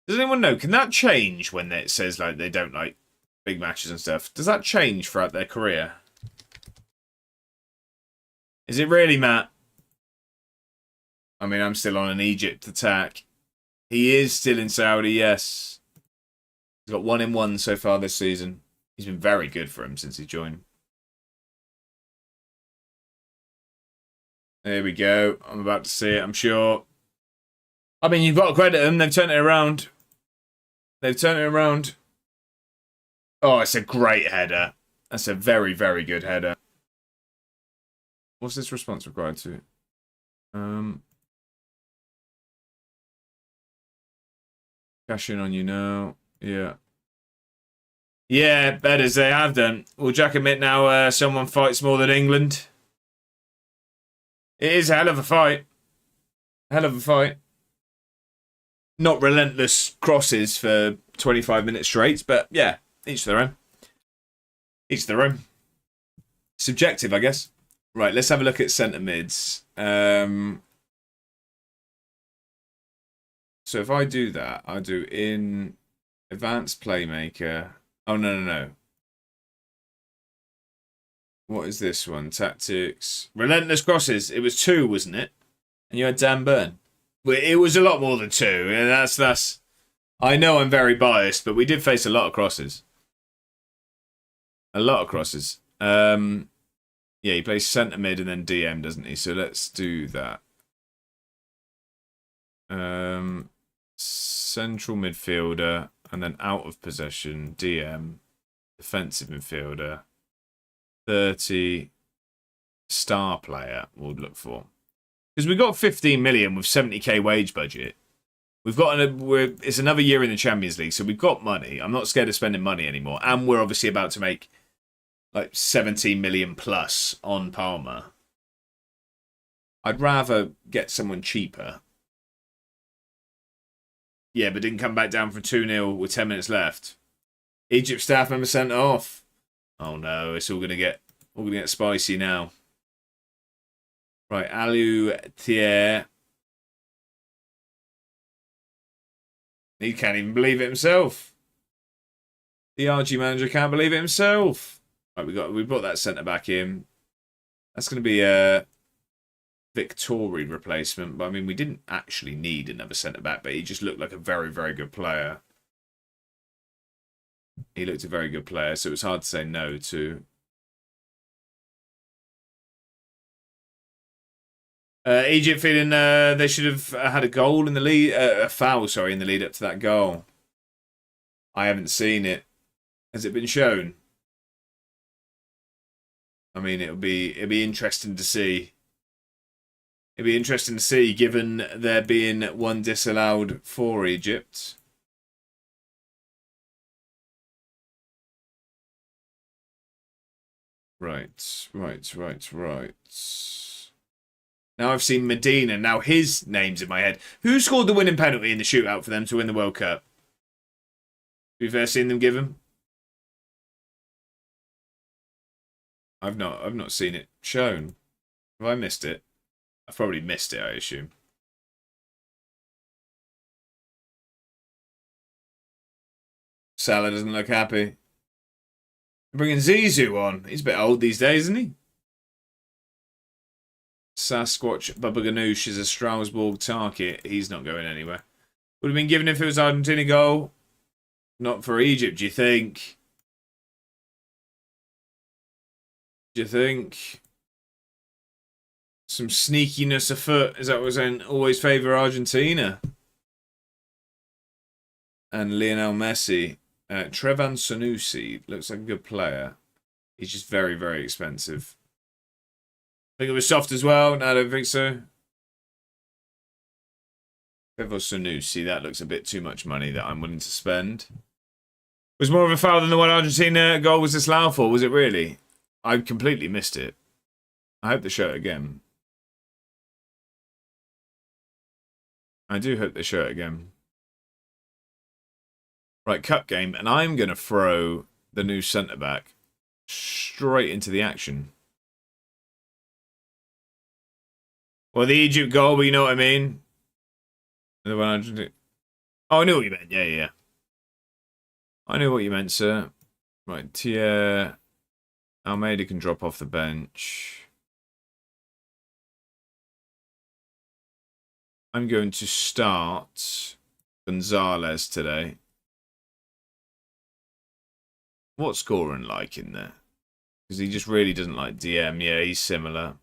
Does anyone know? Can that change when it says like they don't like big matches and stuff? Does that change throughout their career? Is it really, Matt? I mean, I'm still on an Egypt attack. He is still in Saudi, yes. He's got 1 in 1 so far this season. He's been very good for him since he joined. There we go. I'm about to see it, I'm sure. I mean, you've got to credit them. They've turned it around. They've turned it around. Oh, it's a great header. That's a very, very good header. What's this response required to? Cash in on you now. Yeah. Yeah, better as they have done. Will Jack admit now someone fights more than England? It is a hell of a fight. Hell of a fight. Not relentless crosses for 25 minutes straight, but yeah, each their own. Each their own. Subjective, I guess. Right, let's have a look at centre mids. So if I do that, I do in advanced playmaker. Oh, no. What is this one? Tactics. Relentless crosses. It was 2, wasn't it? And you had Dan Burn. It was a lot more than 2. And that's. I know I'm very biased, but we did face a lot of crosses. A lot of crosses. Yeah, he plays centre mid and then DM, doesn't he? So let's do that. Central midfielder and then out of possession, DM, defensive midfielder, 30 star player we'll look for. Because we've got 15 million with 70k wage budget. We've got it's another year in the Champions League, so we've got money. I'm not scared of spending money anymore. And we're obviously about to make like 17 million plus on Palmer. I'd rather get someone cheaper. Yeah, but didn't come back down from 2-0 with 10 minutes left. Egypt staff member sent off. Oh no, it's all gonna get spicy now. Right, Alu Thier. He can't even believe it himself. The RG manager can't believe it himself. Right, we brought that centre back in. That's gonna be a Victory replacement, but I mean we didn't actually need another centre back, but he just looked like a very, very good player. He looked a very good player, so it was hard to say no to. Egypt feeling they should have had a goal in the lead, a foul, sorry, in the lead up to that goal. I haven't seen it. Has it been shown? I mean, it'd be interesting to see. It'd be interesting to see, given there being 1 disallowed for Egypt. Right. Now I've seen Medina. Now his name's in my head. Who scored the winning penalty in the shootout for them to win the World Cup? Have you ever seen them give him? I've not seen it shown. Have I missed it? I've probably missed it, I assume. Salah doesn't look happy. Bringing Zizou on. He's a bit old these days, isn't he? Sasquatch Bubba Ganoush is a Strasbourg target. He's not going anywhere. Would have been given if it was Argentina goal. Not for Egypt, do you think? Do you think? Some sneakiness afoot. Is that what we're saying? Always favour Argentina. And Lionel Messi. Trevan Sanusi looks like a good player. He's just very, very expensive. I think it was soft as well. No, I don't think so. Trevan Sanusi, that looks a bit too much money that I'm willing to spend. Was more of a foul than the one Argentina goal was disallowed for, was it really? I completely missed it. I hope they show it again. I do hope they show it again. Right, cup game, and I'm going to throw the new centre-back straight into the action. Well, the Egypt goal, but you know what I mean? The 100. Oh, I knew what you meant. Yeah, yeah. I knew what you meant, sir. Right, Tia Almeida can drop off the bench. I'm going to start Gonzalez today. What's scoring like in there? Because he just really doesn't like DM. Yeah, he's similar.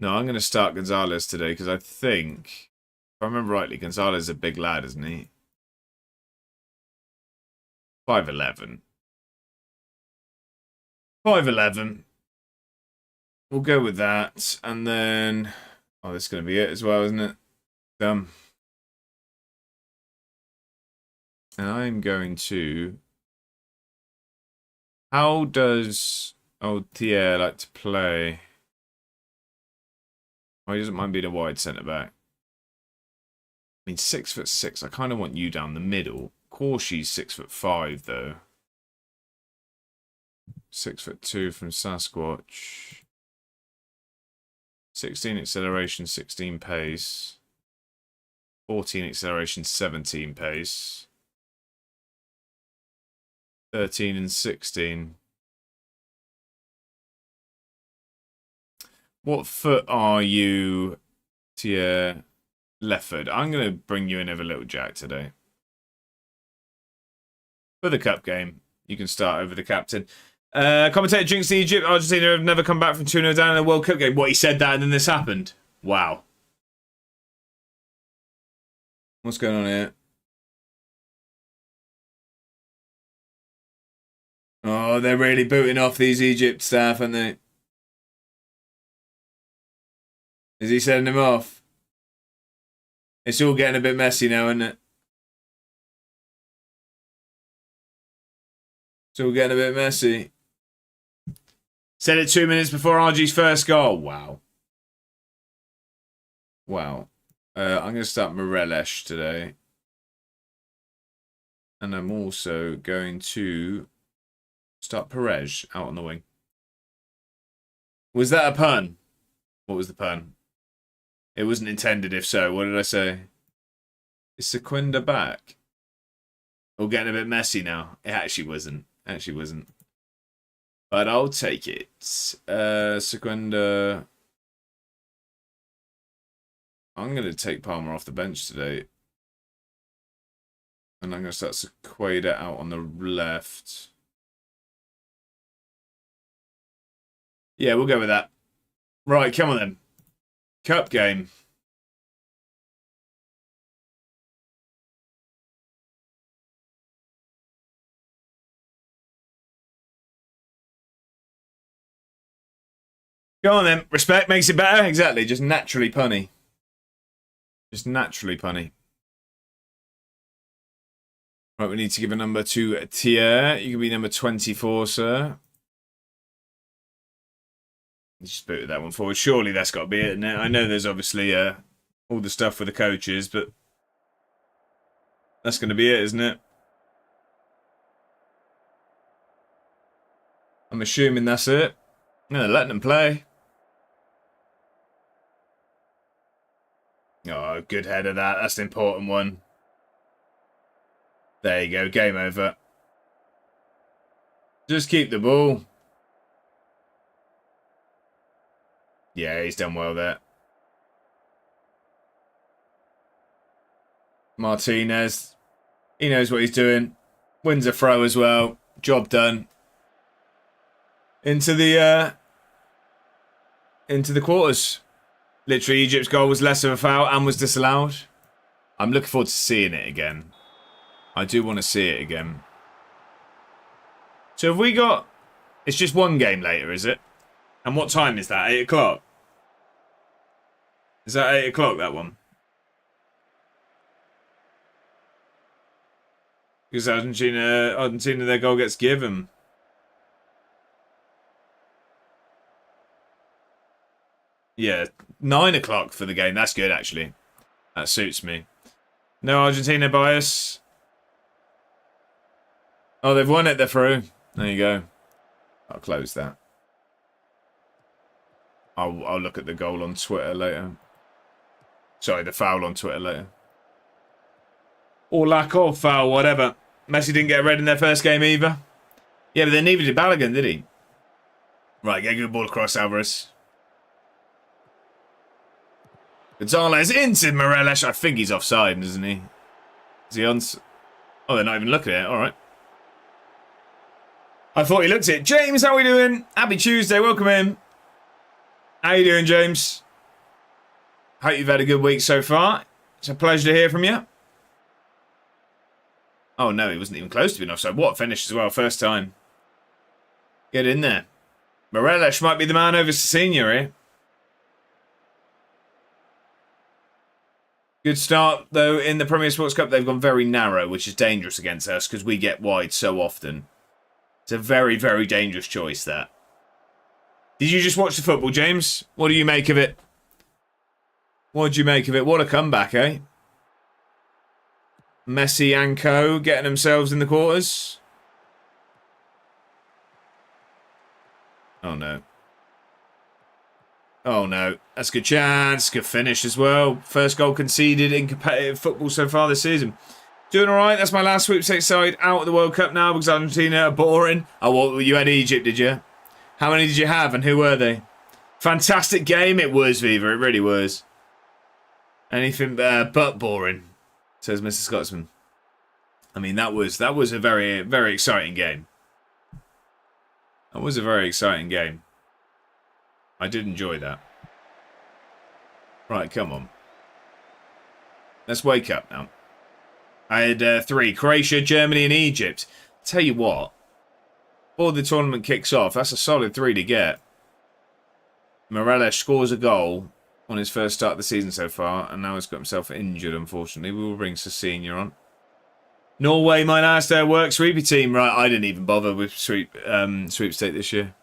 No, I'm going to start Gonzalez today because I think, if I remember rightly, Gonzalez is a big lad, isn't he? 5'11". 5'11". We'll go with that. And then, oh, this is going to be it as well, isn't it? And I'm going to... How does Thier like to play? Oh, he doesn't mind being a wide centre-back. I mean, 6'6". I kind of want you down the middle. Corsi's 6'5", though. 6'2" from Sasquatch. 16 acceleration, 16 pace. 14 acceleration, 17 pace. 13 and 16. What foot are you, Tier Lefford? I'm going to bring you in over Little Jack today. For the cup game, you can start over the captain. Commentator jinxed Egypt. Argentina have never come back from 2-0 down in the World Cup game. What, he said that and then this happened? Wow. What's going on here? Oh, they're really booting off these Egypt staff, aren't they? Is he sending them off? It's all getting a bit messy now, isn't it? It's all getting a bit messy. Said it 2 minutes before RG's first goal. Wow. Wow. I'm going to start Moreles today. And I'm also going to start Perez out on the wing. Was that a pun? What was the pun? It wasn't intended, if so. What did I say? Is Sequenda back? We're getting a bit messy now. It actually wasn't. Actually wasn't. But I'll take it. Sequenda. I'm going to take Palmer off the bench today. And I'm going to start Sequeda out on the left. Yeah, we'll go with that. Right, come on then. Cup game. Go on then. Respect makes it better. Exactly. Just naturally punny. Just naturally punny. Right, we need to give a number to Tier. You can be number 24, sir. Just booted that one forward. Surely that's got to be it, isn't it? I know there's obviously all the stuff with the coaches, but that's going to be it, isn't it? I'm assuming that's it. No, they're letting them play. Oh, good header that. That's an important one. There you go. Game over. Just keep the ball. Yeah, he's done well there. Martinez. He knows what he's doing. Wins a throw as well. Job done. Into the quarters. Literally, Egypt's goal was less of a foul and was disallowed. I'm looking forward to seeing it again. I do want to see it again. So have we got... It's just one game later, is it? And what time is that? 8 o'clock? Is that 8 o'clock, that one? Because Argentina, their goal gets given. Yeah, 9 o'clock for the game. That's good, actually. That suits me. No Argentina bias. Oh, they've won it. They're through. There you go. I'll close that. I'll look at the goal on Twitter later. Sorry, the foul on Twitter later. Or lack of foul, whatever. Messi didn't get a red in their first game either. Yeah, but then neither did Balogun, did he? Right, get a good ball across Alvarez. Gonzalez into Morelos. I think he's offside, isn't he? Is he on? Oh, they're not even looking at it. All right. I thought he looked at it. James, how are we doing? Happy Tuesday. Welcome in. How you doing, James? Hope you've had a good week so far. It's a pleasure to hear from you. Oh, no, he wasn't even close to being offside. What a finish as well. First time. Get in there. Morelos might be the man over Senior here. Good start, though, in the Premier Sports Cup. They've gone very narrow, which is dangerous against us because we get wide so often. It's a very, very dangerous choice, that. Did you just watch the football, James? What do you make of it? What did you make of it? What a comeback, eh? Messi and co getting themselves in the quarters. Oh, no. Oh, no. That's a good chance. Good finish as well. First goal conceded in competitive football so far this season. Doing all right. That's my last sweepstakes side out of the World Cup now because Argentina are boring. Oh, well, you had Egypt, did you? How many did you have and who were they? Fantastic game it was, Viva. It really was. Anything but boring, says Mr. Scotsman. I mean, that was a very, very exciting game. That was a very exciting game. I did enjoy that. Right, come on. Let's wake up now. I had 3. Croatia, Germany and Egypt. Tell you what. Before the tournament kicks off, that's a solid 3 to get. Morelos scores a goal on his first start of the season so far, and now he's got himself injured, unfortunately. We will bring Senior on. Norway, my last work sweepy team. Right, I didn't even bother with sweepstake this year.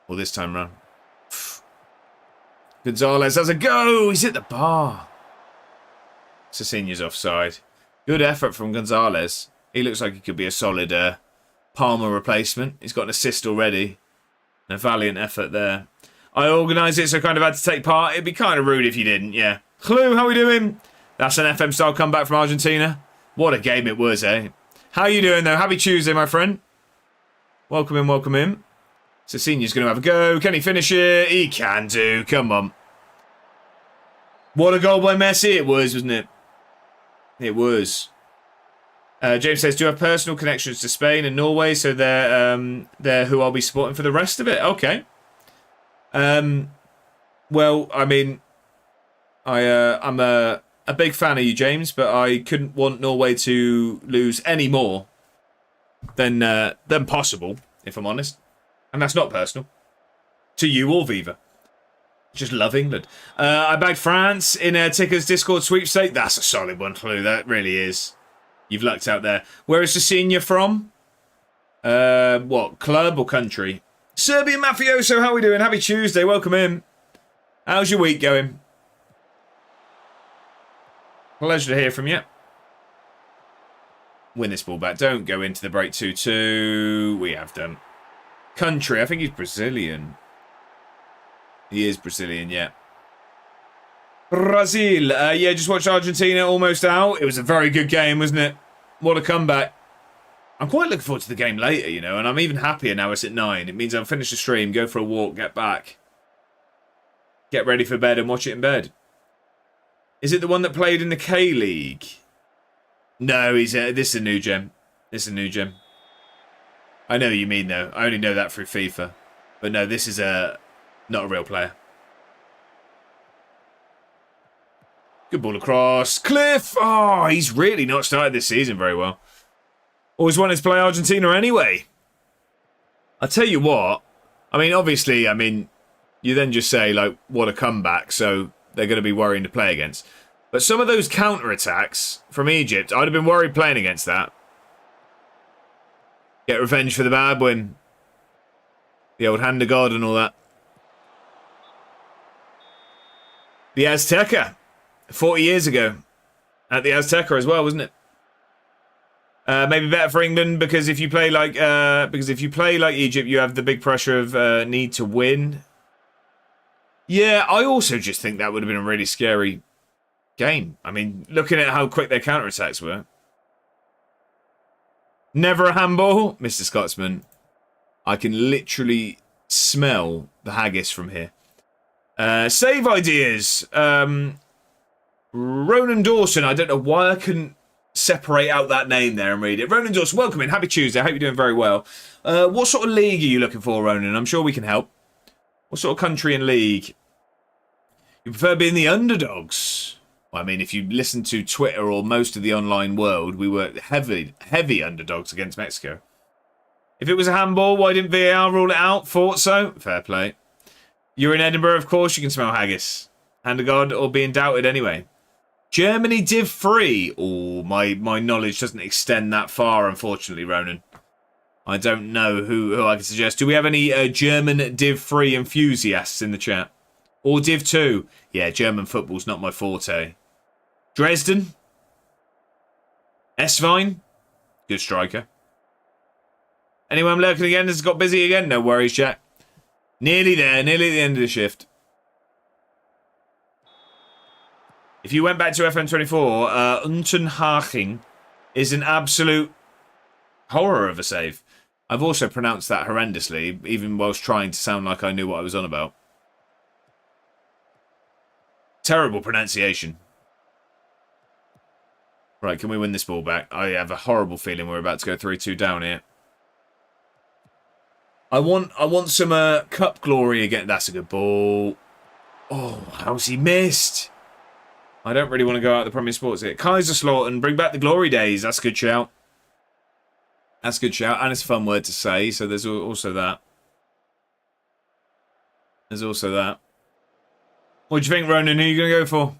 Or this time round. Gonzalez has a go. He's hit the bar. Senior's offside. Good effort from Gonzalez. He looks like he could be a solid Palmer replacement. He's got an assist already. And a valiant effort there. I organised it, so I kind of had to take part. It'd be kind of rude if you didn't, yeah. Hello, how we doing? That's an FM-style comeback from Argentina. What a game it was, eh? How you doing, though? Happy Tuesday, my friend. Welcome in, welcome in. Senior's going to have a go. Can he finish it? He can do. Come on. What a goal by Messi it was, wasn't it? It was. James says, do you have personal connections to Spain and Norway? So they're who I'll be supporting for the rest of it. Okay. Well, I mean, I'm a big fan of you, James, but I couldn't want Norway to lose any more than possible, if I'm honest. And that's not personal. To you or Viva. Just love England. I bagged France in a Ticker's Discord sweepstake. That's a solid one, Clue. That really is. You've lucked out there. Where is the senior from? What, club or country? Serbian Mafioso, how we doing? Happy Tuesday, welcome in. How's your week going? Pleasure to hear from you. Win this ball back. Don't go into the break 2-2. We have done. Country, I think he's Brazilian. He is Brazilian, yeah. Brazil. Yeah, just watched Argentina almost out. It was a very good game, wasn't it? What a comeback. I'm quite looking forward to the game later, you know, and I'm even happier now it's at 9. It means I'll finish the stream, go for a walk, get back. Get ready for bed and watch it in bed. Is it the one that played in the K-League? No, this is a new gem. This is a new gem. I know what you mean, though. I only know that through FIFA. But no, this is not a real player. Good ball across. Cliff! Oh, he's really not started this season very well. Always wanted to play Argentina anyway. I tell you what. I mean, obviously, you then just say, like, what a comeback. So they're going to be worrying to play against. But some of those counter-attacks from Egypt, I'd have been worried playing against that. Get revenge for the bad win. The old hand of God and all that. The Azteca. 40 years ago. At the Azteca as well, wasn't it? Maybe better for England because if you play like Egypt, you have the big pressure of need to win. Yeah, I also just think that would have been a really scary game. I mean, looking at how quick their counter-attacks were. Never a handball, Mr. Scotsman. I can literally smell the haggis from here. Save ideas. Ronan Dawson. I don't know why I couldn't separate out that name there and read it. Ronan Dawson, welcome in. Happy Tuesday. I hope you're doing very well. What sort of league are you looking for, Ronan? I'm sure we can help. What sort of country and league? You prefer being the underdogs? Well, I mean, if you listen to Twitter or most of the online world, we were heavy underdogs against Mexico. If it was a handball, why didn't VAR rule it out? Thought so. Fair play. You're in Edinburgh, of course. You can smell haggis. Hand of God or being doubted anyway. Germany Div 3. Oh, my knowledge doesn't extend that far, unfortunately, Ronan. I don't know who I can suggest. Do we have any German Div 3 enthusiasts in the chat? Or Div 2? Yeah, German football's not my forte. Dresden? Esvine? Good striker. Anyone lurking again? Has it got busy again? No worries, Jack. Nearly there. Nearly at the end of the shift. If you went back to FM24, Unterhaching is an absolute horror of a save. I've also pronounced that horrendously, even whilst trying to sound like I knew what I was on about. Terrible pronunciation. Right, can we win this ball back? I have a horrible feeling we're about to go 3-2 down here. I want some cup glory again. That's a good ball. Oh, how's he missed? I don't really want to go out the Premier Sports here. Kaiserslautern, bring back the glory days. That's a good shout. That's a good shout. And it's a fun word to say, so there's also that. There's also that. What do you think, Ronan? Who are you going to go for?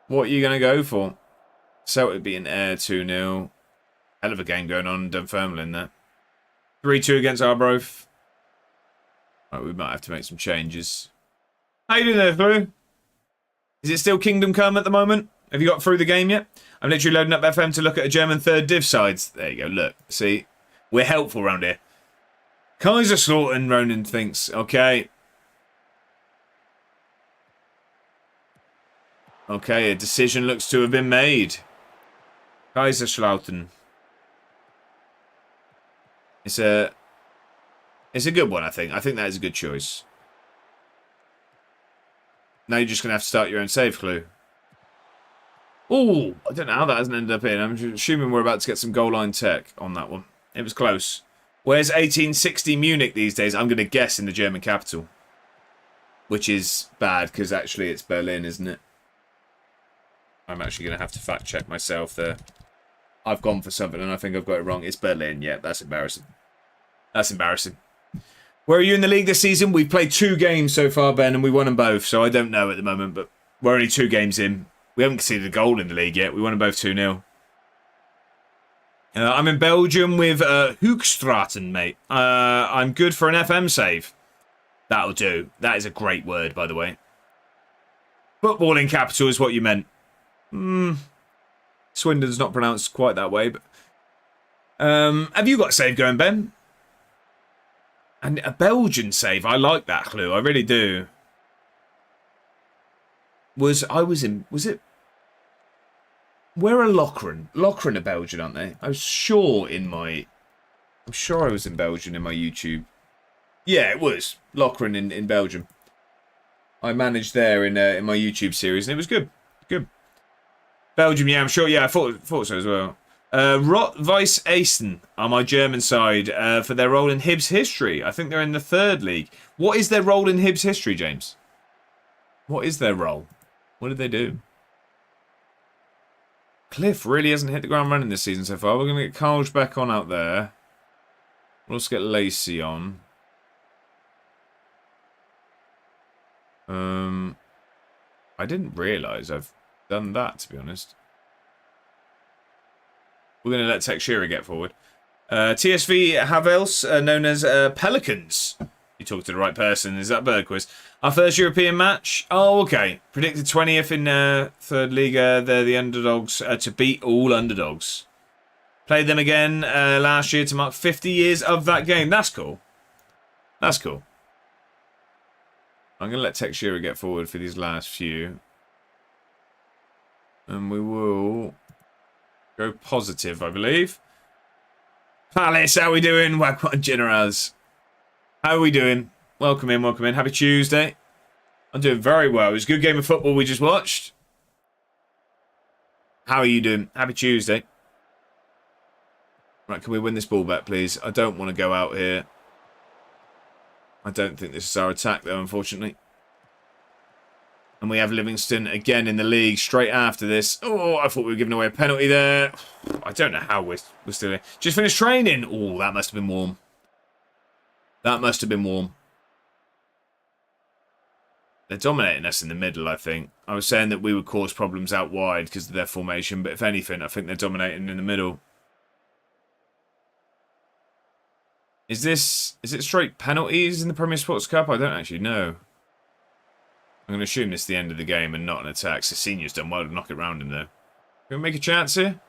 What are you going to go for? Celtic beating Ayr 2-0. Hell of a game going on in Dunfermline there. 3-2 against Arbroath. Right, we might have to make some changes. How you doing there, Flu? Is it still Kingdom Come at the moment? Have you got through the game yet? I'm literally loading up FM to look at a German third div sides. There you go, look. See? We're helpful around here. Kaiserslautern, Ronan thinks. Okay. Okay, a decision looks to have been made. Kaiserslautern. It's a good one, I think. I think that is a good choice. Now you're just going to have to start your own save clue. Oh, I don't know how that hasn't ended up in. I'm assuming we're about to get some goal line tech on that one. It was close. Where's 1860 Munich these days? I'm going to guess in the German capital. Which is bad, because actually it's Berlin, isn't it? I'm actually going to have to fact check myself there. I've gone for something and I think I've got it wrong. It's Berlin. Yeah, that's embarrassing. That's embarrassing. Where are you in the league this season? We've played 2 games so far, Ben, and we won them both. So I don't know at the moment, but we're only 2 games in. We haven't conceded a goal in the league yet. We won them both 2-0. I'm in Belgium with Hoekstraten, mate. I'm good for an FM save. That'll do. That is a great word, by the way. Footballing capital is what you meant. Swindon's not pronounced quite that way, but... have you got a save going, Ben? And a Belgian save. I like that clue. I really do. Was it... Where are Lokeren? Lokeren are Belgian, aren't they? I was sure in my... I'm sure I was in Belgium in my YouTube. Yeah, it was. Lokeren in Belgium. I managed there in my YouTube series, and it was good. Good. Belgium, yeah, I'm sure. Yeah, I thought so as well. Rot-Weiss Essen are my German side for their role in Hibs history. I think they're in the 3rd league. What is their role in Hibs history, James? What is their role? What did they do? Cliff really hasn't hit the ground running this season so far. We're going to get Carl's back on out there. We'll also get Lacey on. I didn't realise I've done that, to be honest. We're going to let Teixeira get forward. TSV Havels, known as Pelicans. You talked to the right person. Is that Bergquist? Our first European match. Oh, okay. Predicted 20th in 3rd Liga. They're the underdogs to beat all underdogs. Played them again last year to mark 50 years of that game. That's cool. That's cool. I'm going to let Teixeira get forward for these last few. And we will go positive, I believe. Palace, how we doing? Wagwan Generals. How are we doing? Welcome in, welcome in. Happy Tuesday. I'm doing very well. It was a good game of football we just watched. How are you doing? Happy Tuesday. Right, can we win this ball back, please? I don't want to go out here. I don't think this is our attack, though, unfortunately. And we have Livingston again in the league straight after this. Oh, I thought we were giving away a penalty there. I don't know how we're still here. Just finished training. Oh, that must have been warm. That must have been warm. They're dominating us in the middle, I think. I was saying that we would cause problems out wide because of their formation, but if anything, I think they're dominating in the middle. Is it straight penalties in the Premier Sports Cup? I don't actually know. I'm going to assume this is the end of the game and not an attack. Cecigno's done well to knock it round him, though. Can we make a chance here?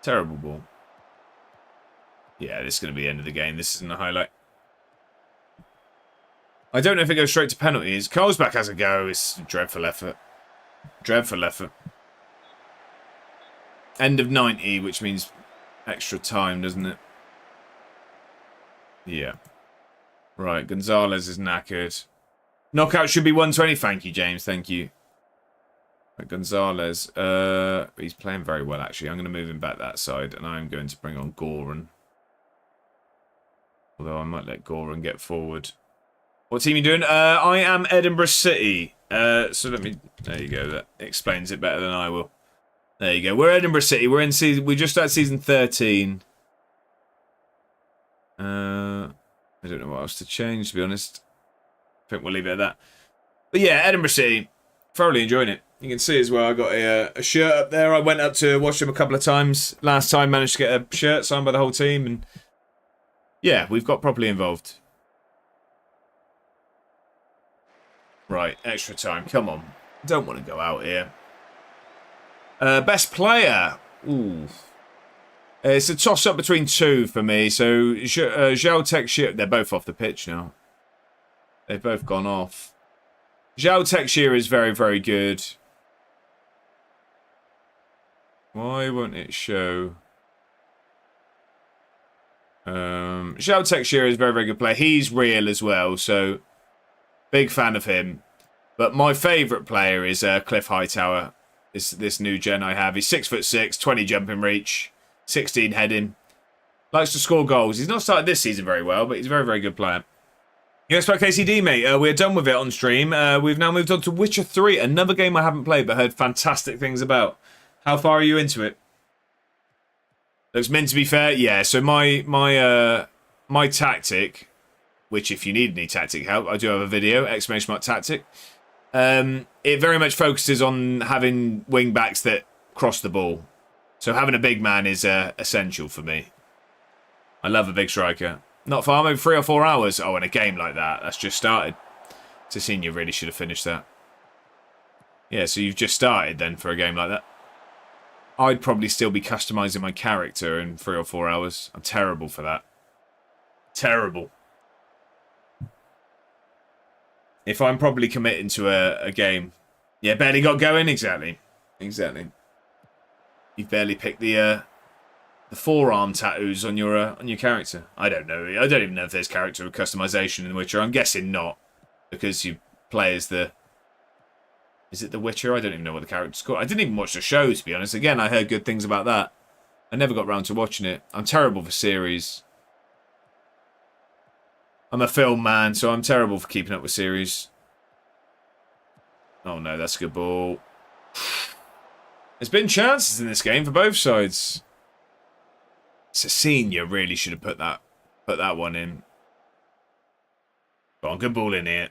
Terrible ball. Yeah, this is going to be the end of the game. This isn't a highlight. I don't know if it goes straight to penalties. Carlsbach has a go. It's a dreadful effort. Dreadful effort. End of 90, which means extra time, doesn't it? Yeah. Right, Gonzalez is knackered. Knockout should be 120. Thank you, James. Thank you. Right, Gonzalez. He's playing very well, actually. I'm going to move him back that side, and I'm going to bring on Goran. Although I might let Goran get forward. What team are you doing? I am Edinburgh City. So let me... There you go. That explains it better than I will. There you go. We're Edinburgh City. We're in season... We just started season 13. I don't know what else to change, to be honest. I think we'll leave it at that. But yeah, Edinburgh City. Thoroughly enjoying it. You can see as well, I got a shirt up there. I went up to watch them a couple of times. Last time, managed to get a shirt signed by the whole team. And yeah, we've got properly involved. Right, extra time. Come on. Don't want to go out here. Best player. Ooh. It's a toss-up between two for me. So, Zhao Teixeira... They're both off the pitch now. They've both gone off. Zhao Teixeira is very, very good. Why won't it show? Zhao Teixeira is a very, very good player. He's real as well, so... Big fan of him. But my favourite player is Cliff Hightower. This new gen I have. He's 6'6", 20 jumping reach, 16 heading. Likes to score goals. He's not started this season very well, but he's a very, very good player. Yes, about KCD, mate. We're done with it on stream. We've now moved on to Witcher 3, another game I haven't played but heard fantastic things about. How far are you into it? Looks meant to be fair. Yeah, so my tactic, which if you need any tactic help, I do have a video, ! Tactic. It very much focuses on having wing backs that cross the ball. So having a big man is essential for me. I love a big striker. Not far, maybe 3 or 4 hours. Oh, in a game like that, that's just started. Senior really should have finished that. Yeah, so you've just started then for a game like that. I'd probably still be customising my character in 3 or 4 hours. I'm terrible for that. Terrible. If I'm probably committing to a game. Yeah, barely got going. Exactly. Exactly. You've barely picked the forearm tattoos on your character. I don't know. I don't even know if there's character customization in The Witcher. I'm guessing not, because you play as the. Is it The Witcher? I don't even know what the character's called. I didn't even watch the show, to be honest. Again, I heard good things about that. I never got round to watching it. I'm terrible for series. I'm a film man, so I'm terrible for keeping up with series. Oh no, that's a good ball. There's been chances in this game for both sides. Senior really should have put that one in. Go on, good ball in here.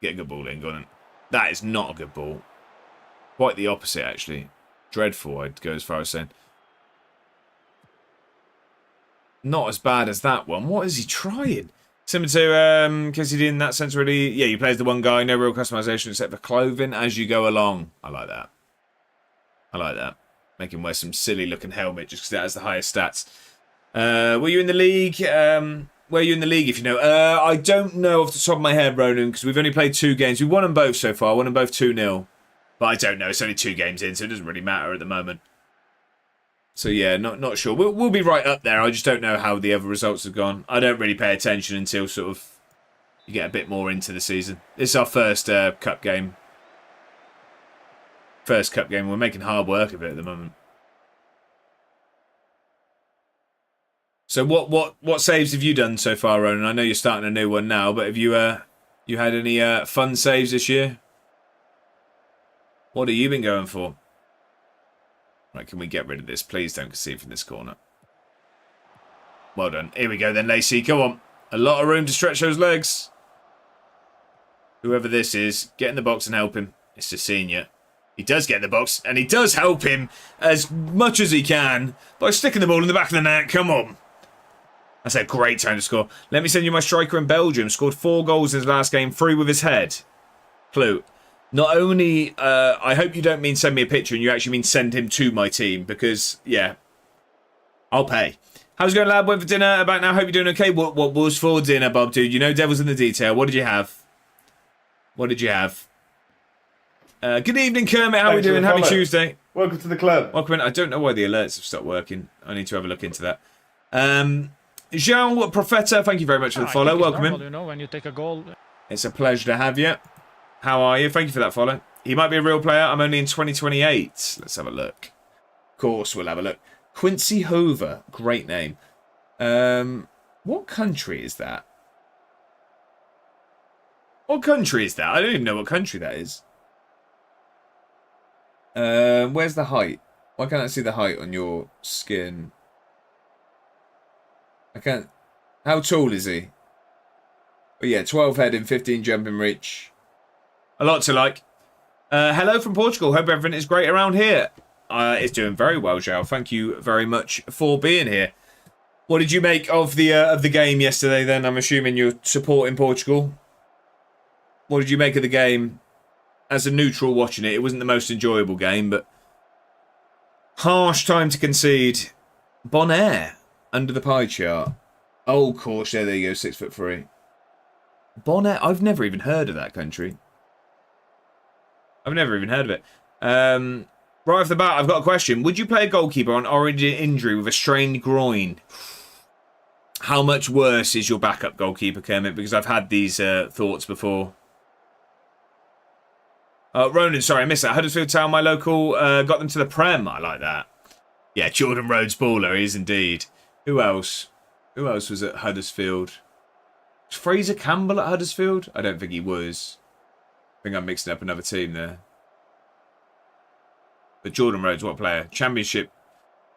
Get a good ball in, go on. That is not a good ball. Quite the opposite, actually. Dreadful, I'd go as far as saying. Not as bad as that one. What is he trying? Similar to Kissy in that sense, really. Yeah, you play as the one guy, no real customization except for clothing as you go along. I like that. I like that. Make him wear some silly looking helmet just because that has the highest stats. Were you in the league? Where are you in the league, if you know? I don't know off the top of my head, Ronan, because we've only played 2 games. We've won them both so far. Won them both 2-0. But I don't know. It's only 2 games in, so it doesn't really matter at the moment. So, yeah, not sure. We'll be right up there. I just don't know how the other results have gone. I don't really pay attention until sort of you get a bit more into the season. This is our first cup game. First cup game. We're making hard work of it at the moment. So what saves have you done so far, Ronan? I know you're starting a new one now, but have you had any fun saves this year? What have you been going for? Right, can we get rid of this? Please don't concede from this corner. Well done. Here we go then, Lacey. Come on. A lot of room to stretch those legs. Whoever this is, get in the box and help him. It's the senior. He does get in the box, and he does help him as much as he can by sticking the ball in the back of the net. Come on. That's a great time to score. Let me send you my striker in Belgium. Scored 4 goals in his last game, 3 with his head. Clue. Not only, I hope you don't mean send me a picture and you actually mean send him to my team because, yeah, I'll pay. How's it going, lad? Went for dinner about now. Hope you're doing okay. What was for dinner, Bob, dude? You know devil's in the detail. What did you have? What did you have? Good evening, Kermit. How are we doing? Happy Tuesday. Welcome to the club. Welcome in. I don't know why the alerts have stopped working. I need to have a look into that. Jean Profeta, thank you very much for the follow. Welcome in. You know, when you take a goal. It's a pleasure to have you. How are you? Thank you for that follow. He might be a real player. I'm only in 2028. Let's have a look. Of course, we'll have a look. Quincy Hover. Great name. What country is that? What country is that? I don't even know what country that is. Where's the height? Why can't I see the height on your skin? I can't. How tall is he? Oh yeah, 12 heading, 15 jumping reach. A lot to like. Hello from Portugal. Hope everything is great around here. It's doing very well, Zhao. Thank you very much for being here. What did you make of the game yesterday? Then I'm assuming you're supporting Portugal. What did you make of the game? As a neutral watching it, it wasn't the most enjoyable game, but harsh time to concede. Bonaire under the pie chart. Oh, of course, there you go, 6'3". Bonaire. I've never even heard of that country. I've never even heard of it. Right off the bat, I've got a question. Would you play a goalkeeper on origin injury with a strained groin? How much worse is your backup goalkeeper, Kermit? Because I've had these thoughts before. Ronan, sorry, I missed that. Huddersfield Town, my local, got them to the Prem. I like that. Yeah, Jordan Rhodes baller, he is indeed. Who else? Who else was at Huddersfield? Was Fraser Campbell at Huddersfield? I don't think he was. I think I'm mixing up another team there. But Jordan Rhodes, what player? Championship.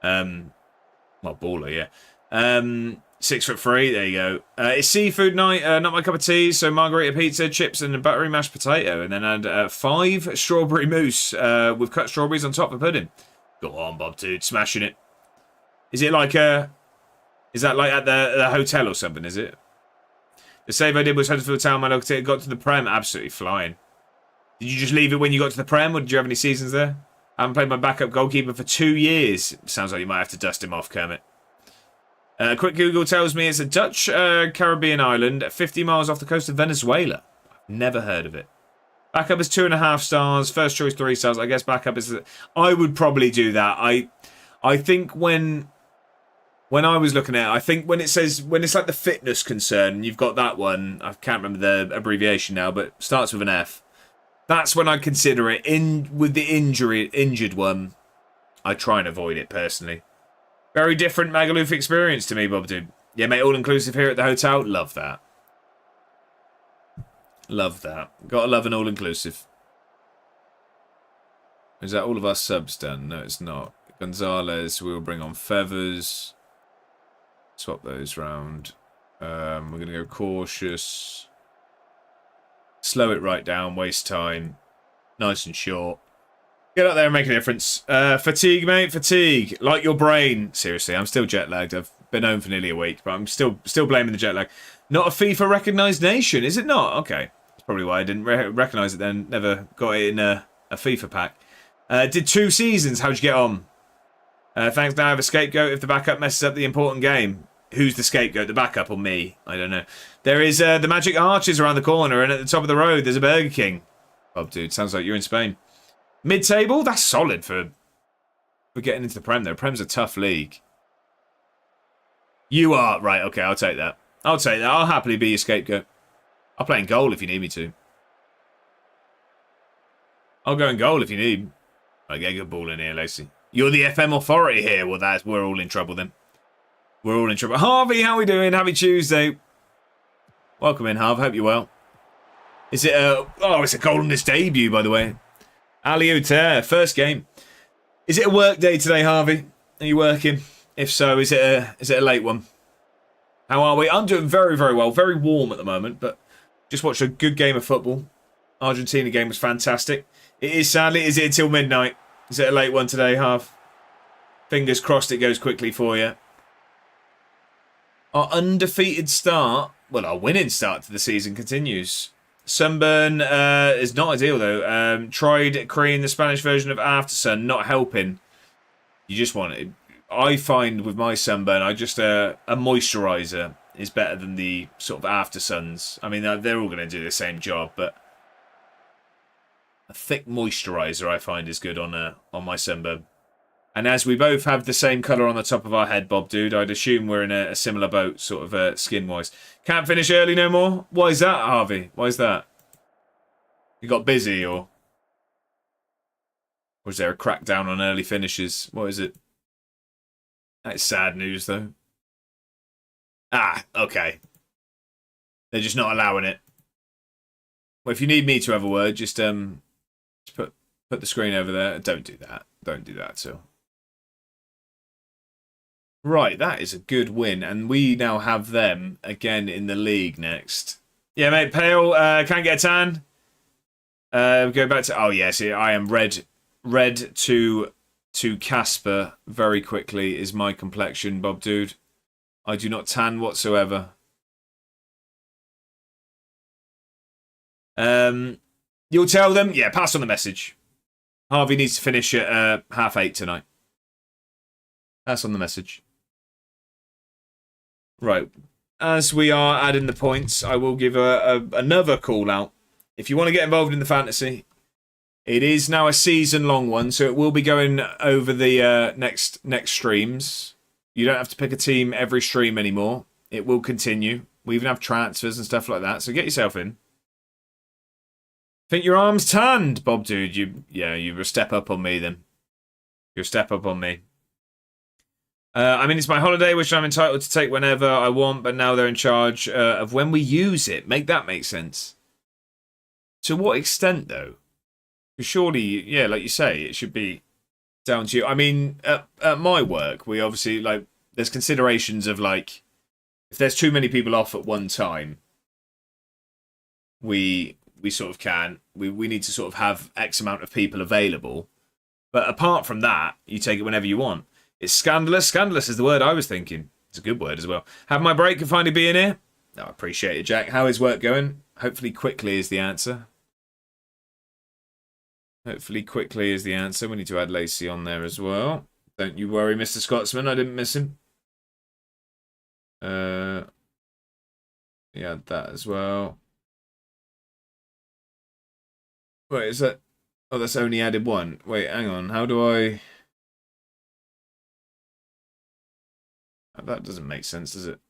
Well, baller, yeah. 6'3", there you go. It's seafood night, not my cup of tea, so margarita pizza, chips and a buttery mashed potato. And then add 5 strawberry mousse with cut strawberries on top for pudding. Go on, Bob, dude, smashing it. Is it like is that like at the hotel or something, is it? The save I did was Huddersfield Town, my local team, got to the Prem, absolutely flying. Did you just leave it when you got to the Prem, or did you have any seasons there? I haven't played my backup goalkeeper for 2 years. Sounds like you might have to dust him off, Kermit. A quick Google tells me it's a Dutch Caribbean island 50 miles off the coast of Venezuela. Never heard of it. Backup is 2.5 stars. First choice 3 stars. I guess backup is... I would probably do that. I think when I was looking at it, I think when it's like the fitness concern, you've got that one. I can't remember the abbreviation now, but starts with an F. That's when I consider it. With the injured one, I try and avoid it personally. Very different Magaluf experience to me, Bob, dude. Yeah, mate, all-inclusive here at the hotel. Love that. Love that. Gotta love an all-inclusive. Is that all of our subs done? No, it's not. Gonzalez, we'll bring on Feathers. Swap those round. We're going to go cautious. Slow it right down. Waste time. Nice and short. Get out there and make a difference. Fatigue, mate. Fatigue. Like your brain. Seriously, I'm still jet lagged. I've been home for nearly a week, but I'm still blaming the jet lag. Not a FIFA recognised nation, is it not? Okay. That's probably why I didn't recognise it then. Never got it in a FIFA pack. Did 2 seasons. How'd you get on? Thanks. Now I have a scapegoat if the backup messes up the important game. Who's the scapegoat? The backup or me? I don't know. There is the Magic Arches around the corner, and at the top of the road, there's a Burger King. Oh, dude, sounds like you're in Spain. Mid-table? That's solid for getting into the Prem, though. Prem's a tough league. You are. Right, okay, I'll take that. I'll take that. I'll happily be your scapegoat. I'll play in goal if you need me to. I'll go in goal if you need. Right, get a good ball in here, Lacey. You're the FM authority here. Well, we're all in trouble then. We're all in trouble. Harvey, how we doing? Happy Tuesday. Welcome in, Harv. Hope you're well. Is it it's a goal on his debut, by the way. Ali Uter, first game. Is it a work day today, Harvey? Are you working? If so, is it a late one? How are we? I'm doing very, very well. Very warm at the moment, but just watched a good game of football. Argentina game was fantastic. It is, sadly, is it until midnight? Is it a late one today, Harv? Fingers crossed it goes quickly for you. Our undefeated start, well, our winning start to the season continues. Sunburn is not ideal, though. Tried creating the Spanish version of Aftersun, not helping. You just want it. I find with my sunburn, a moisturiser is better than the sort of Aftersuns. I mean, they're all going to do the same job, but a thick moisturiser I find is good on my sunburn. And as we both have the same colour on the top of our head, Bob, dude, I'd assume we're in a similar boat, sort of skin-wise. Can't finish early no more? Why is that, Harvey? Why is that? You got busy, or is there a crackdown on early finishes? What is it? That's sad news, though. Ah, okay. They're just not allowing it. Well, if you need me to have a word, just put the screen over there. Don't do that. Don't do that, so. Right, that is a good win, and we now have them again in the league next. Yeah, mate, pale, can't get a tan. Go back to, oh yes, I am red to Casper very quickly is my complexion, Bob, dude. I do not tan whatsoever. You'll tell them, yeah, pass on the message. Harvey needs to finish at 8:30 tonight. Pass on the message. Right. As we are adding the points, I will give another call out. If you want to get involved in the fantasy, it is now a season-long one, so it will be going over the next streams. You don't have to pick a team every stream anymore. It will continue. We even have transfers and stuff like that, so get yourself in. Think your arm's tanned, Bob, dude. You're a step up on me then. You're a step up on me. I mean, it's my holiday, which I'm entitled to take whenever I want, but now they're in charge of when we use it. Make that make sense. To what extent, though? Because surely, yeah, like you say, it should be down to you. I mean, at my work, we obviously, like, there's considerations of, like, If there's too many people off at one time, we sort of can. We need to sort of have X amount of people available. But apart from that, you take it whenever you want. It's scandalous. Scandalous is the word I was thinking. It's a good word as well. Have my break and finally being here. No, I appreciate it, Jack. How is work going? Hopefully quickly is the answer. Hopefully quickly is the answer. We need to add Lacey on there as well. Don't you worry, Mr. Scotsman. I didn't miss him. Yeah, that as well. Wait, is that... Oh, that's only added one. Wait, hang on. How do I... That doesn't make sense, does it?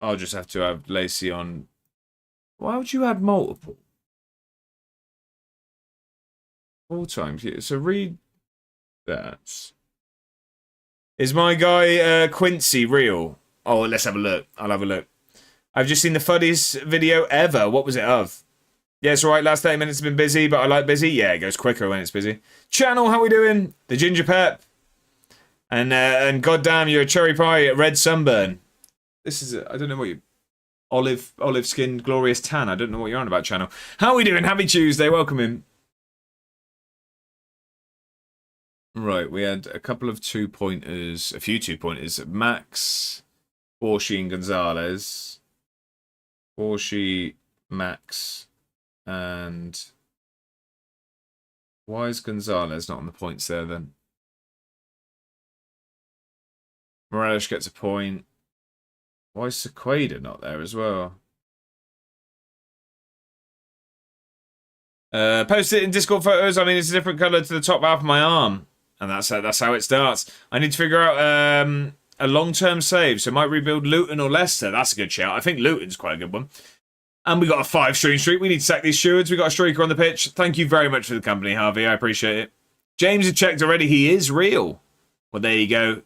I'll just have to have Lacey on... Why would you add multiple? All times. So read that. Is my guy Quincy real? Oh, let's have a look. I'll have a look. I've just seen the funniest video ever. What was it of? Yeah, it's alright. Last 30 minutes have been busy, but I like busy. Yeah, it goes quicker when it's busy. Channel, how we doing? The Ginger Pep. And goddamn, you're a cherry pie, red sunburn. This is, I don't know what you... Olive skinned, glorious tan. I don't know what you're on about, channel. How we doing? Happy Tuesday. Welcome in. Right, we had a couple of 2-pointers, a few 2-pointers. Max, Borshi, and Gonzalez. Borshi, Max, and... Why is Gonzalez not on the points there, then? Morales gets a point. Why is Sequeda not there as well? Post it in Discord photos. I mean, it's a different colour to the top half of my arm. And that's how it starts. I need to figure out a long-term save. So might rebuild Luton or Leicester. That's a good shout. I think Luton's quite a good one. And we got a 5-string streak. We need to sack these stewards. We got a streaker on the pitch. Thank you very much for the company, Harvey. I appreciate it. James had checked already. He is real. Well, there you go.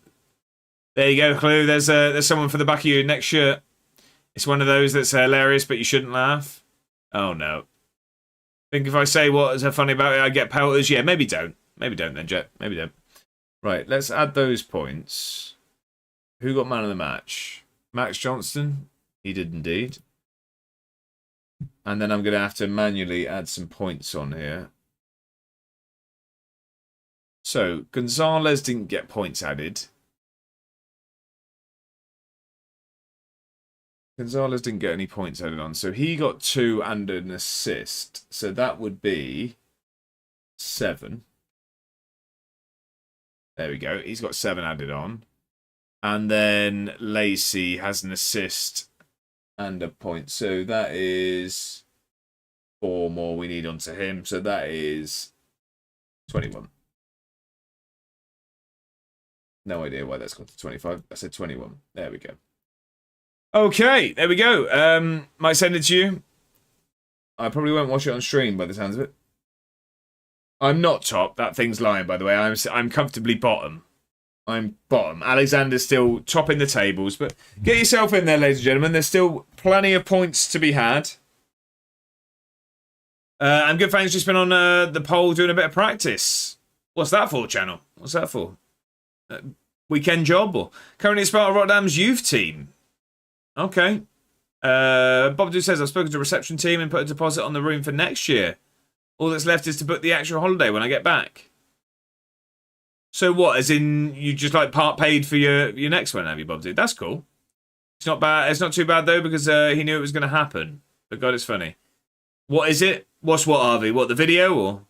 There you go, Clue. There's someone for the back of your next shirt. It's one of those that's hilarious, but you shouldn't laugh. Oh, no. Think if I say what is funny about it, I get pelters? Yeah, maybe don't. Maybe don't then, Jet. Maybe don't. Right, let's add those points. Who got man of the match? Max Johnston? He did indeed. And then I'm going to have to manually add some points on here. So, Gonzalez didn't get points added. Gonzalez didn't get any points added on. So he got 2 and an assist. So that would be 7. There we go. He's got 7 added on. And then Lacey has an assist and a point. So that is 4 more we need onto him. So that is 21. No idea why that's got to 25. I said 21. There we go. Okay, there we go. Might send it to you. I probably won't watch it on stream by the sounds of it. I'm not top. That thing's lying, by the way. I'm comfortably bottom. I'm bottom. Alexander's still topping the tables, but get yourself in there, ladies and gentlemen. There's still plenty of points to be had. I'm good, thanks. Just been on the poll doing a bit of practice. What's that for, channel? What's that for? Weekend job? Or currently it's part of Rotterdam's youth team. Okay. Bob Do says, I've spoken to the reception team and put a deposit on the room for next year. All that's left is to book the actual holiday when I get back. So what, as in you just like part paid for your next one, have you, Bob? That's cool. It's not bad. It's not too bad though, because he knew it was going to happen. But God, it's funny. What is it? What's what, Harvey? What, the video or?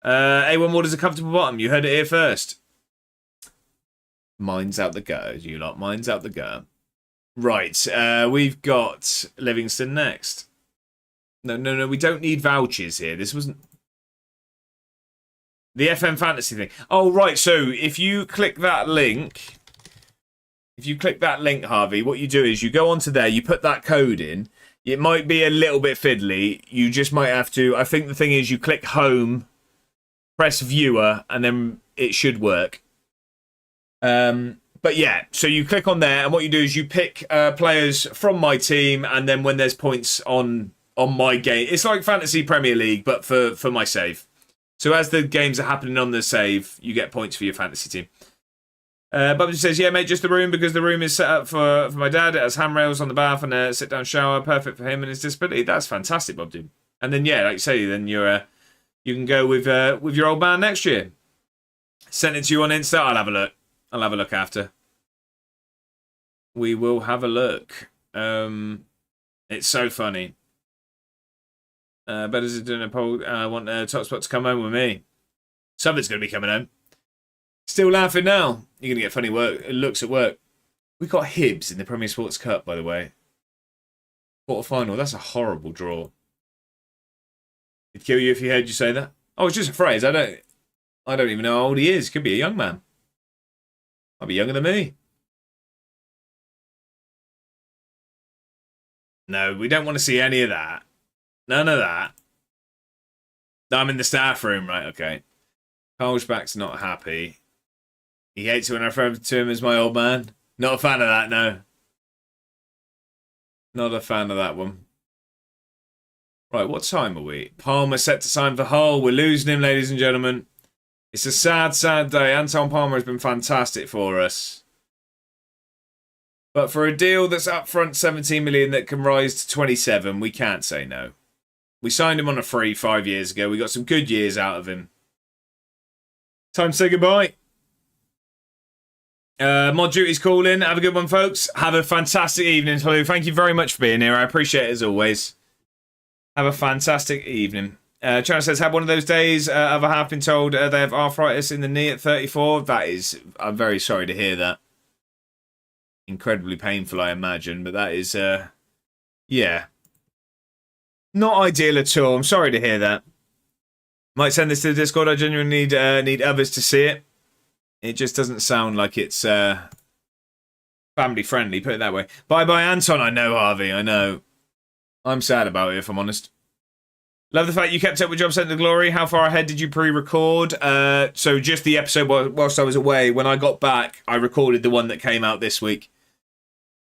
A1 Ward is a comfortable bottom. You heard it here first. Mine's out the gutter, you lot. Mine's out the gutter. Right, we've got Livingston next. No, we don't need vouchers here. This wasn't... The FM Fantasy thing. Oh, right, so if you click that link... Harvey, what you do is you go onto there, you put that code in. It might be a little bit fiddly. You just might have to... I think the thing is you click home, press viewer, and then it should work. But yeah, so you click on there, and what you do is you pick players from my team, and then when there's points on my game, it's like Fantasy Premier League, but for my save. So as the games are happening on the save, you get points for your fantasy team. Bubsy says, yeah, mate, just the room because the room is set up for my dad. It has handrails on the bath and a sit-down shower. Perfect for him and his disability. That's fantastic, Bubsy. And then, yeah, like you say, then you can go with your old man next year. Send it to you on Insta. I'll have a look. I'll have a look after. We will have a look. It's so funny. Better's doing a poll. I want Topspot to come home with me. Something's going to be coming home. Still laughing now. You're going to get funny looks at work. We got Hibs in the Premier Sports Cup, by the way. Quarter-final. That's a horrible draw. It'd kill you if he heard you say that. Oh, it's just a phrase. I don't even know how old he is. Could be a young man. Might be younger than me. No, we don't want to see any of that. None of that. I'm in the staff room, right? Okay. Kolschbach's not happy. He hates it when I refer to him as my old man. Not a fan of that, no. Not a fan of that one. Right, what time are we? Palmer set to sign for Hull. We're losing him, ladies and gentlemen. It's a sad, sad day. Anton Palmer has been fantastic for us. But for a deal that's up front 17 million that can rise to 27, we can't say no. We signed him on a free 5 years ago. We got some good years out of him. Time to say goodbye. Mod Duty's calling. Have a good one, folks. Have a fantastic evening. Thank you very much for being here. I appreciate it as always. Have a fantastic evening. China says, had one of those days. Other half been told they have arthritis in the knee at 34. That is, I'm very sorry to hear that. Incredibly painful, I imagine. But that is, yeah. Not ideal at all. I'm sorry to hear that. Might send this to the Discord. I genuinely need others to see it. It just doesn't sound like it's family friendly, put it that way. Bye-bye, Anton. I know, Harvey. I know. I'm sad about it, if I'm honest. Love the fact you kept up with Job Centre Glory. How far ahead did you pre-record? So just the episode whilst I was away. When I got back, I recorded the one that came out this week.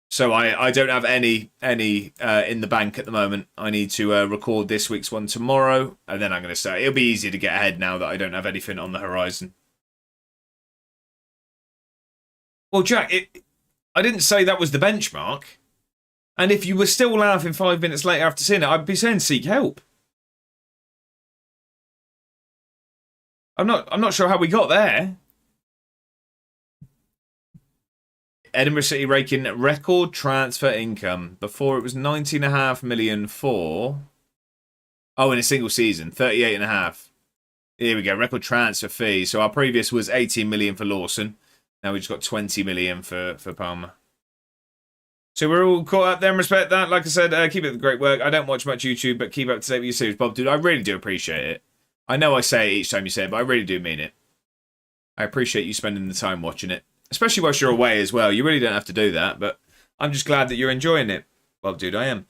So I don't have any in the bank at the moment. I need to record this week's one tomorrow, and then I'm going to start. It'll be easier to get ahead now that I don't have anything on the horizon. Well, Jack, I didn't say that was the benchmark. And if you were still laughing 5 minutes later after seeing it, I'd be saying seek help. I'm not sure how we got there. Edinburgh City raking record transfer income. Before it was 19.5 million for... Oh, in a single season. 38.5. Here we go. Record transfer fee. So our previous was 18 million for Lawson. Now we've just got 20 million for Palmer. So we're all caught up there and respect that. Like I said, keep up the great work. I don't watch much YouTube, but keep up to date with your series, Bob. Dude, I really do appreciate it. I know I say it each time you say it, but I really do mean it. I appreciate you spending the time watching it. Especially whilst you're away as well. You really don't have to do that, but I'm just glad that you're enjoying it. Well, dude, I am.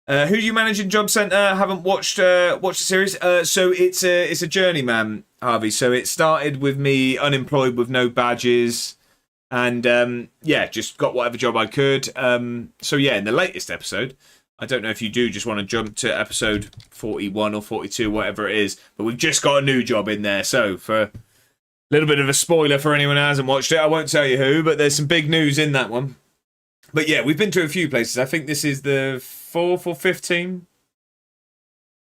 Who do you manage in Job Centre? Haven't watched the series. So it's a journeyman, Harvey. So it started with me unemployed with no badges. And yeah, just got whatever job I could. So yeah, in the latest episode, I don't know if you do just want to jump to episode 41 or 42, whatever it is. But we've just got a new job in there. So for a little bit of a spoiler for anyone who hasn't watched it, I won't tell you who, but there's some big news in that one. But yeah, we've been to a few places. I think this is the 4th or 5th team.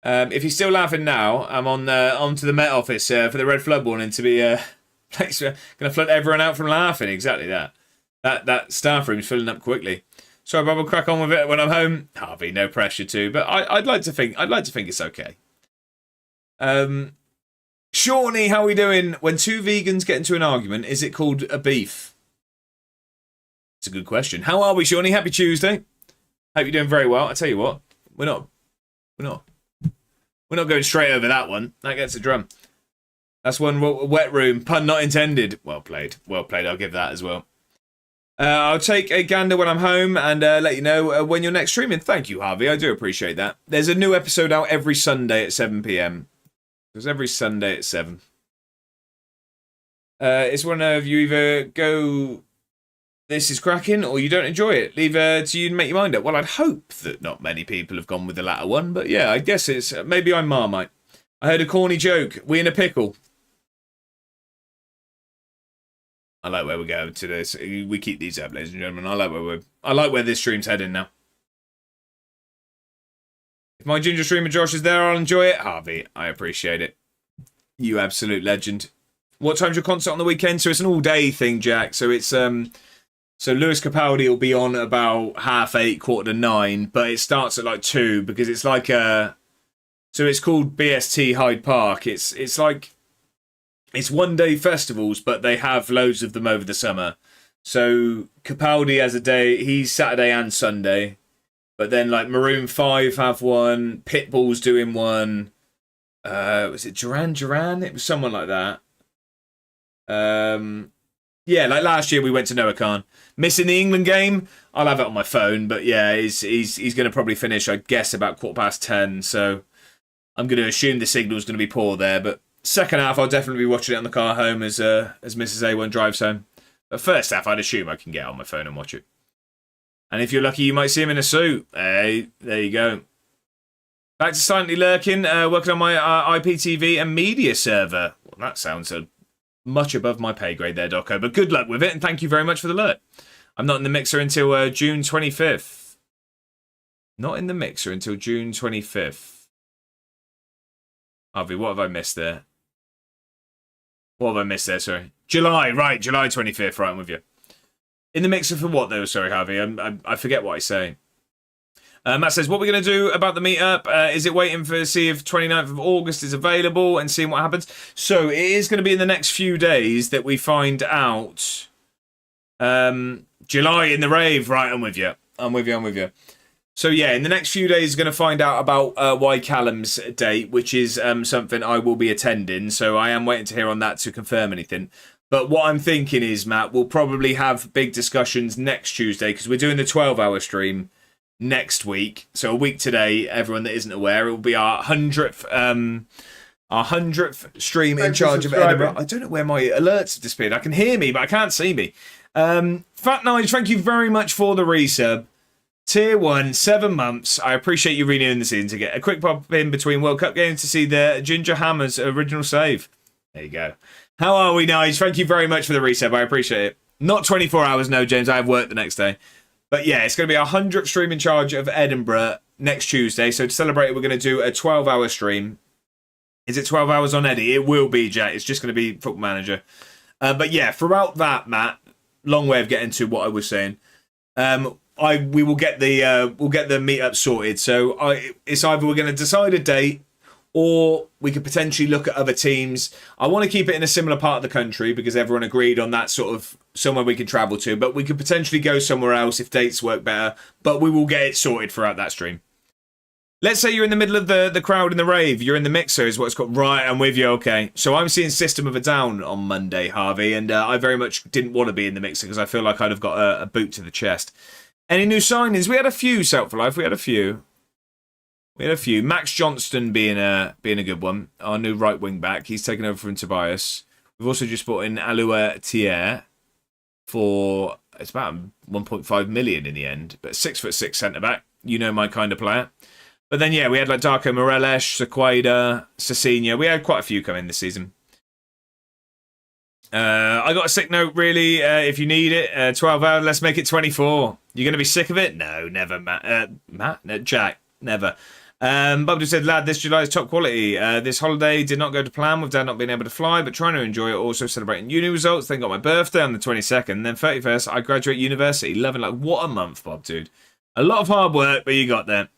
If you're still laughing now, I'm on to the Met Office for the red flood warning to be going to flood everyone out from laughing. Exactly that. That staff room's filling up quickly. Sorry, Bob, I'll crack on with it when I'm home. Harvey, no pressure to, but I'd like to think it's okay. Shawnee, how are we doing? When two vegans get into an argument, is it called a beef? It's a good question. How are we, Shawnee? Happy Tuesday. Hope you're doing very well. I tell you what, we're not going straight over that one. That gets a drum. That's one wet room. Pun not intended. Well played. Well played. I'll give that as well. I'll take a gander when I'm home and let you know when you're next streaming. Thank you, Harvey. I do appreciate that. There's a new episode out every Sunday at 7 p.m. There's every Sunday at 7. It's one of you either go, this is cracking, or you don't enjoy it. Leave to you to make your mind up. Well, I'd hope that not many people have gone with the latter one, but yeah, I guess it's maybe I'm Marmite. I heard a corny joke. We in a pickle. I like where we go to this. We keep these up, ladies and gentlemen. I like where this stream's heading now. If my ginger streamer Josh is there, I'll enjoy it. Harvey, I appreciate it. You absolute legend. What time's your concert on the weekend? So it's an all-day thing, Jack. So it's so Lewis Capaldi will be on about 8:30, 8:45, but it starts at like 2 because it's like so it's called BST Hyde Park. It's like it's one-day festivals, but they have loads of them over the summer. So Capaldi has a day. He's Saturday and Sunday. But then, like, Maroon 5 have one. Pitbull's doing one. Was it Duran Duran? It was someone like that. Yeah, like last year we went to Noah Khan. Missing the England game? I'll have it on my phone. But yeah, he's going to probably finish, I guess, about 10:15. So I'm going to assume the signal's going to be poor there. But second half, I'll definitely be watching it on the car home as Mrs. A1 drives home. But first half, I'd assume I can get on my phone and watch it. And if you're lucky, you might see him in a suit. Hey, there you go. Back to Silently Lurking, working on my IPTV and media server. Well, that sounds much above my pay grade there, Doco. But good luck with it, and thank you very much for the alert. I'm not in the mixer until June 25th. Not in the mixer until June 25th. Harvey, what have I missed there? What have I missed there, sorry? July 25th, right, I'm with you. In the mixer for what, though? Sorry, Harvey. I forget what I say. Matt says, what we're going to do about the meetup? Is it waiting for see if 29th of August is available and seeing what happens? So it is going to be in the next few days that we find out. July in the rave. Right, I'm with you. I'm with you. So yeah, in the next few days, going to find out about Y Callum's date, which is something I will be attending. So I am waiting to hear on that to confirm anything. But what I'm thinking is, Matt, we'll probably have big discussions next Tuesday because we're doing the 12-hour stream next week. So a week today, everyone that isn't aware, it will be our 100th stream in charge of Edinburgh. I don't know where my alerts have disappeared. I can hear me, but I can't see me. Fat Nige, thank you very much for the resub. Tier 1, 7 months. I appreciate you renewing the season to get a quick pop in between World Cup games to see the Ginger Hammer's original save. There you go. How are we, Nige? Thank you very much for the resub. I appreciate it. Not 24 hours, no, James. I have work the next day. But yeah, it's going to be our 100th stream in charge of Edinburgh next Tuesday. So to celebrate it, we're going to do a 12-hour stream. Is it 12 hours on Eddie? It will be, Jack. It's just going to be Football Manager. But yeah, throughout that, Matt, long way of getting to what I was saying. We will get the meetup sorted. So it's either we're going to decide a date, or we could potentially look at other teams. I want to keep it in a similar part of the country because everyone agreed on that sort of somewhere we can travel to. But we could potentially go somewhere else if dates work better. But we will get it sorted throughout that stream. Let's say you're in the middle of the crowd in the rave. You're in the mixer is what it's called. Right, I'm with you. Okay. So I'm seeing System of a Down on Monday, Harvey. And I very much didn't want to be in the mixer because I feel like I'd have got a boot to the chest. Any new signings? We had a few, Self for Life. We had a few. Max Johnston being a good one. Our new right wing back. He's taken over from Tobias. We've also just brought in Alua Thier for it's about 1.5 million in the end, but 6'6" centre back. You know my kind of player. But then yeah, we had like Darko Moreles, Sequeda, Cecina. We had quite a few come in this season. I got a sick note really. If you need it, 12 hours. Let's make it 24. You're gonna be sick of it? No, never, Matt. No, Jack, never. Bob just said, lad, this July is top quality. This holiday did not go to plan with Dad not being able to fly, but trying to enjoy it, also celebrating uni results. Then got my birthday on the 22nd, then 31st, I graduate university. Loving like, what a month, Bob, dude. A lot of hard work, but you got there.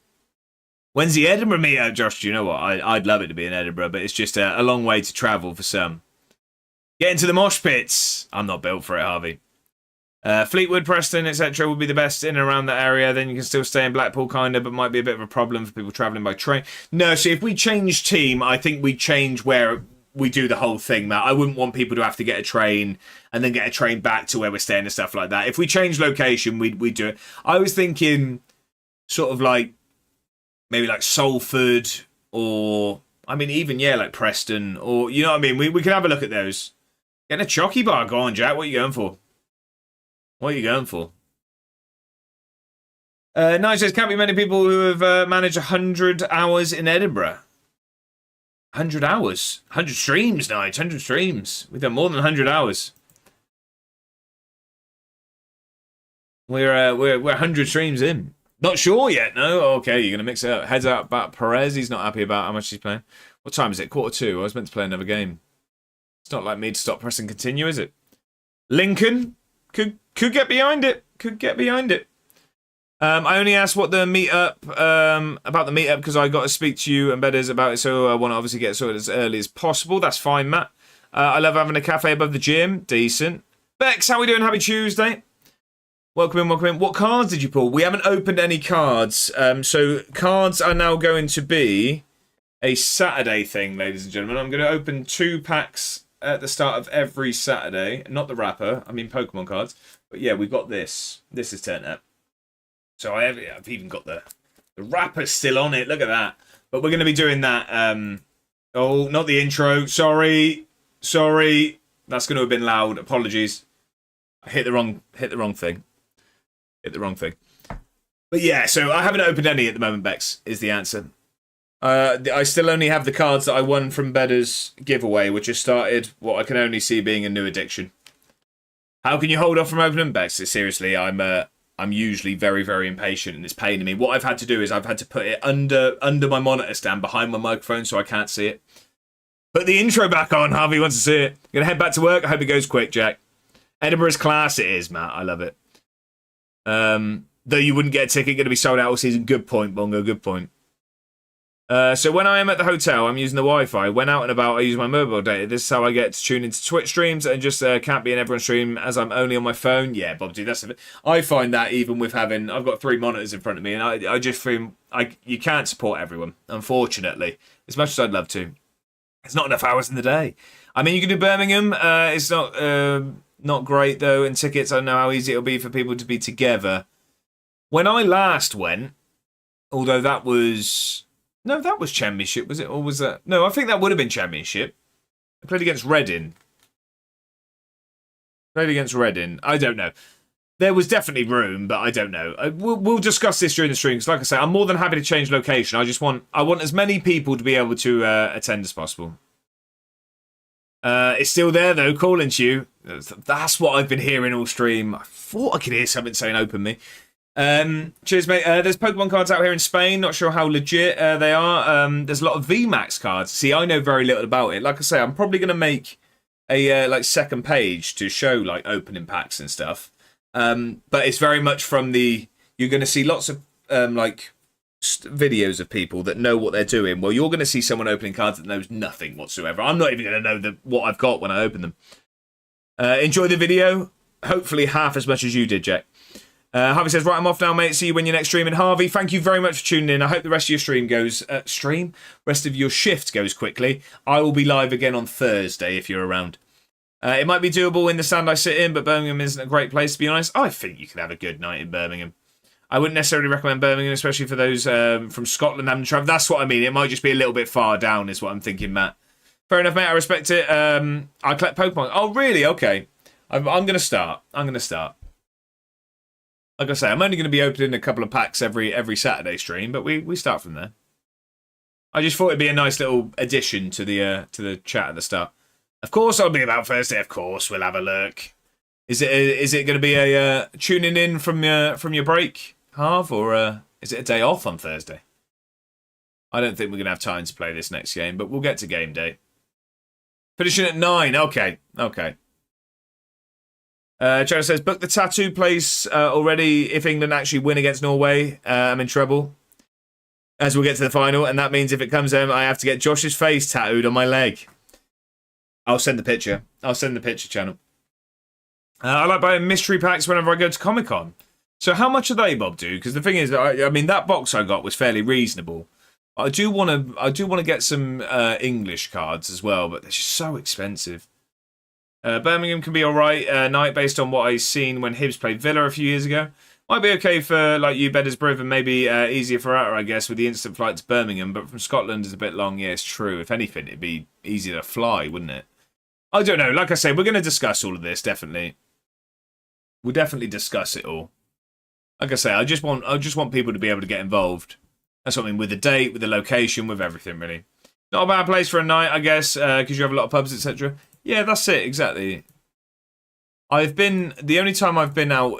When's the Edinburgh meetup, Josh? Do you know what? I'd love it to be in Edinburgh, but it's just a long way to travel for some. Get into the mosh pits. I'm not built for it, Harvey. Fleetwood, Preston, etc. would be the best in and around that area. Then you can still stay in Blackpool, kind of, but might be a bit of a problem for people travelling by train. No, so if we change team, I think we change where we do the whole thing, Matt. I wouldn't want people to have to get a train and then get a train back to where we're staying and stuff like that. If we change location, we'd do it. I was thinking sort of like maybe like Salford or, I mean, even, yeah, like Preston or, you know what I mean? We could have a look at those. Getting a chocky bar. Go on, Jack. What are you going for? What are you going for? Nige says, can't be many people who have managed 100 hours in Edinburgh. 100 hours? 100 streams, Nige. 100 streams. We've done more than 100 hours. We're 100 streams in. Not sure yet, no? Okay, you're going to mix it up. Heads out about Perez. He's not happy about how much he's playing. What time is it? 1:45. I was meant to play another game. It's not like me to stop pressing continue, is it? Lincoln could get behind it. Could get behind it. I only asked what the meetup about the meetup because I got to speak to you and Bedders about it, so I want to obviously get sorted as early as possible. That's fine, Matt. I love having a cafe above the gym. Decent. Bex, how we doing? Happy Tuesday. Welcome in, welcome in. What cards did you pull? We haven't opened any cards. So cards are now going to be a Saturday thing, ladies and gentlemen. I'm going to open 2 packs at the start of every Saturday. Not the wrapper, I mean Pokemon cards. But yeah, we've got this. This is turned up. So I've even got the wrapper still on it. Look at that. But we're going to be doing that. Oh, not the intro. Sorry. That's going to have been loud. Apologies. I hit the wrong thing. But yeah, so I haven't opened any at the moment, Bex, is the answer. I still only have the cards that I won from Bedder's giveaway, which has started what I can only see being a new addiction. How can you hold off from opening, Bex? Seriously, I'm usually very, very impatient and it's paining me. What I've had to do is I've had to put it under my monitor stand behind my microphone so I can't see it. Put the intro back on. Harvey wants to see it. Gonna head back to work. I hope it goes quick, Jack. Edinburgh's class it is, Matt. I love it. Though you wouldn't get a ticket, going to be sold out all season. Good point, Bongo. Good point. So when I am at the hotel, I'm using the Wi-Fi. When out and about, I use my mobile data. This is how I get to tune into Twitch streams and just can't be in everyone's stream as I'm only on my phone. Yeah, Bob, dude, that's a bit. I find that even with having, I've got 3 monitors in front of me, and I just feel you can't support everyone, unfortunately, as much as I'd love to. It's not enough hours in the day. I mean, you can do Birmingham. It's not great though, and tickets. I don't know how easy it'll be for people to be together. When I last went, although that was Championship, was it, or was that? No, I think that would have been Championship. I played against Reading. I don't know. There was definitely room, but I don't know. We'll discuss this during the stream. Because like I say, I'm more than happy to change location. I want as many people to be able to attend as possible. It's still there though, calling to you. That's what I've been hearing all stream. I thought I could hear something saying open me. Cheers, mate. There's Pokemon cards out here in Spain. Not sure how legit they are. There's a lot of VMAX cards. See, I know very little about it. Like I say, I'm probably going to make a second page to show like opening packs and stuff. But it's very much from you're going to see lots of videos of people that know what they're doing. Well, you're going to see someone opening cards that knows nothing whatsoever. I'm not even going to know what I've got when I open them. Enjoy the video. Hopefully half as much as you did, Jack. Harvey says, right, I'm off now, mate. See you when you're next streaming. Harvey, thank you very much for tuning in. I hope the rest of your stream goes... rest of your shift goes quickly. I will be live again on Thursday if you're around. It might be doable in the stand I sit in, but Birmingham isn't a great place, to be honest. I think you could have a good night in Birmingham. I wouldn't necessarily recommend Birmingham, especially for those from Scotland having to travel. That's what I mean. It might just be a little bit far down, is what I'm thinking, Matt. Fair enough, mate. I respect it. I collect Pokemon. Oh, really? Okay. I'm going to start. Like I say, I'm only going to be opening a couple of packs every Saturday stream, but we start from there. I just thought it'd be a nice little addition to the chat at the start. Of course, I'll be about Thursday. Of course, we'll have a look. Is it going to be a tuning in from your break, Harv, or is it a day off on Thursday? I don't think we're going to have time to play this next game, but we'll get to game day. Finishing at 9. Okay. Joe says, book the tattoo place already. If England actually win against Norway, I'm in trouble. As we'll get to the final, and that means if it comes home, I have to get Josh's face tattooed on my leg. I'll send the picture. Channel. I like buying mystery packs whenever I go to Comic-Con. So how much are they, Bob, do? Because the thing is, I mean, that box I got was fairly reasonable. I do want to get some English cards as well, but they're just so expensive. Birmingham can be alright night based on what I've seen when Hibs played Villa a few years ago. Might be okay for like you, Bedders, and maybe easier for Outer, I guess, with the instant flight to Birmingham. But from Scotland is a bit long. Yeah, it's true. If anything, it'd be easier to fly, wouldn't it? I don't know. Like I say, we're going to discuss all of this, definitely. We'll definitely discuss it all. Like I say, I just want people to be able to get involved. That's what I mean, with the date, with the location, with everything, really. Not a bad place for a night, I guess, because you have a lot of pubs, etc. Yeah, that's it, exactly. The only time I've been out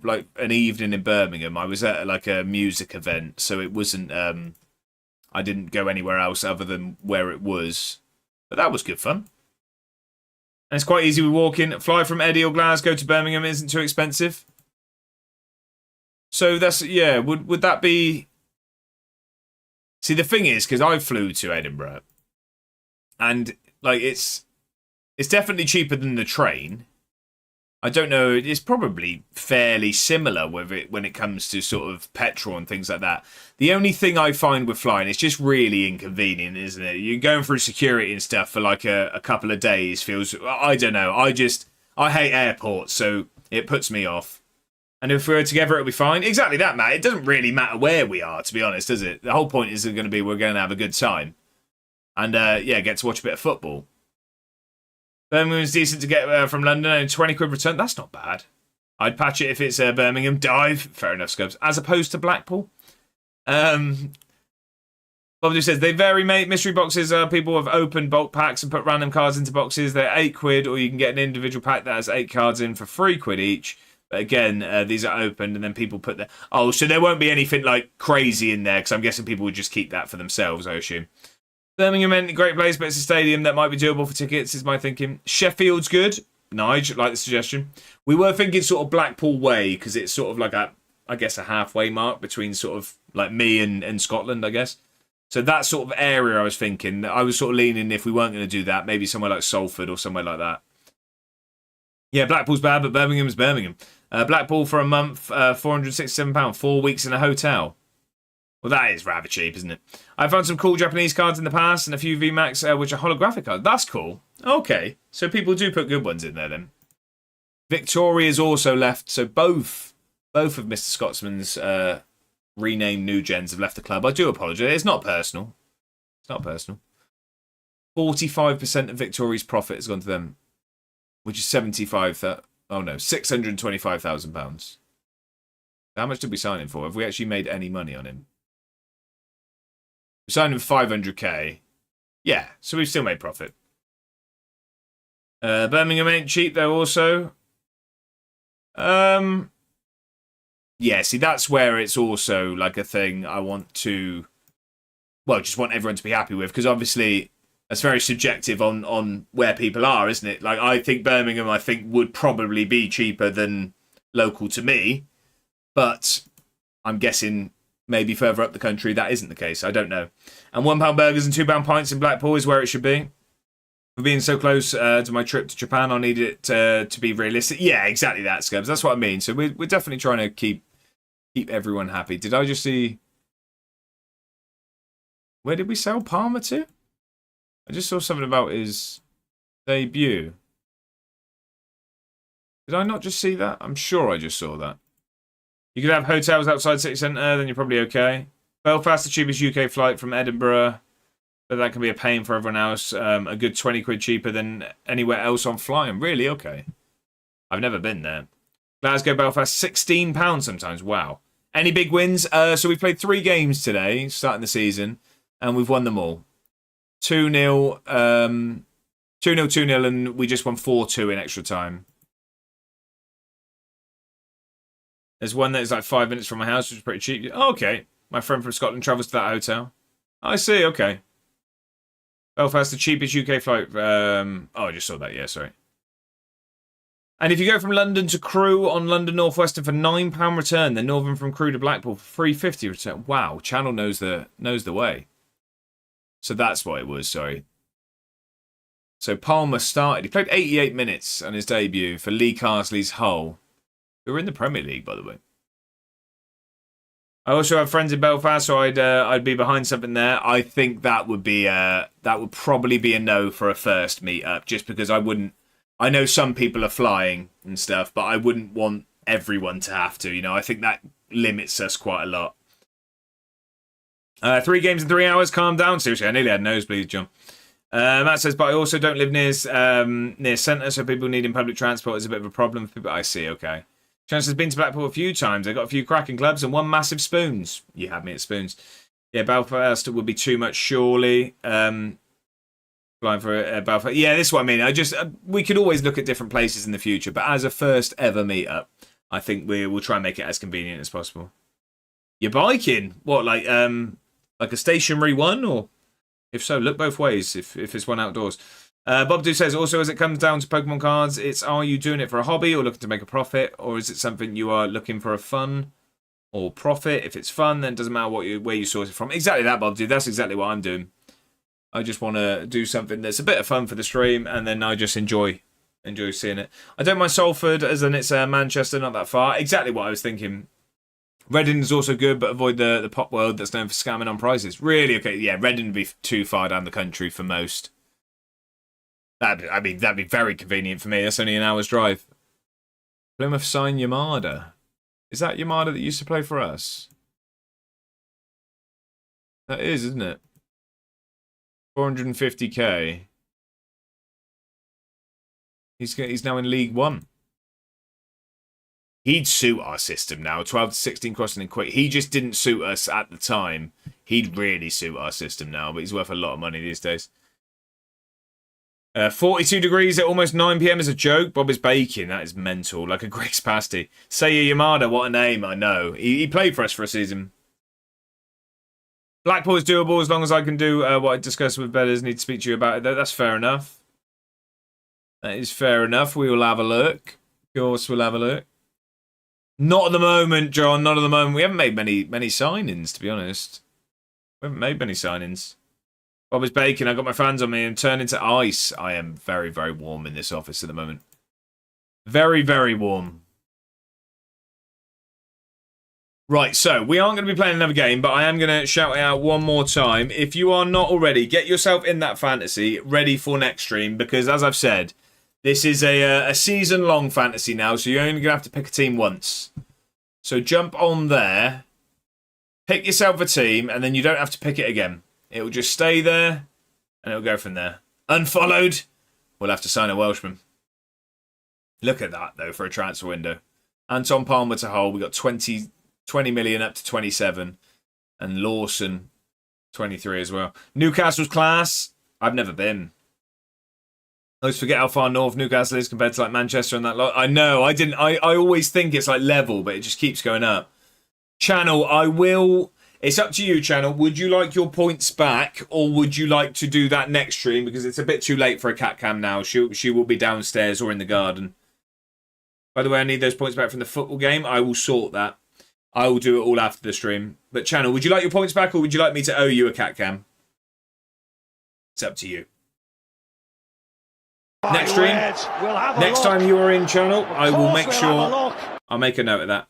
like an evening in Birmingham, I was at like a music event, so it wasn't. I didn't go anywhere else other than where it was, but that was good fun. And it's quite easy. We walk in, fly from Eddie or Glasgow to Birmingham isn't too expensive. So that's Would that be? See, the thing is, because I flew to Edinburgh, and like it's definitely cheaper than the train. I don't know. It's probably fairly similar with it when it comes to sort of petrol and things like that. The only thing I find with flying, it's just really inconvenient, isn't it? You're going through security and stuff for like a couple of days. Feels, I don't know. I hate airports, so it puts me off. And if we're together, it'll be fine. Exactly that, Matt. It doesn't really matter where we are, to be honest, does it? The whole point is going to be we're going to have a good time. And, get to watch a bit of football. Birmingham's decent to get from London and 20 quid return. That's not bad. I'd patch it if it's Birmingham. Dive. Fair enough, Scubs. As opposed to Blackpool. Bobby says, they vary, mate. Mystery boxes are people have opened bulk packs and put random cards into boxes. They're 8 quid, or you can get an individual pack that has 8 cards in for 3 quid each. But again, these are opened and then people put their... Oh, so there won't be anything like crazy in there because I'm guessing people would just keep that for themselves, I assume. Birmingham ain't a great place, but it's a stadium that might be doable for tickets, is my thinking. Sheffield's good. Nige, like the suggestion. We were thinking sort of Blackpool way, because it's sort of like a halfway mark between sort of like me and Scotland, I guess. So that sort of area I was thinking. I was sort of leaning, if we weren't going to do that, maybe somewhere like Salford or somewhere like that. Yeah, Blackpool's bad, but Birmingham's Birmingham. Blackpool for a month, £467, 4 weeks in a hotel. Well, that is rather cheap, isn't it? I found some cool Japanese cards in the past and a few VMAX, which are holographic cards. That's cool. Okay, so people do put good ones in there then. Victoria's also left, so both of Mr. Scotsman's renamed new gens have left the club. I do apologise. It's not personal. 45% of Victoria's profit has gone to them, which is £625,000. How much did we sign him for? Have we actually made any money on him? We signed him for 500k. Yeah, so we've still made profit. Birmingham ain't cheap though also. Yeah, see, that's where it's also like a thing I want to, just want everyone to be happy with, because obviously that's very subjective on where people are, isn't it? Like, I think Birmingham, would probably be cheaper than local to me, but I'm guessing maybe further up the country that isn't the case. I don't know. And £1 burgers and £2 pints in Blackpool is where it should be. For being so close to my trip to Japan, I need it to be realistic. Yeah, exactly that, Scubs. That's what I mean. So we're definitely trying to keep everyone happy. Did I just see... Where did we sell Palmer to? I just saw something about his debut. Did I not just see that? I'm sure I just saw that. You could have hotels outside city centre, then you're probably okay. Belfast, the cheapest UK flight from Edinburgh. But that can be a pain for everyone else. A good 20 quid cheaper than anywhere else on flying. Really? Okay. I've never been there. Glasgow, Belfast, £16 sometimes. Wow. Any big wins? So we've played 3 games today, starting the season, and we've won them all. 2-0, 2-0, 2-0, and we just won 4-2 in extra time. There's one that is like 5 minutes from my house, which is pretty cheap. Oh, okay. My friend from Scotland travels to that hotel. I see, okay. Belfast, the cheapest UK flight. I just saw that, yeah, sorry. And if you go from London to Crewe on London Northwestern for £9 return, then Northern from Crewe to Blackpool for £3.50 return. Wow, Channel knows the way. So that's what it was, sorry. So Palmer started. He played 88 minutes on his debut for Lee Carsley's Hull. We were in the Premier League, by the way. I also have friends in Belfast, so I'd be behind something there. I think that would probably be a no for a first meet-up, just because I wouldn't. I know some people are flying and stuff, but I wouldn't want everyone to have to. You know, I think that limits us quite a lot. 3 games in 3 hours. Calm down. Seriously, I nearly had nosebleeds, John. Matt says, but I also don't live near centre, so people needing public transport is a bit of a problem for people. I see. Okay. Chance has been to Blackpool a few times. They got a few cracking clubs and one massive Spoons. You had me at Spoons. Yeah, Belfast would be too much, surely. Flying for Belfast. Yeah, this is what I mean. We could always look at different places in the future, but as a first ever meetup, I think we will try and make it as convenient as possible. You're biking? What, like a stationary one, or if so, look both ways. If it's one outdoors. Bob Do says also, as it comes down to Pokemon cards, it's are you doing it for a hobby or looking to make a profit, or is it something you are looking for a fun or profit? If it's fun, then it doesn't matter where you source it from. Exactly that, Bob Do. That's exactly what I'm doing. I just want to do something that's a bit of fun for the stream, and then I just enjoy seeing it. I don't mind Salford, as in it's Manchester, not that far. Exactly what I was thinking. Reading is also good, but avoid the pop world that's known for scamming on prices. Really? Okay, yeah, Reading would be too far down the country for most. That'd be very convenient for me. That's only an hour's drive. Plymouth sign Yamada. Is that Yamada that used to play for us? That is, isn't it? 450k. He's now in League One. He'd suit our system now. 12 to 16 crossing and quick. He just didn't suit us at the time. He'd really suit our system now, but he's worth a lot of money these days. 42 degrees at almost 9 p.m. is a joke. Bob is baking. That is mental. Like a Greg's pasty. Seiya Yamada, what a name. I know. He played for us for a season. Blackpool is doable as long as I can do what I discussed with Bedders. Need to speak to you about it. That's fair enough. That is fair enough. We will have a look. Of course, we'll have a look. Not at the moment, John. Not at the moment. We haven't made many signings, to be honest. We haven't made many signings. Bob is baking. I got my fans on me and turned into ice. I am very, very warm in this office at the moment. Very, very warm. Right, so we aren't going to be playing another game, but I am going to shout it out one more time. If you are not already, get yourself in that fantasy ready for next stream, because as I've said, this is a season-long fantasy now, so you're only going to have to pick a team once. So jump on there, pick yourself a team, and then you don't have to pick it again. It will just stay there, and it will go from there. Unfollowed, we'll have to sign a Welshman. Look at that, though, for a transfer window. Anton Palmer to Hull, we got 20 million up to 27. And Lawson, 23 as well. Newcastle's class, I've never been. I always forget how far north Newcastle is compared to like Manchester and that lot. I know, I always think it's like level, but it just keeps going up. Channel, it's up to you, Channel. Would you like your points back, or would you like to do that next stream? Because it's a bit too late for a cat cam now. She will be downstairs or in the garden. By the way, I need those points back from the football game. I will sort that. I will do it all after the stream. But Channel, would you like your points back, or would you like me to owe you a cat cam? It's up to you. Next stream, next time you are in, Channel, I will make sure I'll make a note of that.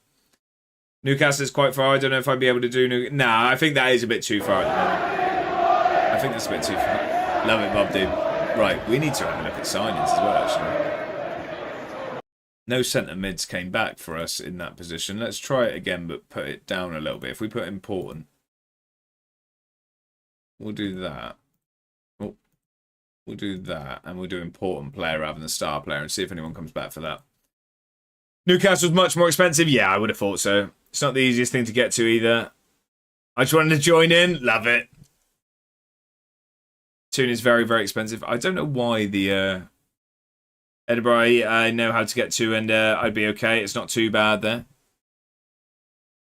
Newcastle is quite far. I don't know if I'd be able to do Nah, I think that is a bit too far at the moment. I think that's a bit too far. Love it, Bob, dude. Right, we need to have a look at signings as well, actually. No centre mids came back for us in that position. Let's try it again, but put it down a little bit. If we put important, we'll do that. Oh, we'll do that, and we'll do important player rather than star player, and see if anyone comes back for that. Newcastle's much more expensive. Yeah, I would have thought so. It's not the easiest thing to get to either. I just wanted to join in. Love it. Tune is very, very expensive. I don't know why the Edinburgh I know how to get to, and I'd be okay. It's not too bad there.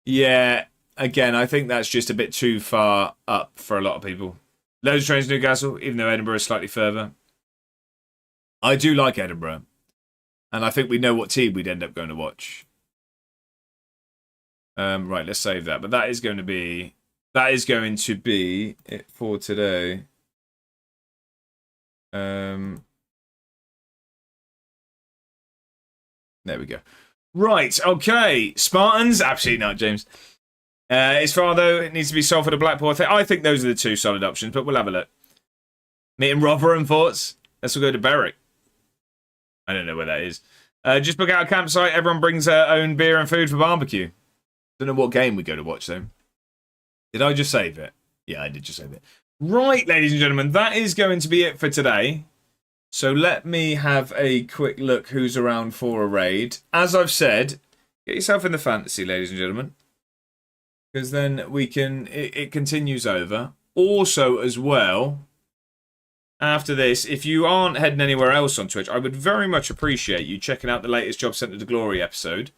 Yeah, again, I think that's just a bit too far up for a lot of people. Loads of trains to Newcastle, even though Edinburgh is slightly further. I do like Edinburgh. And I think we know what team we'd end up going to watch. Right, let's save that. But that is going to be it for today. There we go. Right, okay. Spartans, absolutely not, James. It's far though. It needs to be Salford or Blackpool. I think those are the two solid options, but we'll have a look. Meeting Rotherham thoughts. Let's go to Berwick. I don't know where that is. Just book out a campsite. Everyone brings their own beer and food for barbecue. Don't know what game we go to watch though. Did I just save it? Yeah, I did just save it. Right, ladies and gentlemen, that is going to be it for today. So let me have a quick look who's around for a raid. As I've said, get yourself in the fantasy, ladies and gentlemen. Because then we can, it continues over. Also, as well, after this, if you aren't heading anywhere else on Twitch, I would very much appreciate you checking out the latest Job Centre to Glory episode.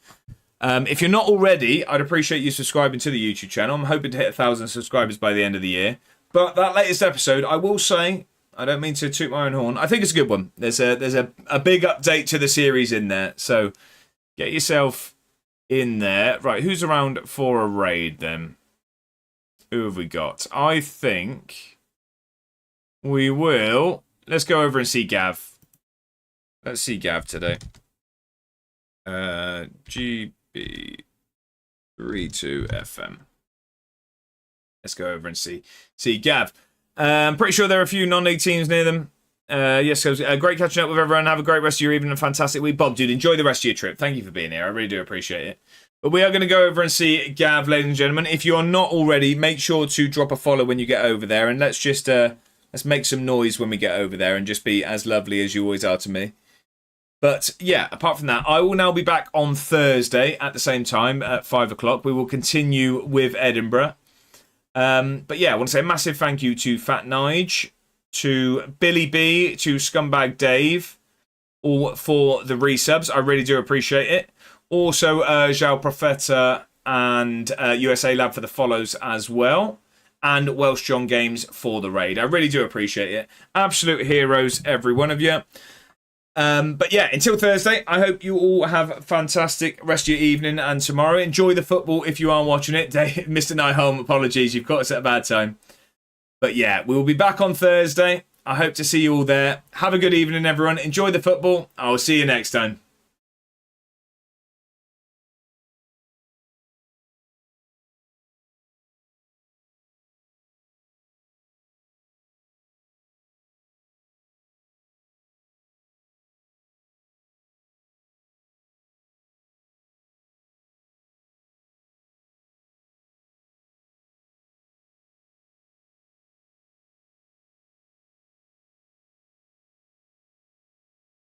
If you're not already, I'd appreciate you subscribing to the YouTube channel. I'm hoping to hit 1,000 subscribers by the end of the year. But that latest episode, I will say, I don't mean to toot my own horn, I think it's a good one. There's a big update to the series in there. So get yourself in there. Right, who's around for a raid then? Who have we got? I think we will. Let's go over and see Gav. Let's see Gav today. GB32FM. Let's go over and see Gav. I'm pretty sure there are a few non-league teams near them. Yes, great catching up with everyone. Have a great rest of your evening and fantastic week. Bob, dude, enjoy the rest of your trip. Thank you for being here. I really do appreciate it. But we are going to go over and see Gav, ladies and gentlemen. If you are not already, make sure to drop a follow when you get over there. And let's just let's make some noise when we get over there and just be as lovely as you always are to me. But yeah, apart from that, I will now be back on Thursday at the same time at 5 o'clock. We will continue with Edinburgh. But yeah, I want to say a massive thank you to Fat Nige, to Billy B, to Scumbag Dave, all for the resubs. I really do appreciate it. Also, João Profeta and USA Lab for the follows as well. And Welsh John Games for the raid. I really do appreciate it. Absolute heroes, every one of you. But yeah, until Thursday, I hope you all have a fantastic rest of your evening and tomorrow. Enjoy the football if you are watching it. Mr. Nyholm, apologies, you've caught us at a bad time. But yeah, we will be back on Thursday. I hope to see you all there. Have a good evening, everyone. Enjoy the football. I'll see you next time.